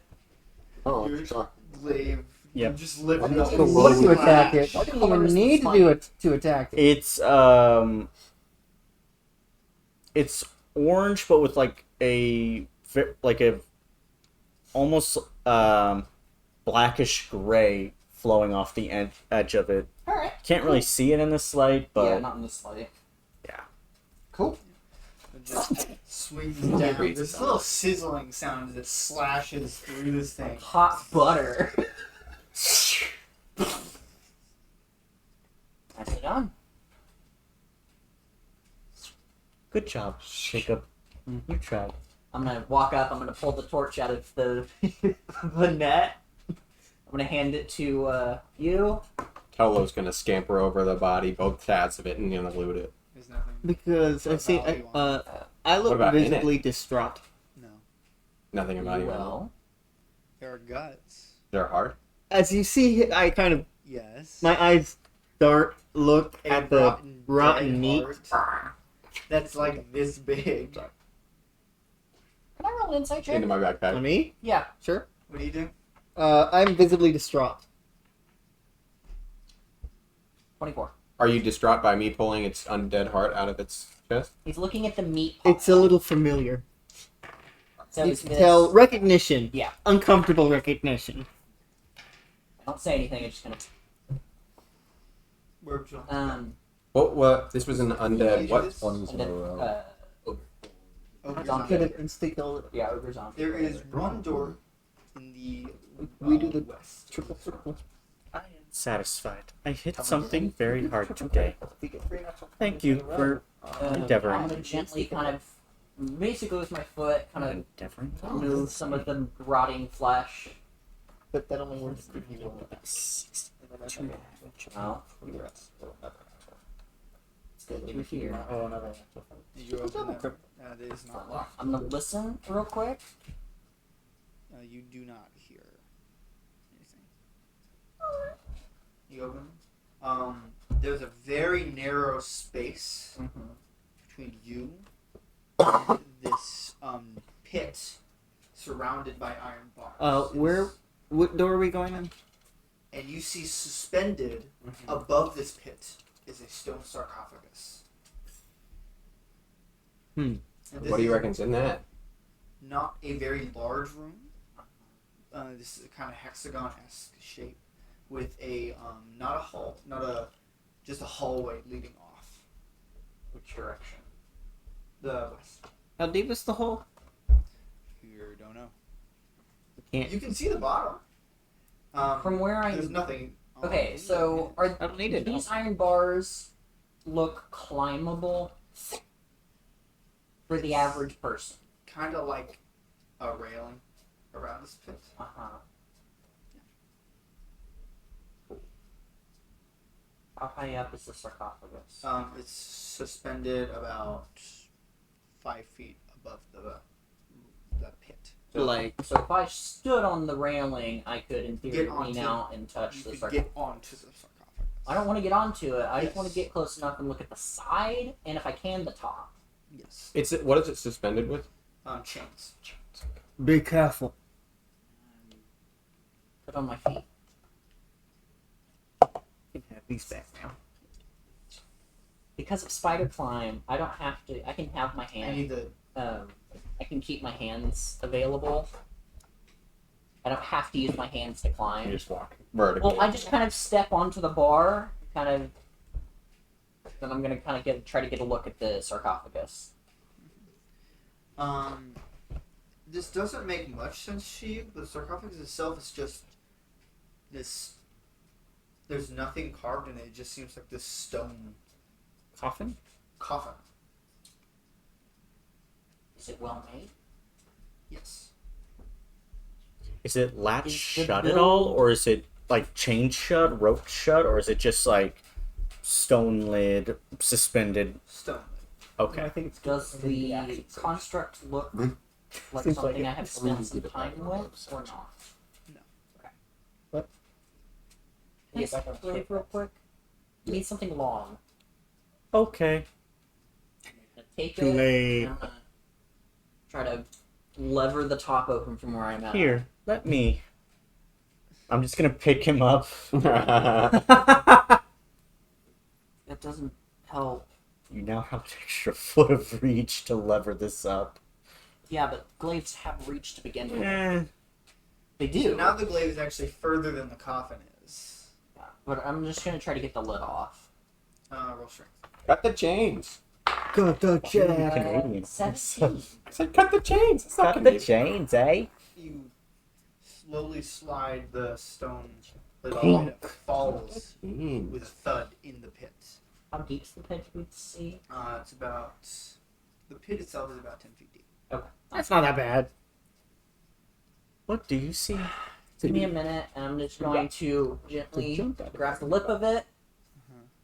Oh, Your sorry. glaive. Yep. You just lift I'm it not up. so and worried What to attack it? slash. I didn't even need to do it to attack it. It's orange, but with like a almost blackish gray flowing off the edge of it. Alright. Can't really see it in this light, but Yeah, not in this light. Cool. It just swings down. There's this little sizzling sound that slashes through this thing. Hot butter. Nicely done. good job, Jacob. You tried. I'm gonna walk up. I'm gonna pull the torch out of the the net. I'm gonna hand it to you. Tolo's gonna scamper over the body, both tabs of it, and gonna loot it. There's nothing. Because I see, I look about in it? visibly distraught. No. Nothing about you. Well, There are guts. They're hard. As you see, I kind of Yes. my eyes start look A at the rotten dead meat. heart that's like this big. can I roll an insight check? Into my On backpack. me, Yeah, sure. What do you do? I'm visibly distraught. 24. Are you distraught by me pulling its undead heart out of its chest? He's looking at the meat. It's a little familiar. So You it's can this. tell recognition. Yeah. Uncomfortable recognition. I don't say anything. I'm just gonna. Where would you like? What? This was an undead. What? 20s in a row. Ogre. Ogre Zombie. zombie. Could have instincted. Yeah, ogre zombie. There is one door in the We do the west. triple circle. satisfied. I hit How much something is it? very hard today. If you get 3 natural Thank you for endeavoring. I'm gonna gently kind of, basically with my foot, kind Endeavoring. of move some of the rotting flesh. But that only works if you roll it. Oh, it's good to hear. Oh, another natural. Did you open that? That is not locked. I'm gonna listen real quick. You do not hear anything. You open. There's a very narrow space between you and this pit surrounded by iron bars. What door are we going in? And you see suspended above this pit is a stone sarcophagus. And this What do you is reckon's in that? Not a very large room. This is a kind of hexagon-esque shape with a not a hall, just a hallway leading off. Which direction? The west. How deep is the hole? You don't know. Can't. You can see the bottom. From where there's nothing. Okay, so I don't need it. these iron bars look climbable for the average person? Kind of like a railing around this pit. How high up is the sarcophagus? It's suspended about 5 feet above the pit. So if I stood on the railing, I could, in theory, Get onto lean out and touch You the could sarcophagus. get onto the sarcophagus. I don't want to get onto it. I just Yes. want to get close enough and look at the side, and if I can, the top. Yes. What is it suspended with? Chains. Be careful. Put on my feet. You can have these back now. Because of spider climb, I don't have to. I can have my I hand. need the. I can keep my hands available. I don't have to use my hands to You climb. just walk vertically. Well, I just kind of step onto the bar, kind of. Then I'm gonna kind of try to get a look at the sarcophagus. This doesn't make much sense to you. The sarcophagus itself is just this. There's nothing carved in it. It just seems like this stone Coffin? coffin. Is it well made? Yes. Is it latch Is the shut at bill- all, or is it like chained shut, roped shut, or is it just like stone lid suspended? Stone. Okay. I think it's Does the construct look like Seems something like I have I spent wouldn't some get it time back on with, the or website. not? No. Okay. What? Can I get back real quick? I need something long. Okay. I'm gonna take Too it. late. And I'm gonna try to lever the top open from where I'm at. Here, let me. I'm just gonna pick him up. That doesn't help. You now have an extra foot of reach to lever this up. Yeah, but glaives have reach to begin with. Eh. They do. So now the glaive is actually further than the coffin is. Yeah, but I'm just gonna try to get the lid off. Roll strength. Cut the chains. Cut the Canadian. chain. 17. I said cut the chains. It's not Cut the Canadian. chains, eh? You slowly slide the stone lid off Clunk. and it falls Mm. with a thud in the pit. How deep's the pit we see? It's about. The pit itself is about 10 feet deep. Okay. That's not that bad. What do you see? Give me a minute, and I'm just going to gently grab the lip of it,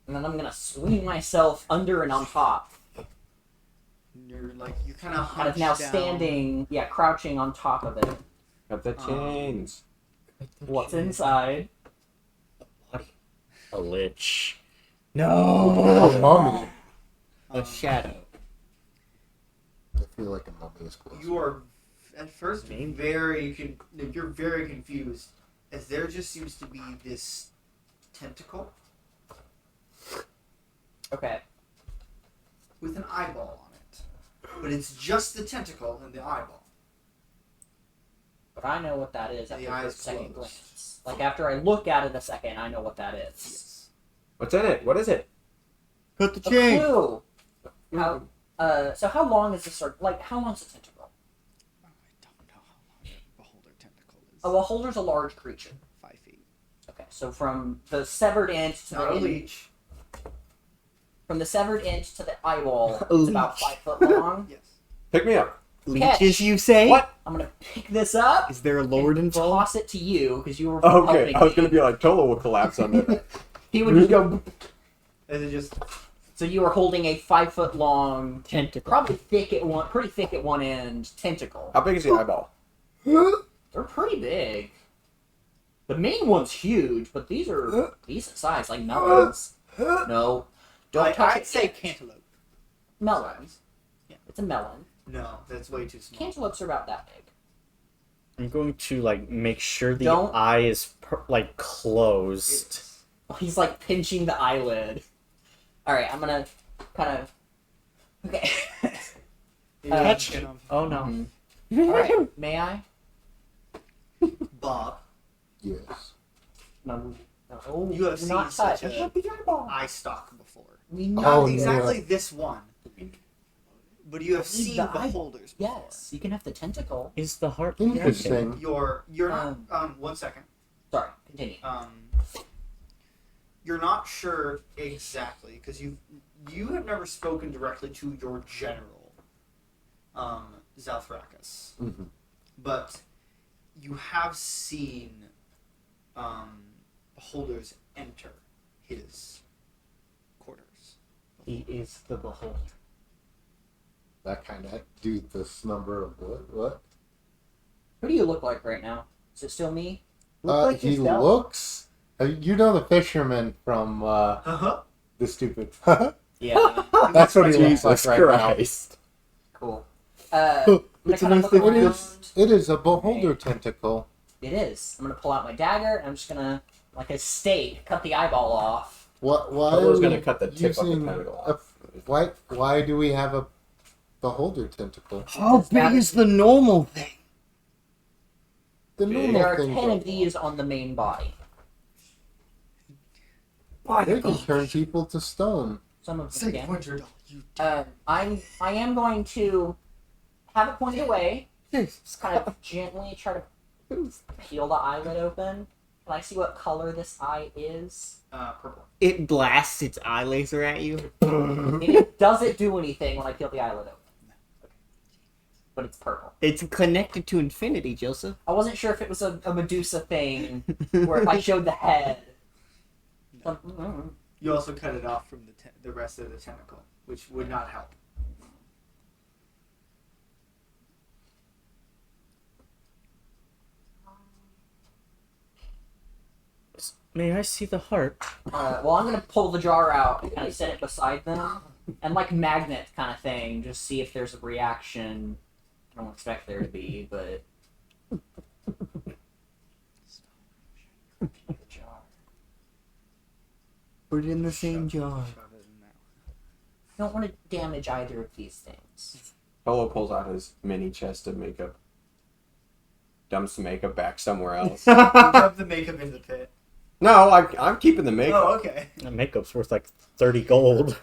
and then I'm gonna swing myself under and on top. You're kind of Kind of now standing, crouching on top of it. Cut the chains. What's inside? A lich. No. A mummy. A shadow. I feel like a mummy is close. You are at first you're very confused, as there just seems to be this tentacle Okay. with an eyeball on it, but it's just the tentacle and the eyeball. But I know what that is after The a eyes second closed. glance. Like after I look at it a second, I know what that is. Yes. What's in it? What is it? Cut the A chain. clue. How? So how long is this? How long's the tentacle? Oh, I don't know how long a beholder tentacle is. A beholder's a large creature. 5 feet. Okay, so from the severed end to Not a the leech. from the severed end to the eyeball, A it's about leech. 5 foot long. Yes. Pick me up. Leeches, you say? What? I'm gonna pick this up. Is there a lord and involved? toss it to you because you were Okay, helping I was me. gonna be like, Tolo will collapse under that. He would just go. Is it just So you were holding a 5 foot long, Tentacle. probably thick at one, pretty thick at one end tentacle. How big is the eyeball? They're pretty big. The main one's huge, but these are decent size, like melons. No, don't touch I'd it. say cantaloupe. melons. Yeah. It's a melon. No, that's way too small. Cantaloupes are about that big. I'm going to like make sure the Don't- eye is like closed. He's like pinching the eyelid. All right, I'm gonna kind of. Okay. Touch Oh no. All right, may I? Bob, Yes. No. No. you have do seen not such touch. a eye stalk before. We know. Not Oh, exactly this one, but you have Need seen the eye- beholders before. Yes, you can have the tentacle. Is the heart Interesting. You're not. 1 second. Sorry, continue. You're not sure exactly because you have never spoken directly to your general, Zalthrakis, Mhm. but you have seen beholders enter his quarters. He is the beholder. That kind of do this number of what? Who do you look like right now? Is it still me? Look like He yourself. looks. You know the fisherman from Uh-huh. the stupid. Yeah. That's what he looks Jesus like right Christ. Cool. It's I'm a gonna nice kinda thing. look It around. is. It is a beholder tentacle. It is. I'm gonna pull out my dagger and I'm just gonna, like a stake, cut the eyeball off. What? Why Tolo's are we gonna cut the tip of the using tentacle a- off. Why do we have a beholder tentacle? How big is the normal thing? The Big. normal There are thing. 10 of these on the main body. They can turn people to stone. Some of them Say can. pointer, you I am going to have it pointed away. Just kind of gently try to peel the eyelid open. Can I see what color this eye is? purple. It blasts its eye laser at you. Does it do anything when I peel the eyelid open? Okay. But it's purple. It's connected to infinity, Joseph. I wasn't sure if it was a Medusa thing, where if I showed the head. You also cut it off from the rest of the tentacle, which would not help. May I see the heart? Well, I'm gonna pull the jar out and kind of set it beside them, and like magnet kind of thing, just see if there's a reaction. I don't expect there to be, but. The jar. Put it in the same jar. Shove it in there. I don't want to damage either of these things. Tolo pulls out his mini chest of makeup. Dumps the makeup back somewhere else. You rub the makeup in the pit. No, I'm keeping the makeup. Oh, okay. That makeup's worth like 30 gold.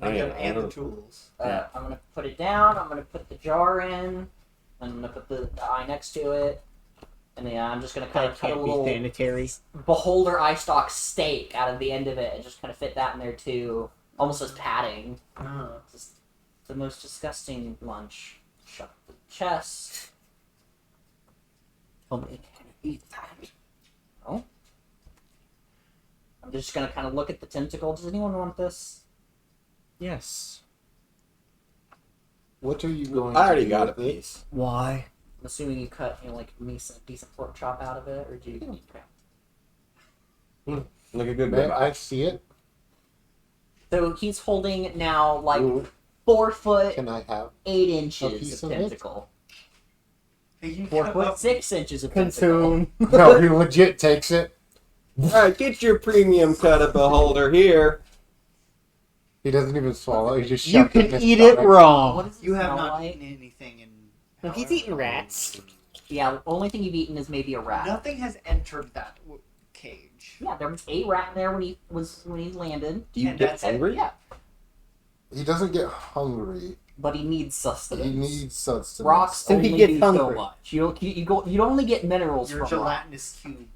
Makeup I and the don't- tools. Yeah. I'm gonna put it down. I'm gonna put the jar in. I'm gonna put the eye next to it, and then I'm just gonna kind That of cut a can't be little sanitary. beholder eye stalk stake out of the end of it, and just kind of fit that in there too, almost as padding. Just the most disgusting lunch. Shut the chest. Tell me, can I eat that? No. I'm just gonna kind of look at the tentacle. Does anyone want this? Yes. What are you going? I to already do got a with it? piece. Why? I'm assuming you cut, like decent pork chop out of it, or do you? Okay. Like a good May ribeye. I see it? So he's holding now like Ooh, 4 foot Can I have? 8 A inches piece of of it? tentacle. Hey, you 4 cut foot up- 6 inches of tentacle. Consume. No, he legit takes it. Alright, get your premium cut of beholder here. He doesn't even swallow. He just You shoves it in can his eat it stomach. What raw. does it You have smell not like? eaten anything in. No, he's however eating long. rats. Yeah, the only thing you've eaten is maybe a rat. Nothing has entered that cage. Yeah, there was a rat in there when he landed. Do you And get that's it? hungry? Yeah, He doesn't get hungry. but he needs sustenance. He needs sustenance. Rocks So he only gets do so hungry. much. You only get minerals Your from rock. gelatinous cube.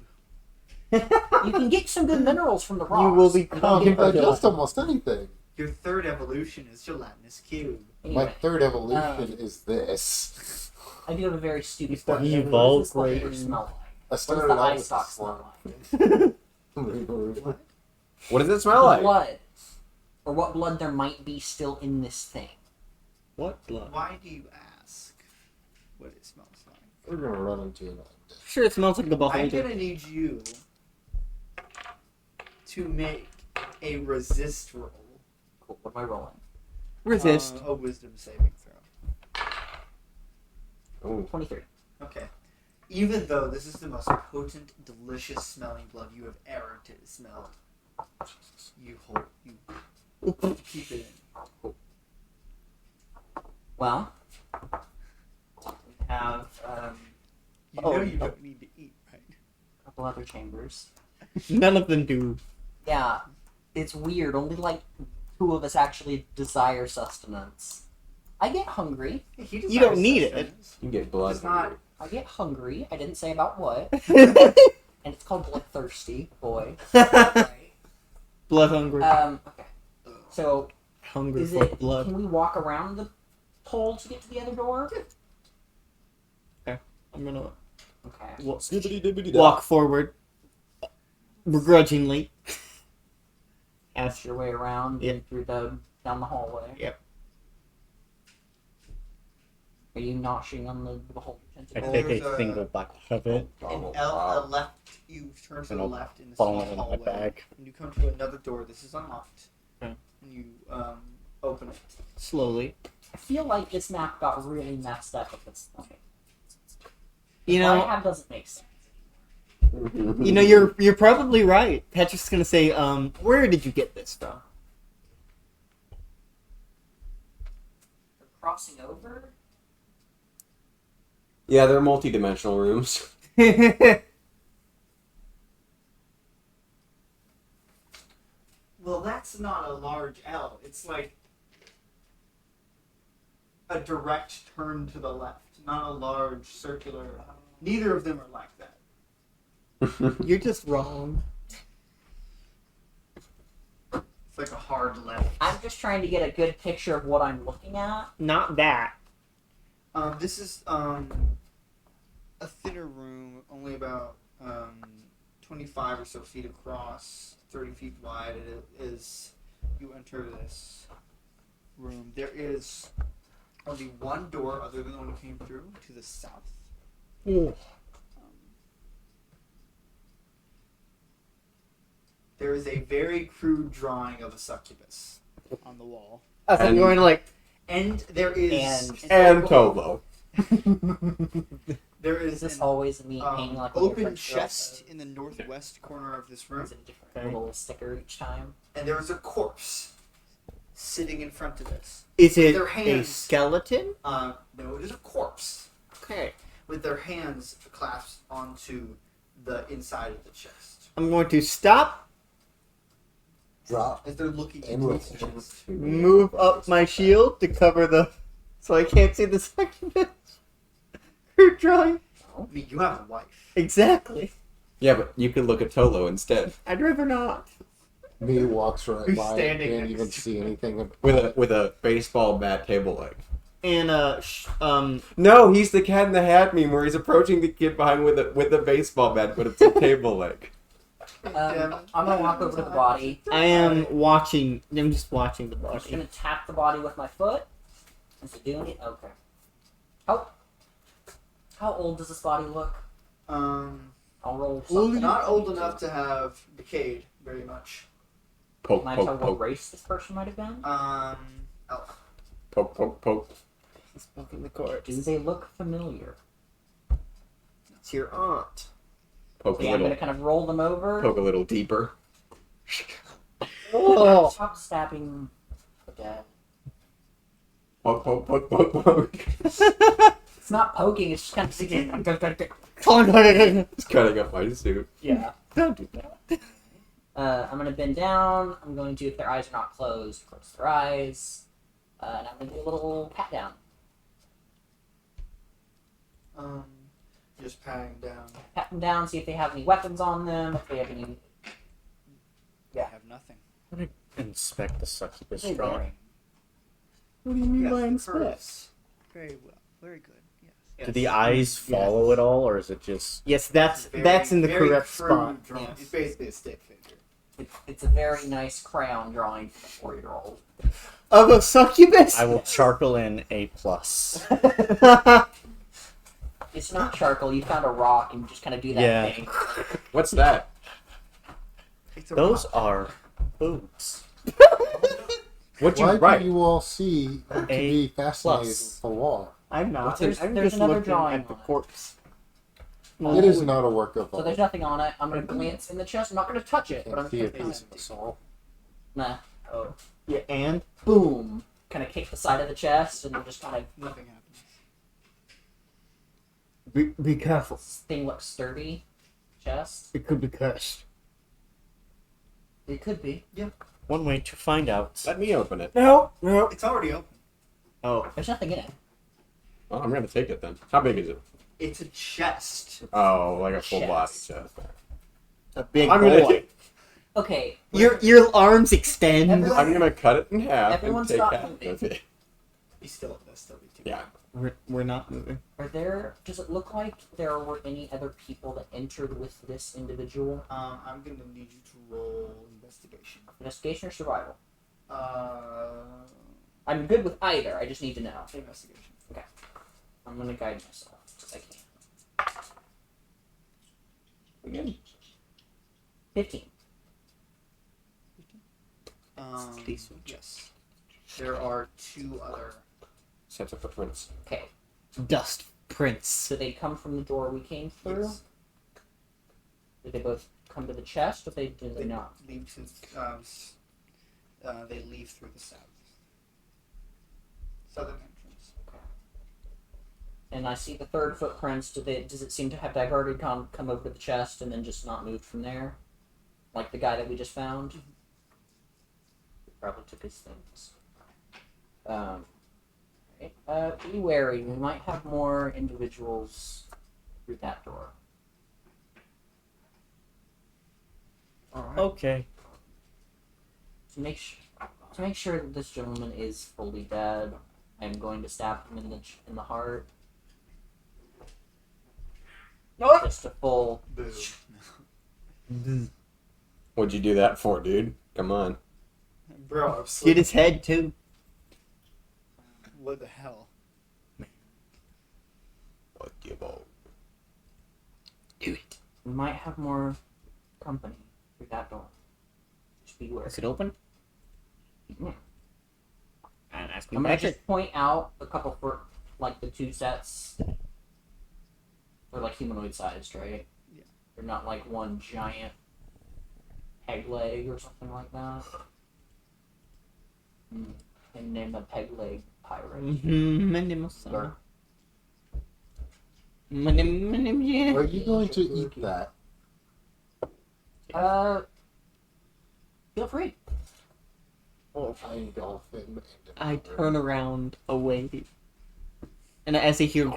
You can get some good minerals from the rocks. You will be You can calm. digest almost anything. Your third evolution is gelatinous cube. My Anyway, third evolution is this. I do have a very stupid start question. evolve What does this flavor great. smell like? I What does started the out eye with stalk this smell one. like? What does it smell like? Blood. Or what blood there might be still in this thing. What blood? Why do you ask what it smells like? We're gonna run into it. Sure, it smells like the I'm beholder. gonna need you to make a resist roll. Cool. What am I rolling? Resist. A wisdom saving throw. Ooh. 23. Okay. Even though this is the most potent, delicious smelling blood you have ever smelled, you keep it in. Well, we have You Oh, know you no. don't need to eat, right? a couple other chambers. None of them do. Yeah, it's weird. Only like 2 of us actually desire sustenance. I get hungry. He You don't desires need it. sustenance. You get blood. It's not. I get hungry. I didn't say about what. And it's called bloodthirsty, boy. Right. Blood hungry. Okay. So, Hungry is for it? blood. Can we walk around the pole to get to the other door? I'm gonna Okay. walk forward, begrudgingly. Ask your way around Yep. through down the hallway. Yep. Are you noshing on the beholder I tentacle? take There's a a- single bite of it An Oh, L wow. left. You turn to And the I'll left in the fall small in my hallway, bag. and you come to another door. This is unlocked. Okay. And you open it. Slowly. I feel like this map got really messed up at this point. You What I know, have doesn't make sense. you're probably right. Patrick's gonna say, where did you get this from? They're crossing over? Yeah, they're multi-dimensional rooms. Well, that's not a large L. It's like a direct turn to the left, not a large circular. Neither of them are like that. You're just wrong. It's like a hard left. I'm just trying to get a good picture of what I'm looking at. Not that. This is a thinner room, only about 25 or so feet across, 30 feet wide. It is. You enter this room. There is only one door, other than the one you came through, to the south. There is a very crude drawing of a succubus on the wall, I thought And- you were going to like. and there is And Tobo. There Is is this an always me painting like one of your open French girls? chest in the northwest corner of this room, Is it a different little sticker each time? and there is a corpse sitting in front of this. Is it Their a hands. skeleton? No, it is a corpse Okay. with their hands clasped onto the inside of the chest I'm going to stop, Drop. as they're looking And into with the chest. move up my shield to cover the. So I can't see the succubus. Crude drawing. I mean, you have a wife. Exactly. Yeah, but you could look at Tolo instead I'd rather not. Me walks right Who's by. standing Can't next even to see anything. with a baseball bat table leg. And No, he's the Cat in the Hat meme where he's approaching the kid behind with a baseball bat, but it's a table leg. Damn it. I'm gonna walk over to the body. I am watching. I'm just watching the I'm just body. gonna tap the body with my foot. Is it doing it? Okay. How old does this body look? I'll roll something. Not old enough to have decayed very much. Poke, Can I tell poke, what poke, race this person might have been? Elf. poke, poke, poke. Smoking the corpse. Do they look familiar? It's your aunt. Poke a Okay, I'm gonna little, kind of roll them over. poke a little deeper. Oh. Stop stabbing the dead. Poke, poke, poke, poke, poke. It's not poking, it's just kind of He's cutting up my suit. yeah. Don't do that. I'm gonna bend down. I'm going to, if their eyes are not closed, close their eyes. And I'm gonna do a little pat down. Just patting down. Pat them down, see if they have any weapons on them, if they have any. I have nothing. I'm gonna inspect the succubus Hey, drawing. Barry. What do you mean Yes, by the inspect? curves. Very well. Very good. Yes. Do the eyes follow it all, or is it just? Yes, that's Very- in the very correct crude spot. drawing. Yes. It's basically a stick figure. It's a very nice crayon drawing for a 4-year-old. Of a succubus? I will charcoal in A+. plus. It's not charcoal. You found a rock and you just kind of do that Yeah. thing. What's that? It's a Those rock. are boobs. What'd you Why write? do you all see to be fascinated plus. with the wall? I'm not. There's I'm another just looking drawing at the on it. corpse. It is not a work of So art. there's nothing on it. I'm gonna glance in the chest. I'm not gonna touch it, but I'm Can't see gonna a kind piece of the soul. nah. Oh, Yeah, and boom! Kind of kick the side of the chest and just kind of. Nothing happens. be careful. This thing looks sturdy. Chest. It could be cursed. It could be. One way to find out. Let me open it. No. It's already open. Oh, There's nothing in it. Well, I'm gonna take it then. How big is it? It's a chest. Oh, like a full body Chest. chest. a big I'm boy. gonna Okay. Your arms extend. Everyone- I'm gonna cut it in half Everyone and take stop half moving. of it. He's still that's still be too. Yeah. We're not moving. Are there? Does it look like there were any other people that entered with this individual? I'm gonna need you to roll investigation. Investigation or survival? Uh, I'm good with either. I just need to know. investigation. I'm gonna guide myself as I can. Again. 15. Yes. There are two other. Sets of footprints. Okay. Dust prints. So they come from the door we came through. Yes. Did they both come to the chest, or did they They not? leave to. They leave through the southern entrance. And I see the third footprints. Does it seem to have diverted, come over to the chest, and then just not moved from there? Like the guy that we just found? He probably took his things. Right. Be wary. We might have more individuals through that door. Alright. Okay. To make sure that this gentleman is fully dead, I am going to stab him in the heart. Just a full. Boo. What'd you do that for, dude? Come on. Bro, I'm Get sleeping. his head too. What the hell? What you about? Do it. We might have more company through that door. Just be wary. Is it open? Yeah. And ask I'm gonna just point out a couple for like the two sets. They're like humanoid sized, right? Yeah. They're not like one giant peg leg or something like that. And name a peg leg pirate. My name is Or- My name is Are you going to eat that? Feel free. Oh, fine dolphin. I turn around away. And as I hear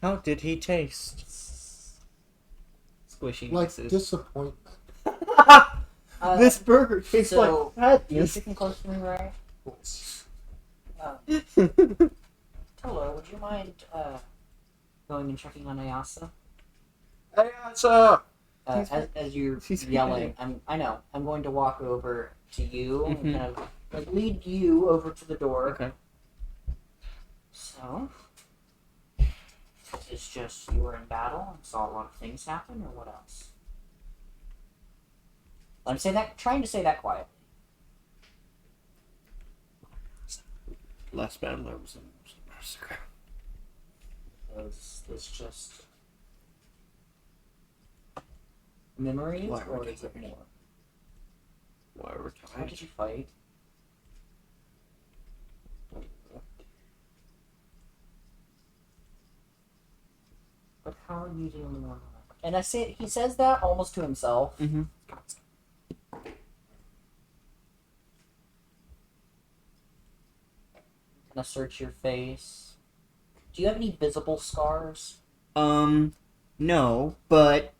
How did he taste? squishing Like noises. disappointment. This burger tastes so- like You're sadness. sitting close to me, right? Tolo, would you mind going and checking on Ayasa? Hey, it's uh. As you're she's yelling, I know. I'm going to walk over to you and Mhm. kind of like, lead you over to the door. Okay. So, it's just you were in battle and saw a lot of things happen, or what else? Trying to say that quietly. Last battle there was a massacre. Was this just memories, Why were or they is it there? more? Why we're How tired? did you fight? But how are you dealing with that? And he says that almost to himself. Mm-hmm. Kind of search your face. Do you have any visible scars? No, but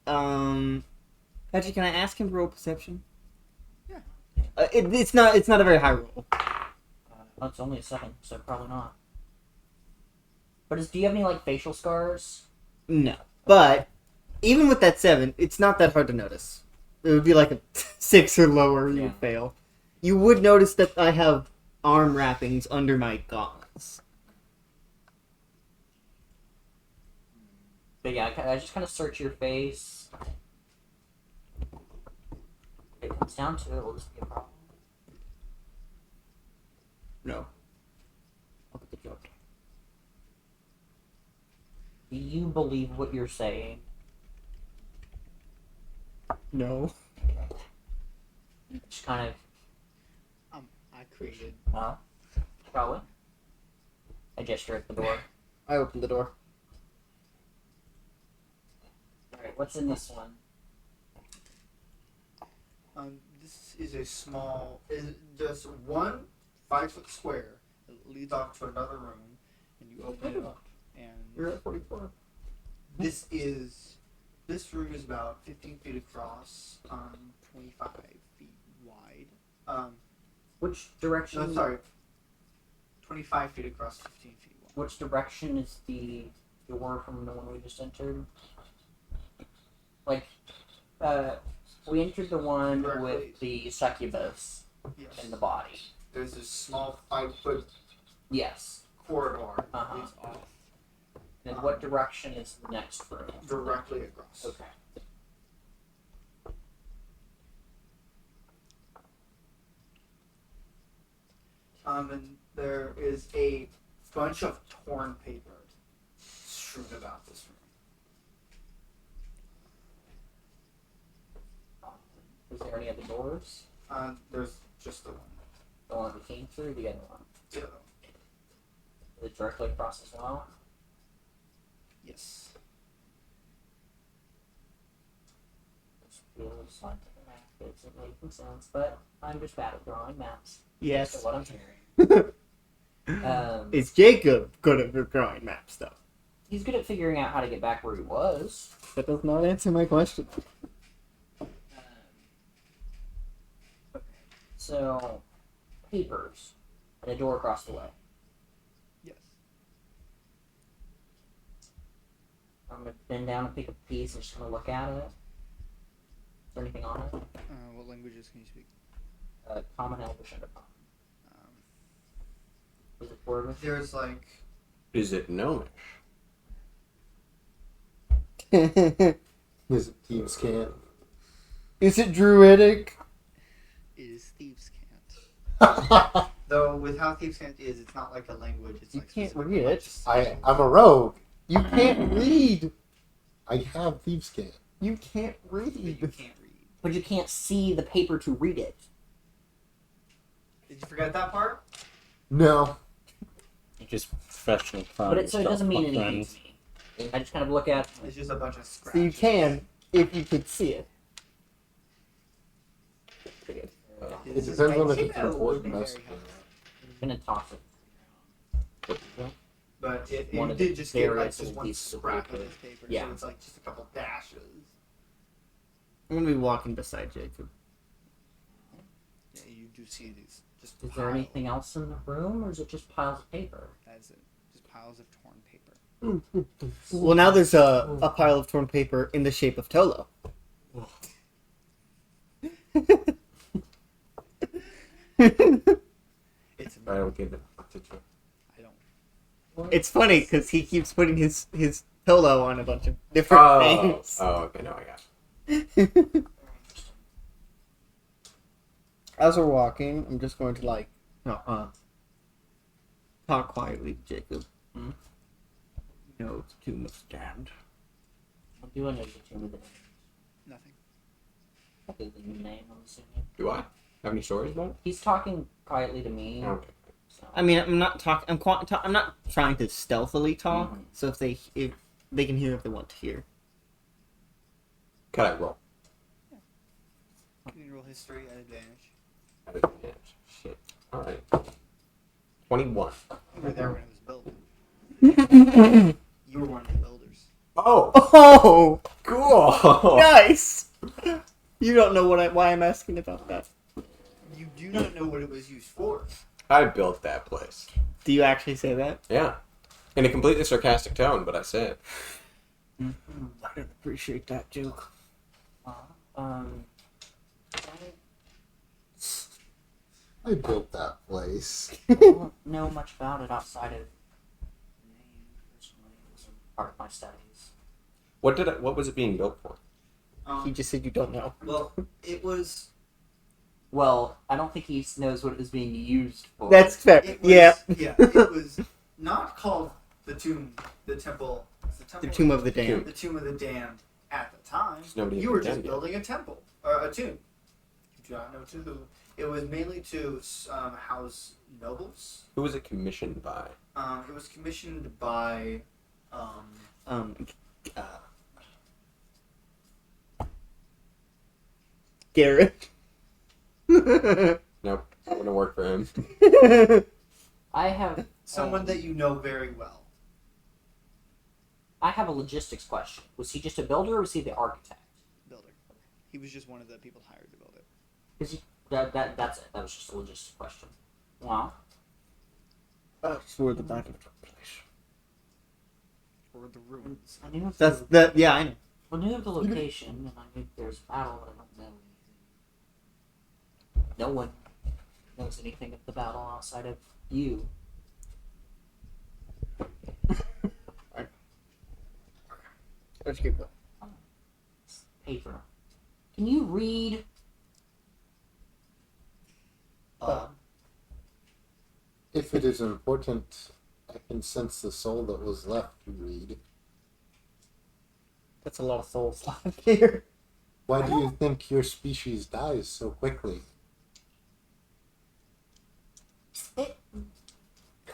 Patrick, can I ask him to roll perception? Yeah. It's not a very high roll. That's only a 7, so probably not. But do you have any like facial scars? No, but even with that 7, it's not that hard to notice. It would be like a 6 or lower. You Yeah. would fail. You would notice that I have arm wrappings under my gauntlets. But yeah, I just kind of search your face. If it comes down to it, will this be a problem? No. I'll get the joke. Do you believe what you're saying? No. Just kind of, I created. probably. I gesture at the door. I opened the door. Alright, what's in this one? This is a small, is just one 5-foot square that leads off to another room, and you open it up, and You're at 44. this room is about 15 feet across, 25 feet wide. Which direction? No, sorry, 25 feet across, 15 feet wide. Which direction is the door from the one we just entered? Like, we entered the one Directly. with the succubus Yes. in the body. There's this small 5-foot Yes. corridor that Uh-huh. leads off And what direction is the next room? directly across. Okay. And there is a bunch of torn paper strewn about this room. Is there any other doors? There's just the one. The one we came through, the other one? The other. Is it directly across as well? Yes. This feels like a map isn't making sense, but I'm just bad at drawing maps. Yes. So what I'm hearing. Is Jacob good at drawing map stuff? He's good at figuring out how to get back where he was. That does not answer my question. So, papers. And a door across the way. Yes. I'm gonna bend down and pick up a piece and just gonna look at it. Is there anything on it? What languages can you speak? Common, Elvish, and Common. Um, Is it Dwarvish? there's like Is it gnomish? Is it team scan? Is it druidic? it is thieves' cant. Though with how thieves' cant is, it's not like a language. It's You like can't specific read it. languages. I'm a rogue. You can't read. I have thieves scan. You can't But you read. can't read. But you can't see the paper to read it. Did you forget that part? No. Just professional fun. But it doesn't mean anything friends. to me. I just kind of look at it. It's just a bunch of scratches. So you can, if you could see it. It This is depends on like- if it's Very important helpful. message. I'm gonna toss it. But it One of did the just get like various just one pieces of scrap of paper. this paper. Yeah. So it's like just a couple dashes. I'm gonna be walking beside Jacob. Yeah, you do see these. Just Is there anything else in the room, or is it just piles of paper? That's it. Just piles of torn paper. Well, now there's a pile of torn paper in the shape of Tolo. It's I don't get it. I don't. It's funny because he keeps putting his Tolo on a bunch of different Oh, things. okay, no, I got it. As we're walking, I'm just going to talk quietly to Jacob. Hmm? No, the tomb of stand. I'm doing it to the Nothing. name, I'm assuming. Do I have any stories about He's talking quietly to me. it? Okay. So. I mean, I'm not talking. I'm not trying to stealthily talk. Mhm. So if they can hear if they want to hear. Could I roll? You can roll history at advantage. I didn't manage. Shit. Alright. 21. You were there when it was built. You were one of the builders. Oh, Oh, cool. nice. You don't know why I'm asking about that. You do not know what it was used for. I built that place. Do you actually say that? Yeah. In a completely sarcastic tone, but I say it. I don't appreciate that joke. Um, I built that place. I don't know much about it outside of the name. Personally, it was part of my studies. What was it being built for? He just said you don't know. Well, it was. Well, I don't think he knows what it was being used for. That's fair. It was Yeah. yeah. It was not called the tomb, the temple. The Tomb of the Damned. The Tomb of the Damned at the time. Nobody You were even just damned yet. building a temple or a tomb. You do not know to who. It was mainly to house nobles. Who was it commissioned by? It was commissioned by. Garrett. Nope. Wouldn't work for him. I have Someone that you know very well. I have a logistics question. Was he just a builder, or was he the architect? Builder. He was just one of the people hired to build it. Because that's it. That was just a logistics question. Wow. That's where the battle took place. Or the ruins. I knew of That's the, that. Yeah, I know. I knew of the location, and I knew there's a battle, but I don't know anything. No one knows anything of the battle outside of you. Let's keep going. Paper. Can you read? If it is important, I can sense the soul that was left to read. That's a lot of souls left here. Why do you think your species dies so quickly?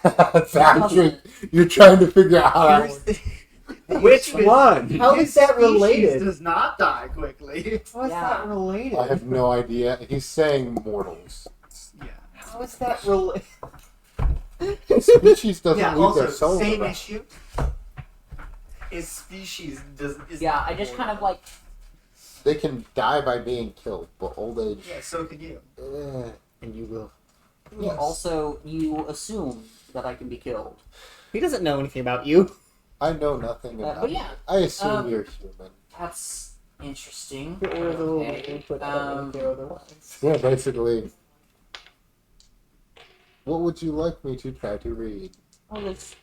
Patrick, you're trying to figure out how that works. Which one? How is that Species related? does not die quickly. How is Yeah. that related? I have no idea. He's saying mortals. Yeah. How is that related? Species doesn't Yeah. leave Also, their soul. same around. issue. Is species does is Yeah, I just kind of like. They can die by being killed, but old age. Yeah. So can you. And you will. Yes. Also, you assume that I can be killed. He doesn't know anything about you. I know nothing about but yeah, it. I assume um, you're human. That's interesting. Or the Okay. put otherwise. Yeah, basically. What would you like me to try to read? Well, there's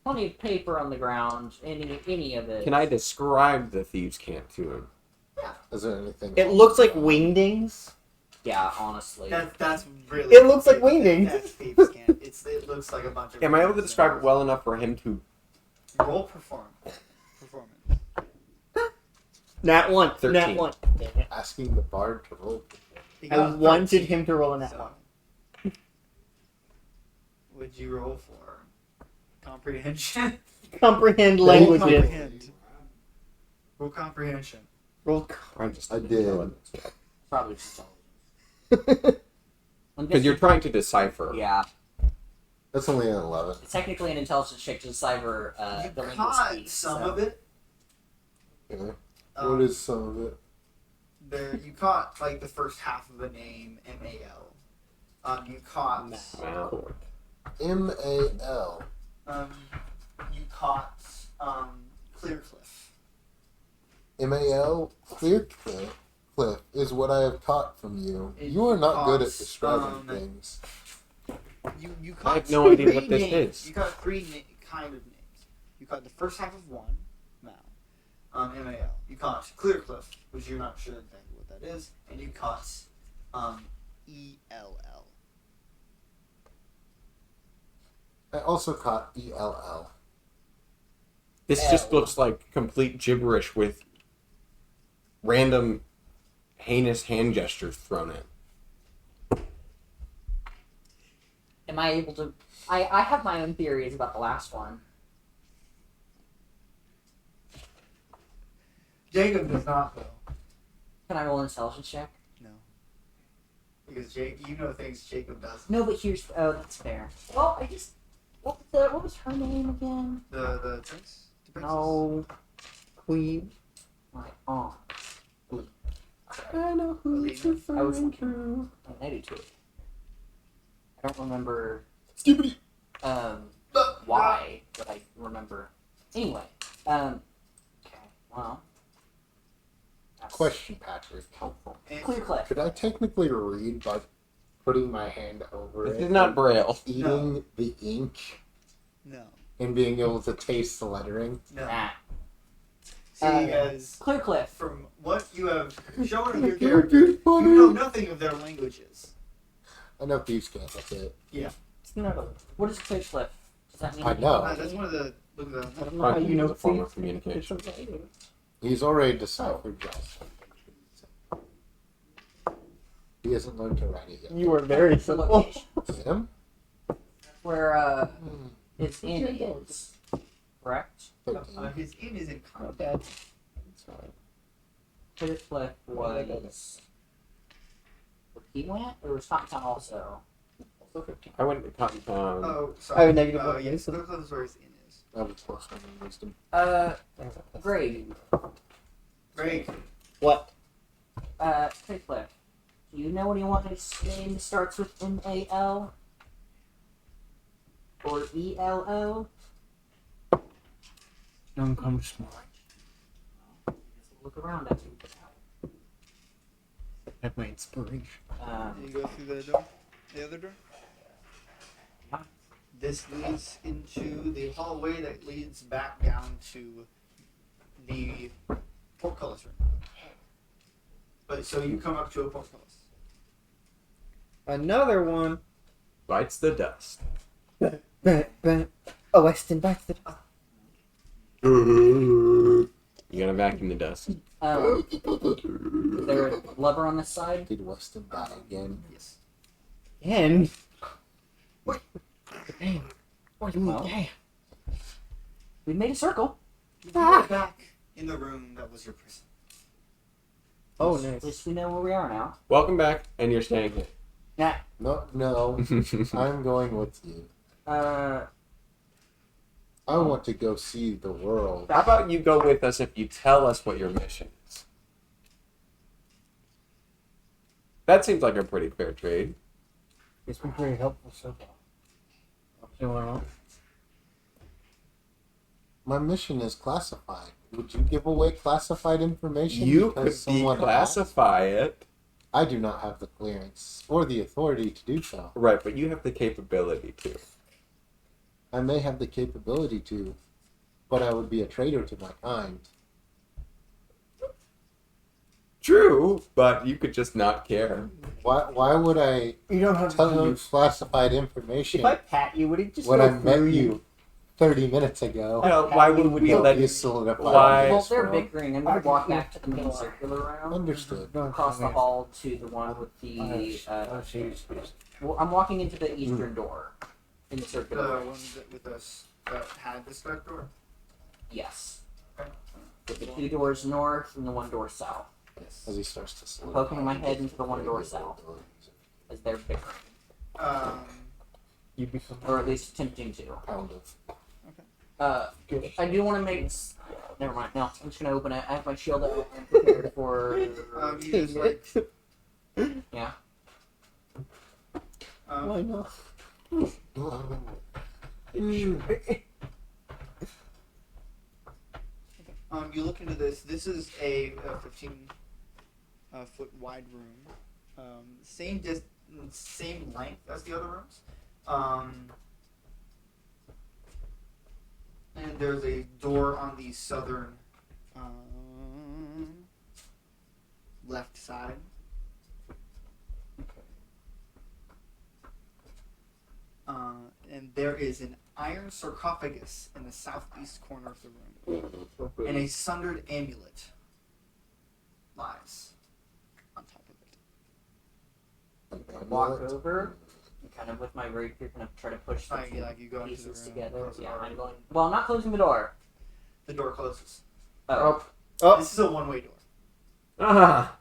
plenty of paper on the ground. Any of it. Can I describe the thieves' camp to him? Is there anything? It looks like wingdings. Yeah, honestly. That's really. It looks like wingdings. That's thieves' camp. It looks like a bunch of. Am I able to describe it well enough for him to? Roll performance. Nat 1. 13. Nat 1. Asking the bard to roll. He I got wanted 13, him to roll a nat so 1. Would you roll for comprehension? Comprehend Roll languages. Comprehend. Roll comprehension. Roll. I did. Probably just intelligence. Because you're trying to decipher. Yeah, That's only an 11. it's technically an intelligence check to decipher You the language caught speak. some so. of it. Okay. Um, What is some of it? There, you caught like the first half of the name MAL. You caught. Wow. M-A-L. You caught Clearcliff. M-A-L? Clearcliff is what I have caught from you. You are not good at describing things. You caught. I have no idea three what this names. is. You caught three kind of names. You caught the first half of one, Mal, MAL. You caught Clearcliff, which you're not sure exactly what that is, and you caught ELL. I also caught E-L-L. This just looks like complete gibberish with random heinous hand gestures thrown in. Am I able to? I have my own theories about the last one. Jacob does not though. Can I roll an intelligence check? No. Because you know things Jacob does. No, but here's that's fair. Well, I just what was her name again? The prince? The princess? No, Queen. My aunt. I know who Alina. to I was find thinking true. 1982. I don't remember Skibbity. why, but I remember. Anyway, okay, well. That's Question, Patrick. helpful. Answer. Clear clip. Could I technically read by putting my hand over This it? is not Braille. Eating the ink No. and being able to taste the lettering? No. Nah. See, guys, Clear clip. from what you have shown of your character, you know nothing of their languages. I know thieves can't, that's it. It's not a. What is clear clip? Does that mean? I know. That's one of the. Look at I that. don't know how you know It's a form of thieves. communication. He's already deciphered Josh. He hasn't learned to write it yet. You are very simple. Location. Him? Where his inn is. Correct? 13. His inn is in Not combat. bad. Clear clip was. Where he went, or was Cotton Town also? I went to Cotton Town. Oh, I sorry. have a negative one. Yes, So- look at where his inn is. I was plus one in wisdom. Greg. Greg. What? Clear clip. Do you know anyone whose name starts with M-A-L? Or E-L-O? Uncomfortable. Look around at you. Have my inspiration. You go through the door? The other door? Yeah. This leads into the hallway that leads back down to the portcullis room. But so you come up to a portcullis. Another one. Bites the dust. Oh, Weston, back to the. You gotta vacuum the dust. Is there a lever on this side? Did Weston die again? Yes. Again. Damn. What do you Well. mean? We made a circle. You are back in the room that was your prison. Oh, At nice. least we know where we are now. Welcome back, and you're staying here. No, I'm going with you. Uh, I want to go see the world. How about you go with us if you tell us what your mission is? That seems like a pretty fair trade. It's been pretty helpful so far. Anyone else? My mission is classified. Would you give away classified information? You could because someone declassify it. asked? I do not have the clearance or the authority to do so. Right, but you have the capability to. I may have the capability to, but I would be a traitor to my kind. True, but you could just not care. Why would I You don't have tell you classified information If I pat you, would it just when go I met through you 30 minutes ago? Well, why would we let You you... solidified Why? well, this they're world. bickering. I'm gonna walk back to the main circular room. Understood. Across the hall to the one with the. Well, I'm walking into the eastern door in the The circular room. one that with us that had the spec door. Yes. Okay. With the 2 doors north and the 1 door south. As he starts to solidify. Poking my head into the 1 door south. As they're bickering. You become. Or at least attempting to. Pound of. I do want to make. Never mind. No, I'm just gonna open it. I have my shield up and prepared for. You just like Yeah. Why not? You look into this. This is a 15 foot wide room. Same length as the other rooms. And there's a door on the southern left side. And there is an iron sarcophagus in the southeast corner of the room. And a sundered amulet lies on top of it. Walk over. And kind of with my rapier, kind of try to push the Like, two you go into the room. pieces together. close the Yeah, door. I'm going. Well, I'm not closing the door. The door closes. Oh. Oh, This is a one-way door. Ah!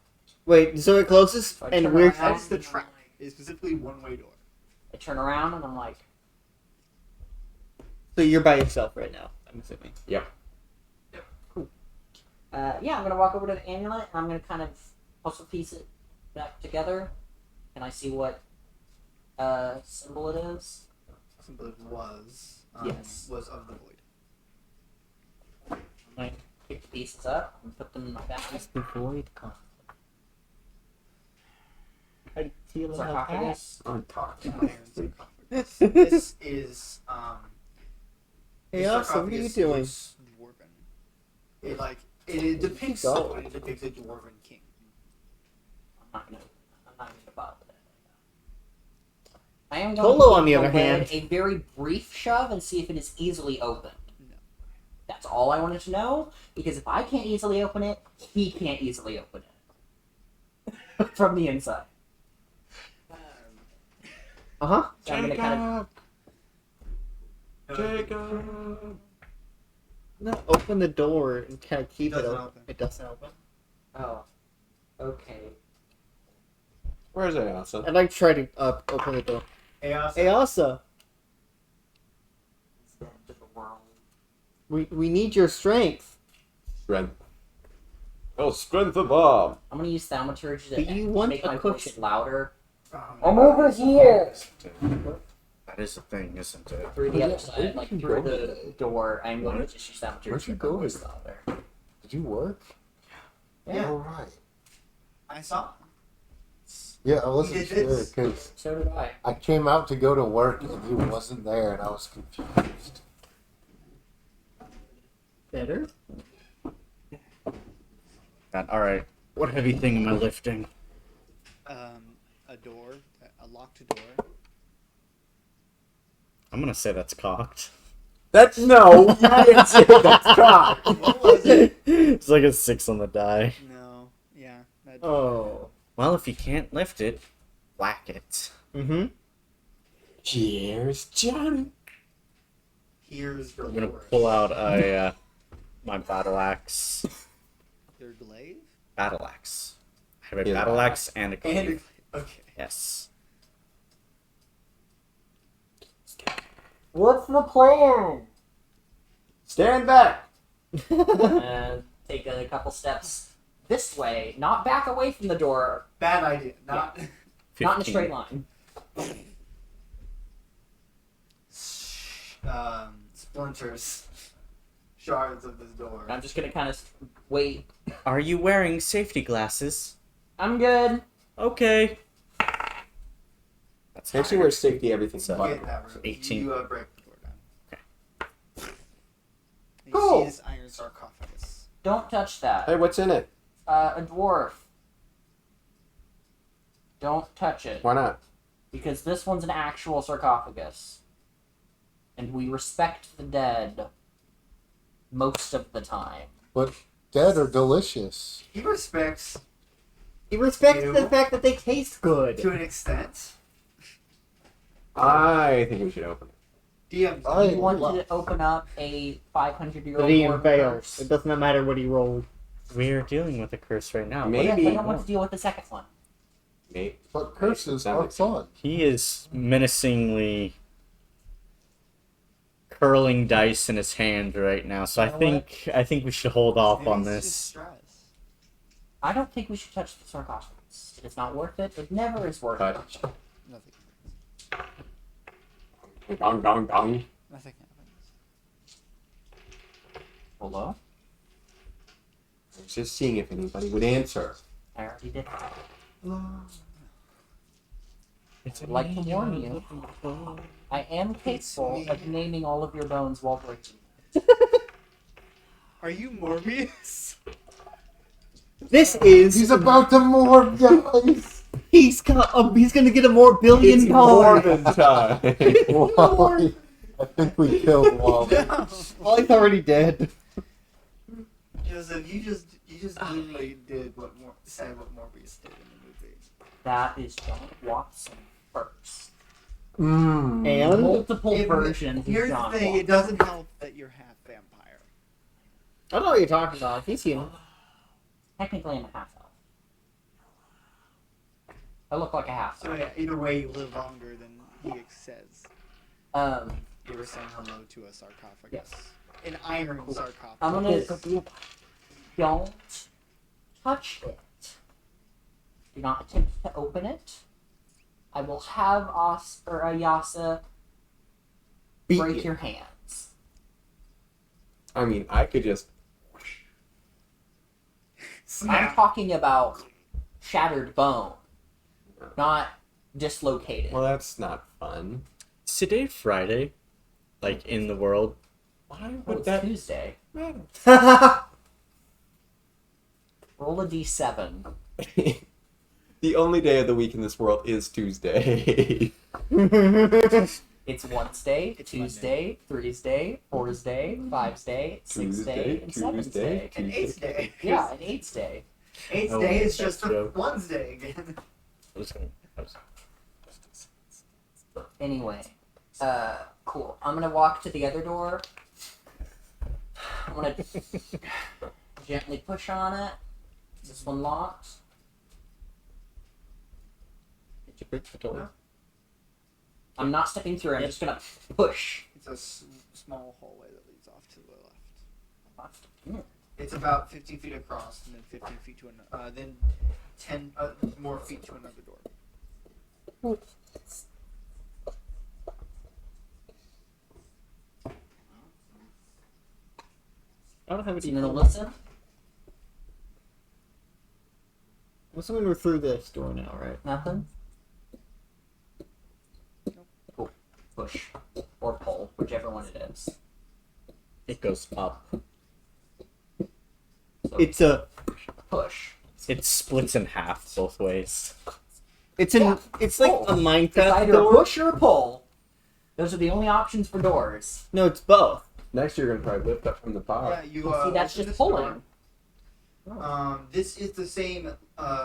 wait, so it closes So I and turn we're. around. That's the trap. It's specifically one-way door. I turn around and I'm like, So you're by yourself right now, I'm assuming. can Yeah, I'm gonna walk over to the amulet and I'm gonna kind of puzzle piece it back together. Can I see what symbol it is? Symbol it was. Yes. Was of the void. I'm gonna pick the pieces up and put them back in The void con. I feel the about that. sarcophagus. I'm talking. Iron sarcophagus. This is Hey, this Asa, what are you sarcophagus doing? looks dwarven. It depicts Go. someone. It depicts a dwarven king. I'm not gonna bother with that. I am going Tolo, to on the give other lid hand. a very brief shove and see if it is easily opened. No. That's all I wanted to know, because if I can't easily open it, he can't easily open it. From the inside. Uh huh. So I'm gonna kind of Jacob. No, open the door and kind of keep it Doesn't open. open. It doesn't open. Oh. Okay. Where's Asa? I'd like to try to open the door. Hey, Hey, Asa, It's the end of the world. we need your strength. Strength. Oh, strength of bomb. I'm gonna use thaumaturgy Do to you want make a my cook- voice louder. Oh, I'm over here! That is a thing, isn't it? Through the Yeah, other where side, like did you through go? the door, I'm going to just use thaumaturgy Where'd to you make my go? voice louder. Did you work? Yeah. All right. I saw. Yeah, I wasn't did sure this. because So did I. I came out to go to work and he wasn't there, and I was confused. Better? God, all right. What heavy thing am I lifting? A door, a locked door. I'm gonna say that's cocked. That's no. You didn't say that's cock. What was it? It's like a 6 on the die. No. Yeah. That Oh. Well, if you can't lift it, whack it. Mm-hmm. Cheers, Johnny. Here's the I'm gonna door. pull out a my battle axe. Their glaive. Battle axe. I have a Yeah. battle axe and a glaive. Okay. Yes. What's the plan? Stand back. Take a couple steps this way, not back away from the door, Bad idea. Not. not in a 15. straight line. Splinters. Shards of this door. I'm just gonna kind of wait. Are you wearing safety glasses? I'm good. Okay. That's Actually, higher. wears safety everything. So- Get that room. 18. You break the door down. Okay. You Cool. see this iron sarcophagus. Don't touch that. Hey, what's in it? A dwarf. Don't touch it. Why not? Because this one's an actual sarcophagus. And we respect the dead most of the time. But dead are delicious. He respects He respects You? the fact that they taste good. to an extent. I think we should open it. DM. I- You want to open up a 500-year-old The dwarf fails. curse? It doesn't matter what he rolled. We're dealing with a curse right now. Maybe. Yeah, they don't want to deal with the second one. Maybe. But curses That are makes sense. fun. He is menacingly curling dice in his hand right now, so You know I think we should hold off Maybe on it's this. just stress. I don't think we should touch the sarcophagus. It's not worth it. It never is worth Touch. it. Nothing. Dong, dong, dong. Nothing happens. Hello? I was just seeing if anybody would answer. I already did that. It's I'd like to warn you. I am capable of naming all of your bones while breaking. Are you Morbius? This is He's about to morph, guys. he's gonna get a more billion More dollars. than time. Wally. I think we killed Wally. No. Wally's already dead. Joseph, you just literally did said what Morbius did in the movie. That is John Watson first. Mmm. And Multiple It- versions of Here's the John thing: Watson. it doesn't help that you're half vampire. I don't know what you're talking about. He's human. Technically, I'm a half elf. I look like a half So elf. yeah, either way, you live longer than he says. You were saying hello to a sarcophagus. Yes. An iron sarcophagus. I'm gonna Don't touch it. Do not attempt to open it. I will have Ayasa Beat break you. your hands. I mean, I could just. I'm talking about shattered bone, not dislocated. Well, that's not fun. Is today Friday? Like in the world? Why Oh, would it's that Tuesday. matter? Roll a d7. The only day of the week in this world is Tuesday. It's Wednesday, It's Tuesday, Thursday, Thursday, Five's-day, Sixth-day, and Seventh-day. An 8th day. Yeah, an Eighth-day. 8th Oh, day is that's just a true. Wednesday again. Anyway, cool. I'm gonna walk to the other door. I'm gonna gently push on it. Is this one locked? Did you break the door? I'm not stepping through. I'm just gonna push. It's a small hallway that leads off to the left. Hmm. It's about 15 feet across, and then 15 feet to another. Then 10 more feet to another door. I don't have So any. you're gonna listen? I'm assuming we're through this door now, right? Nothing? Cool. Push. Or pull, whichever one it is. It goes up. So It's a. push. It splits in half both ways. It's an. Yeah. It's like Oh. a It's Minecraft either door. push or pull. Those are the only options for doors. No, it's both. Next, you're gonna probably lift up from the top. Yeah, you See, that's open just this pulling. door. This is the same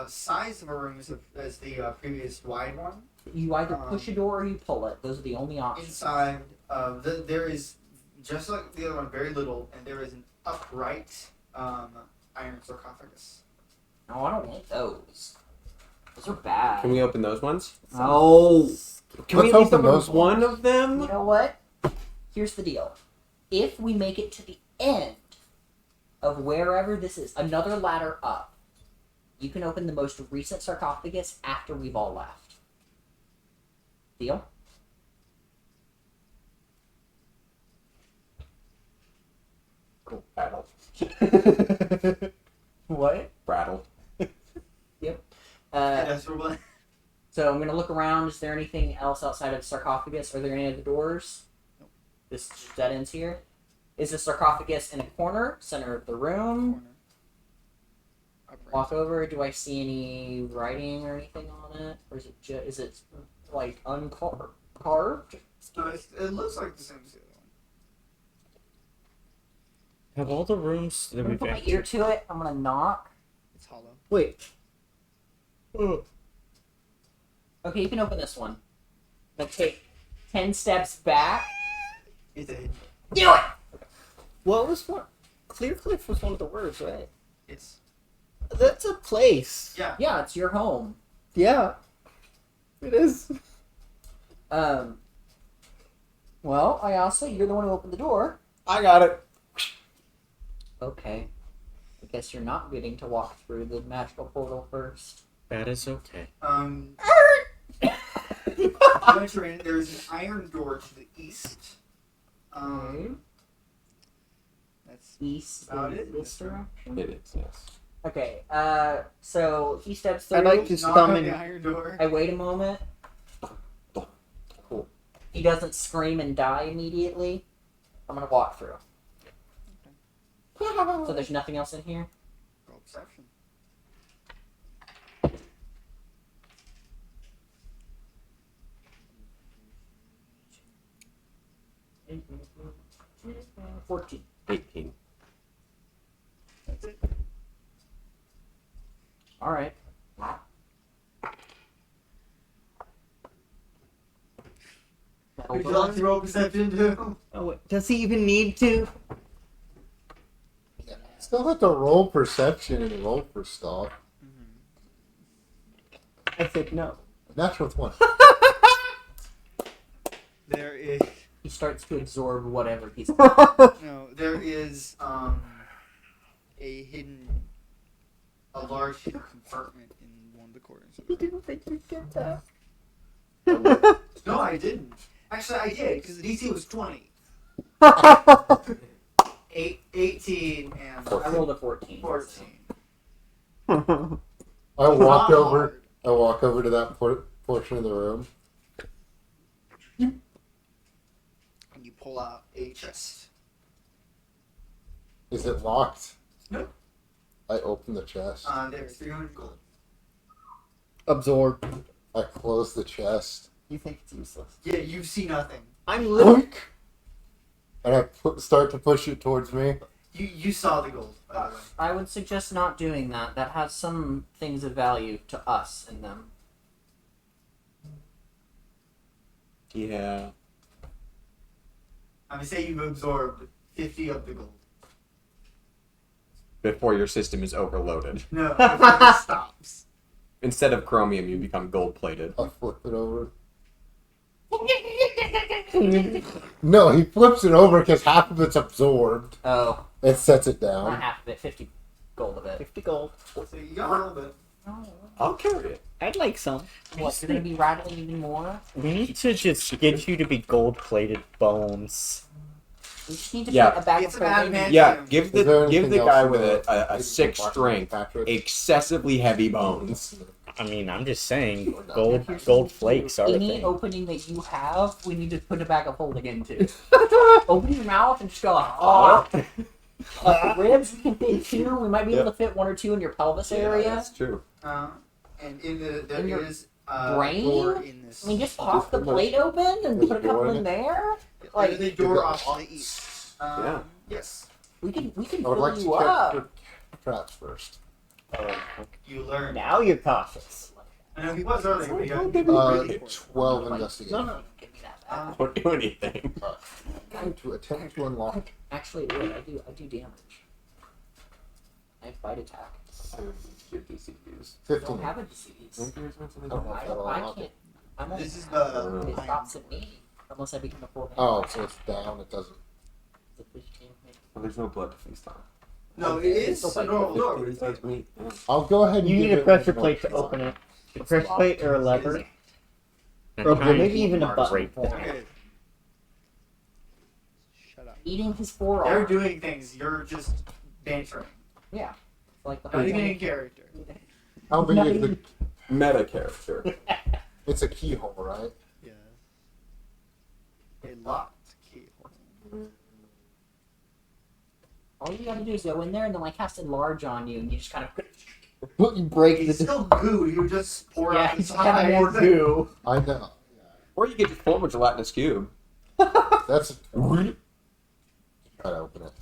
size of a room as the previous wide one. You either push a door or you pull it. Those are the only options. Inside, there is, just like the other one, very little, and there is an upright iron sarcophagus. No, I don't want those. Those are bad. Can we open those ones? No. Can we Let's at least open open those one ones. of them? You know what? Here's the deal. If we make it to the end of wherever this is, another ladder up, you can open the most recent sarcophagus after we've all left. Deal? Cool. Rattle. What? Rattle. That's what So I'm gonna look around. Is there anything else outside of the sarcophagus? Are there any other doors? Nope. This dead ends here. Is the sarcophagus in a corner, center of the room? corner. Upright. Walk over. Do I see any writing or anything on it, or is it is it like carved? It looks like the same as the other one. Have all the rooms that I'm gonna we've put my entered- ear to it. I'm gonna knock. It's hollow. Wait. Okay, you can open this one. I'm gonna take 10 steps back. It's a. Do it. What was one? Clear Cliff was one of the words, right? It's That's a place. yeah. Yeah, it's your home. Yeah. It is. Well, Ayasa, you're the one who opened the door. I got it. Okay. I guess you're not getting to walk through the magical portal first. That is okay. You enter in. There's an iron door to the east. That's East About is it. this direction? It is, yes. Okay, so he steps through. I'd like to knock on summon. the iron door. I wait a moment. Cool. He doesn't scream and die immediately. I'm gonna walk through. So there's nothing else in here? Roll perception. Mm-hmm. 14. 18. That's it. Alright. Would you like to roll perception too? Oh, wait. Does he even need to? Still have to roll perception and roll for stuff. I said no. Natural 20. There is He starts to absorb whatever he's. no. There is a large hidden compartment in one of the corners. You didn't think you'd get that. No, I didn't. Actually, I did because the DC was 20. 18 and I rolled a 14. 14. I walk over. I walk over to that portion of the room. And you pull out a chest. Is it locked? Nope. I open the chest. There's 300 gold. Absorb. I close the chest. You think it's useless. Yeah, you see nothing. I'm literally. Boink! And I start to push it towards me. You saw the gold, by the way. I would suggest not doing that. That has some things of value to us in them. Yeah. I'm gonna say you've absorbed 50 of the gold. Before your system is overloaded. No, before it stops. Instead of chromium, you become gold plated. I flip it over. No, he flips it over because half of it's absorbed. Oh, It sets it not down. half of it, 50 gold of it. 50 gold. So you got a little bit. I'll carry it. I'd like some. What, you're gonna be rattling even more? We need to just get you to be gold-plated bones. We just need to Yeah. put a bag It's of a bad gold man. in. Yeah, give Is there the anything else guy in with the- a 6 strength Patrick? excessively heavy bones. I mean, I'm just saying, Here's gold something flakes too. are a Any thing. opening that you have, we need to put a bag of holding into. Open your mouth and just go, oh. The ribs we can fit 2. We might be able to fit 1 or 2 in your pelvis area. That's true. And in the In there your is brain? door in this. I mean, just pop the plate open and There's put a a door couple in in it? there. like Like, the door off to the east. Yeah. Yes. we can I would fill like to you check up. for traps first. You learn. Now you're cautious. I know he was earlier, but you got 12 investigation. Give me that back. Don't do anything. Going to attempt to unlock. Actually, it would. I do damage. I have bite attack. I 15. don't have a disease. Oh, I can't. I'm only This is it the stops at me unless I become a full. Oh, so it's down. It doesn't. Well, there's no blood to feast on. No, it is a normal door. but it's I'll go ahead and You give need a it pressure one plate to more open try. it. A pressure plate or a lever. And Or try and maybe even a keep button. right there. Okay. Shut up. Eating his They're forearm. doing things. You're just bantering. Yeah. It's like the Not even in character. How big is the? Meta character. It's a keyhole, right? Yeah. A locked keyhole. All you gotta do is go in there and then like cast enlarge on you and you just kind of You break He's the. still goo. You just pour Yeah, out the he's got more sides. goo. I know. Or you could just form a gelatinous cube. That's. Try to open it.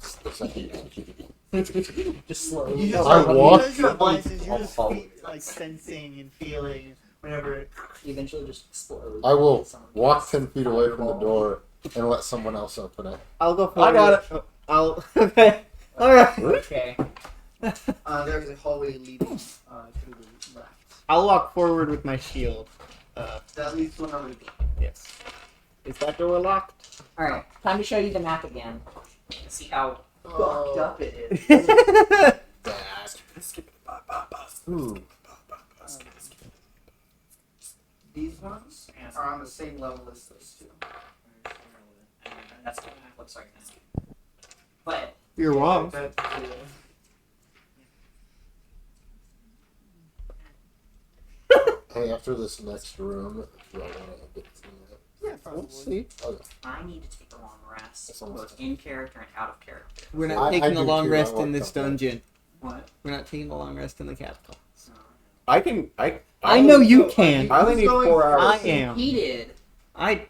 just slowly. You just, I walk- because you have license, you're just like sensing and feeling whenever. You eventually just explode. I will Someone walk casts 10 feet away from the fireball. door and let someone else open it. I'll go forward. got it. I'll. Okay. Alright. Okay. There's a hallway leading to the left. I'll walk forward with my shield. That leads to another door. Yes. Is that door locked? Alright, time to show you the map again. See how fucked up it is. Ooh. These ones are on the same level as those two. And that's what it looks like now. But You're wrong. Hey, after this next room, do I want to get through it? Yeah, We'll see. I need to take a long rest, That's almost both in character and out of character. We're not I taking do a long too. rest I in like this that. dungeon. What? We're not taking a long rest in the capital. I can. I know you can. I only need 4 hours. I am. He did.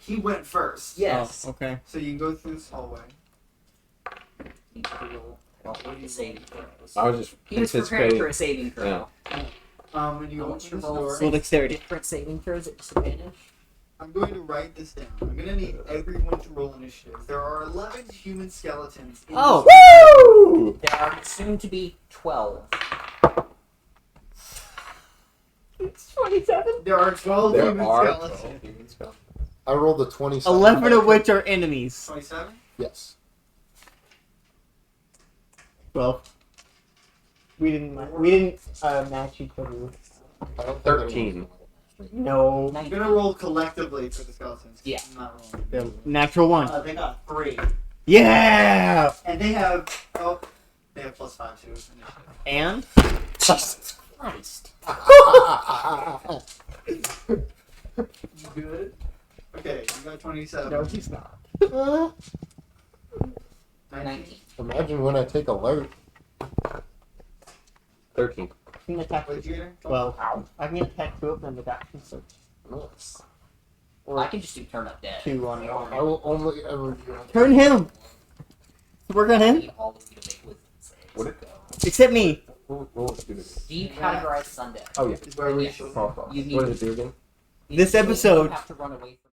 He went first. Yes. Oh, okay. So you can go through this hallway. He roll the saving throws. I was just He was prepared anticipating. for a saving throw. When you I go want you through to this roll door, Roll dexterity. different saving throws at disadvantage. I'm going to write this down. I'm going to need everyone to roll initiative. There are 11 human skeletons. In Oh. this Woo! There are soon to be 12. It's 27. There are 12 There human are skeletons. 12 human skeletons. I rolled a 27. 11 of which are enemies. 27? Yes. 12. We didn't match each other. I don't think 13. anyone- No. I'm gonna roll collectively for the skeletons. Yeah. I'm not rolling. Natural one. They got 3. Yeah. And they have +5 to initiative. And Jesus Christ. You good? Okay, you got 27. no, he's not. 19. Imagine when I take alert. 13. I can attack. What did you get? Well, I can attack 2 of them with action search. Nice. Or I can just do turn up dead. 2 on I your will only ever do Turn him. Work on I him. need all of you to make wisdom saves. What it- Except me. What was it? Do you categorize Sunday? Oh, yeah. Is where we Yes. should. You need What did it do again? This so episode- You have to run away from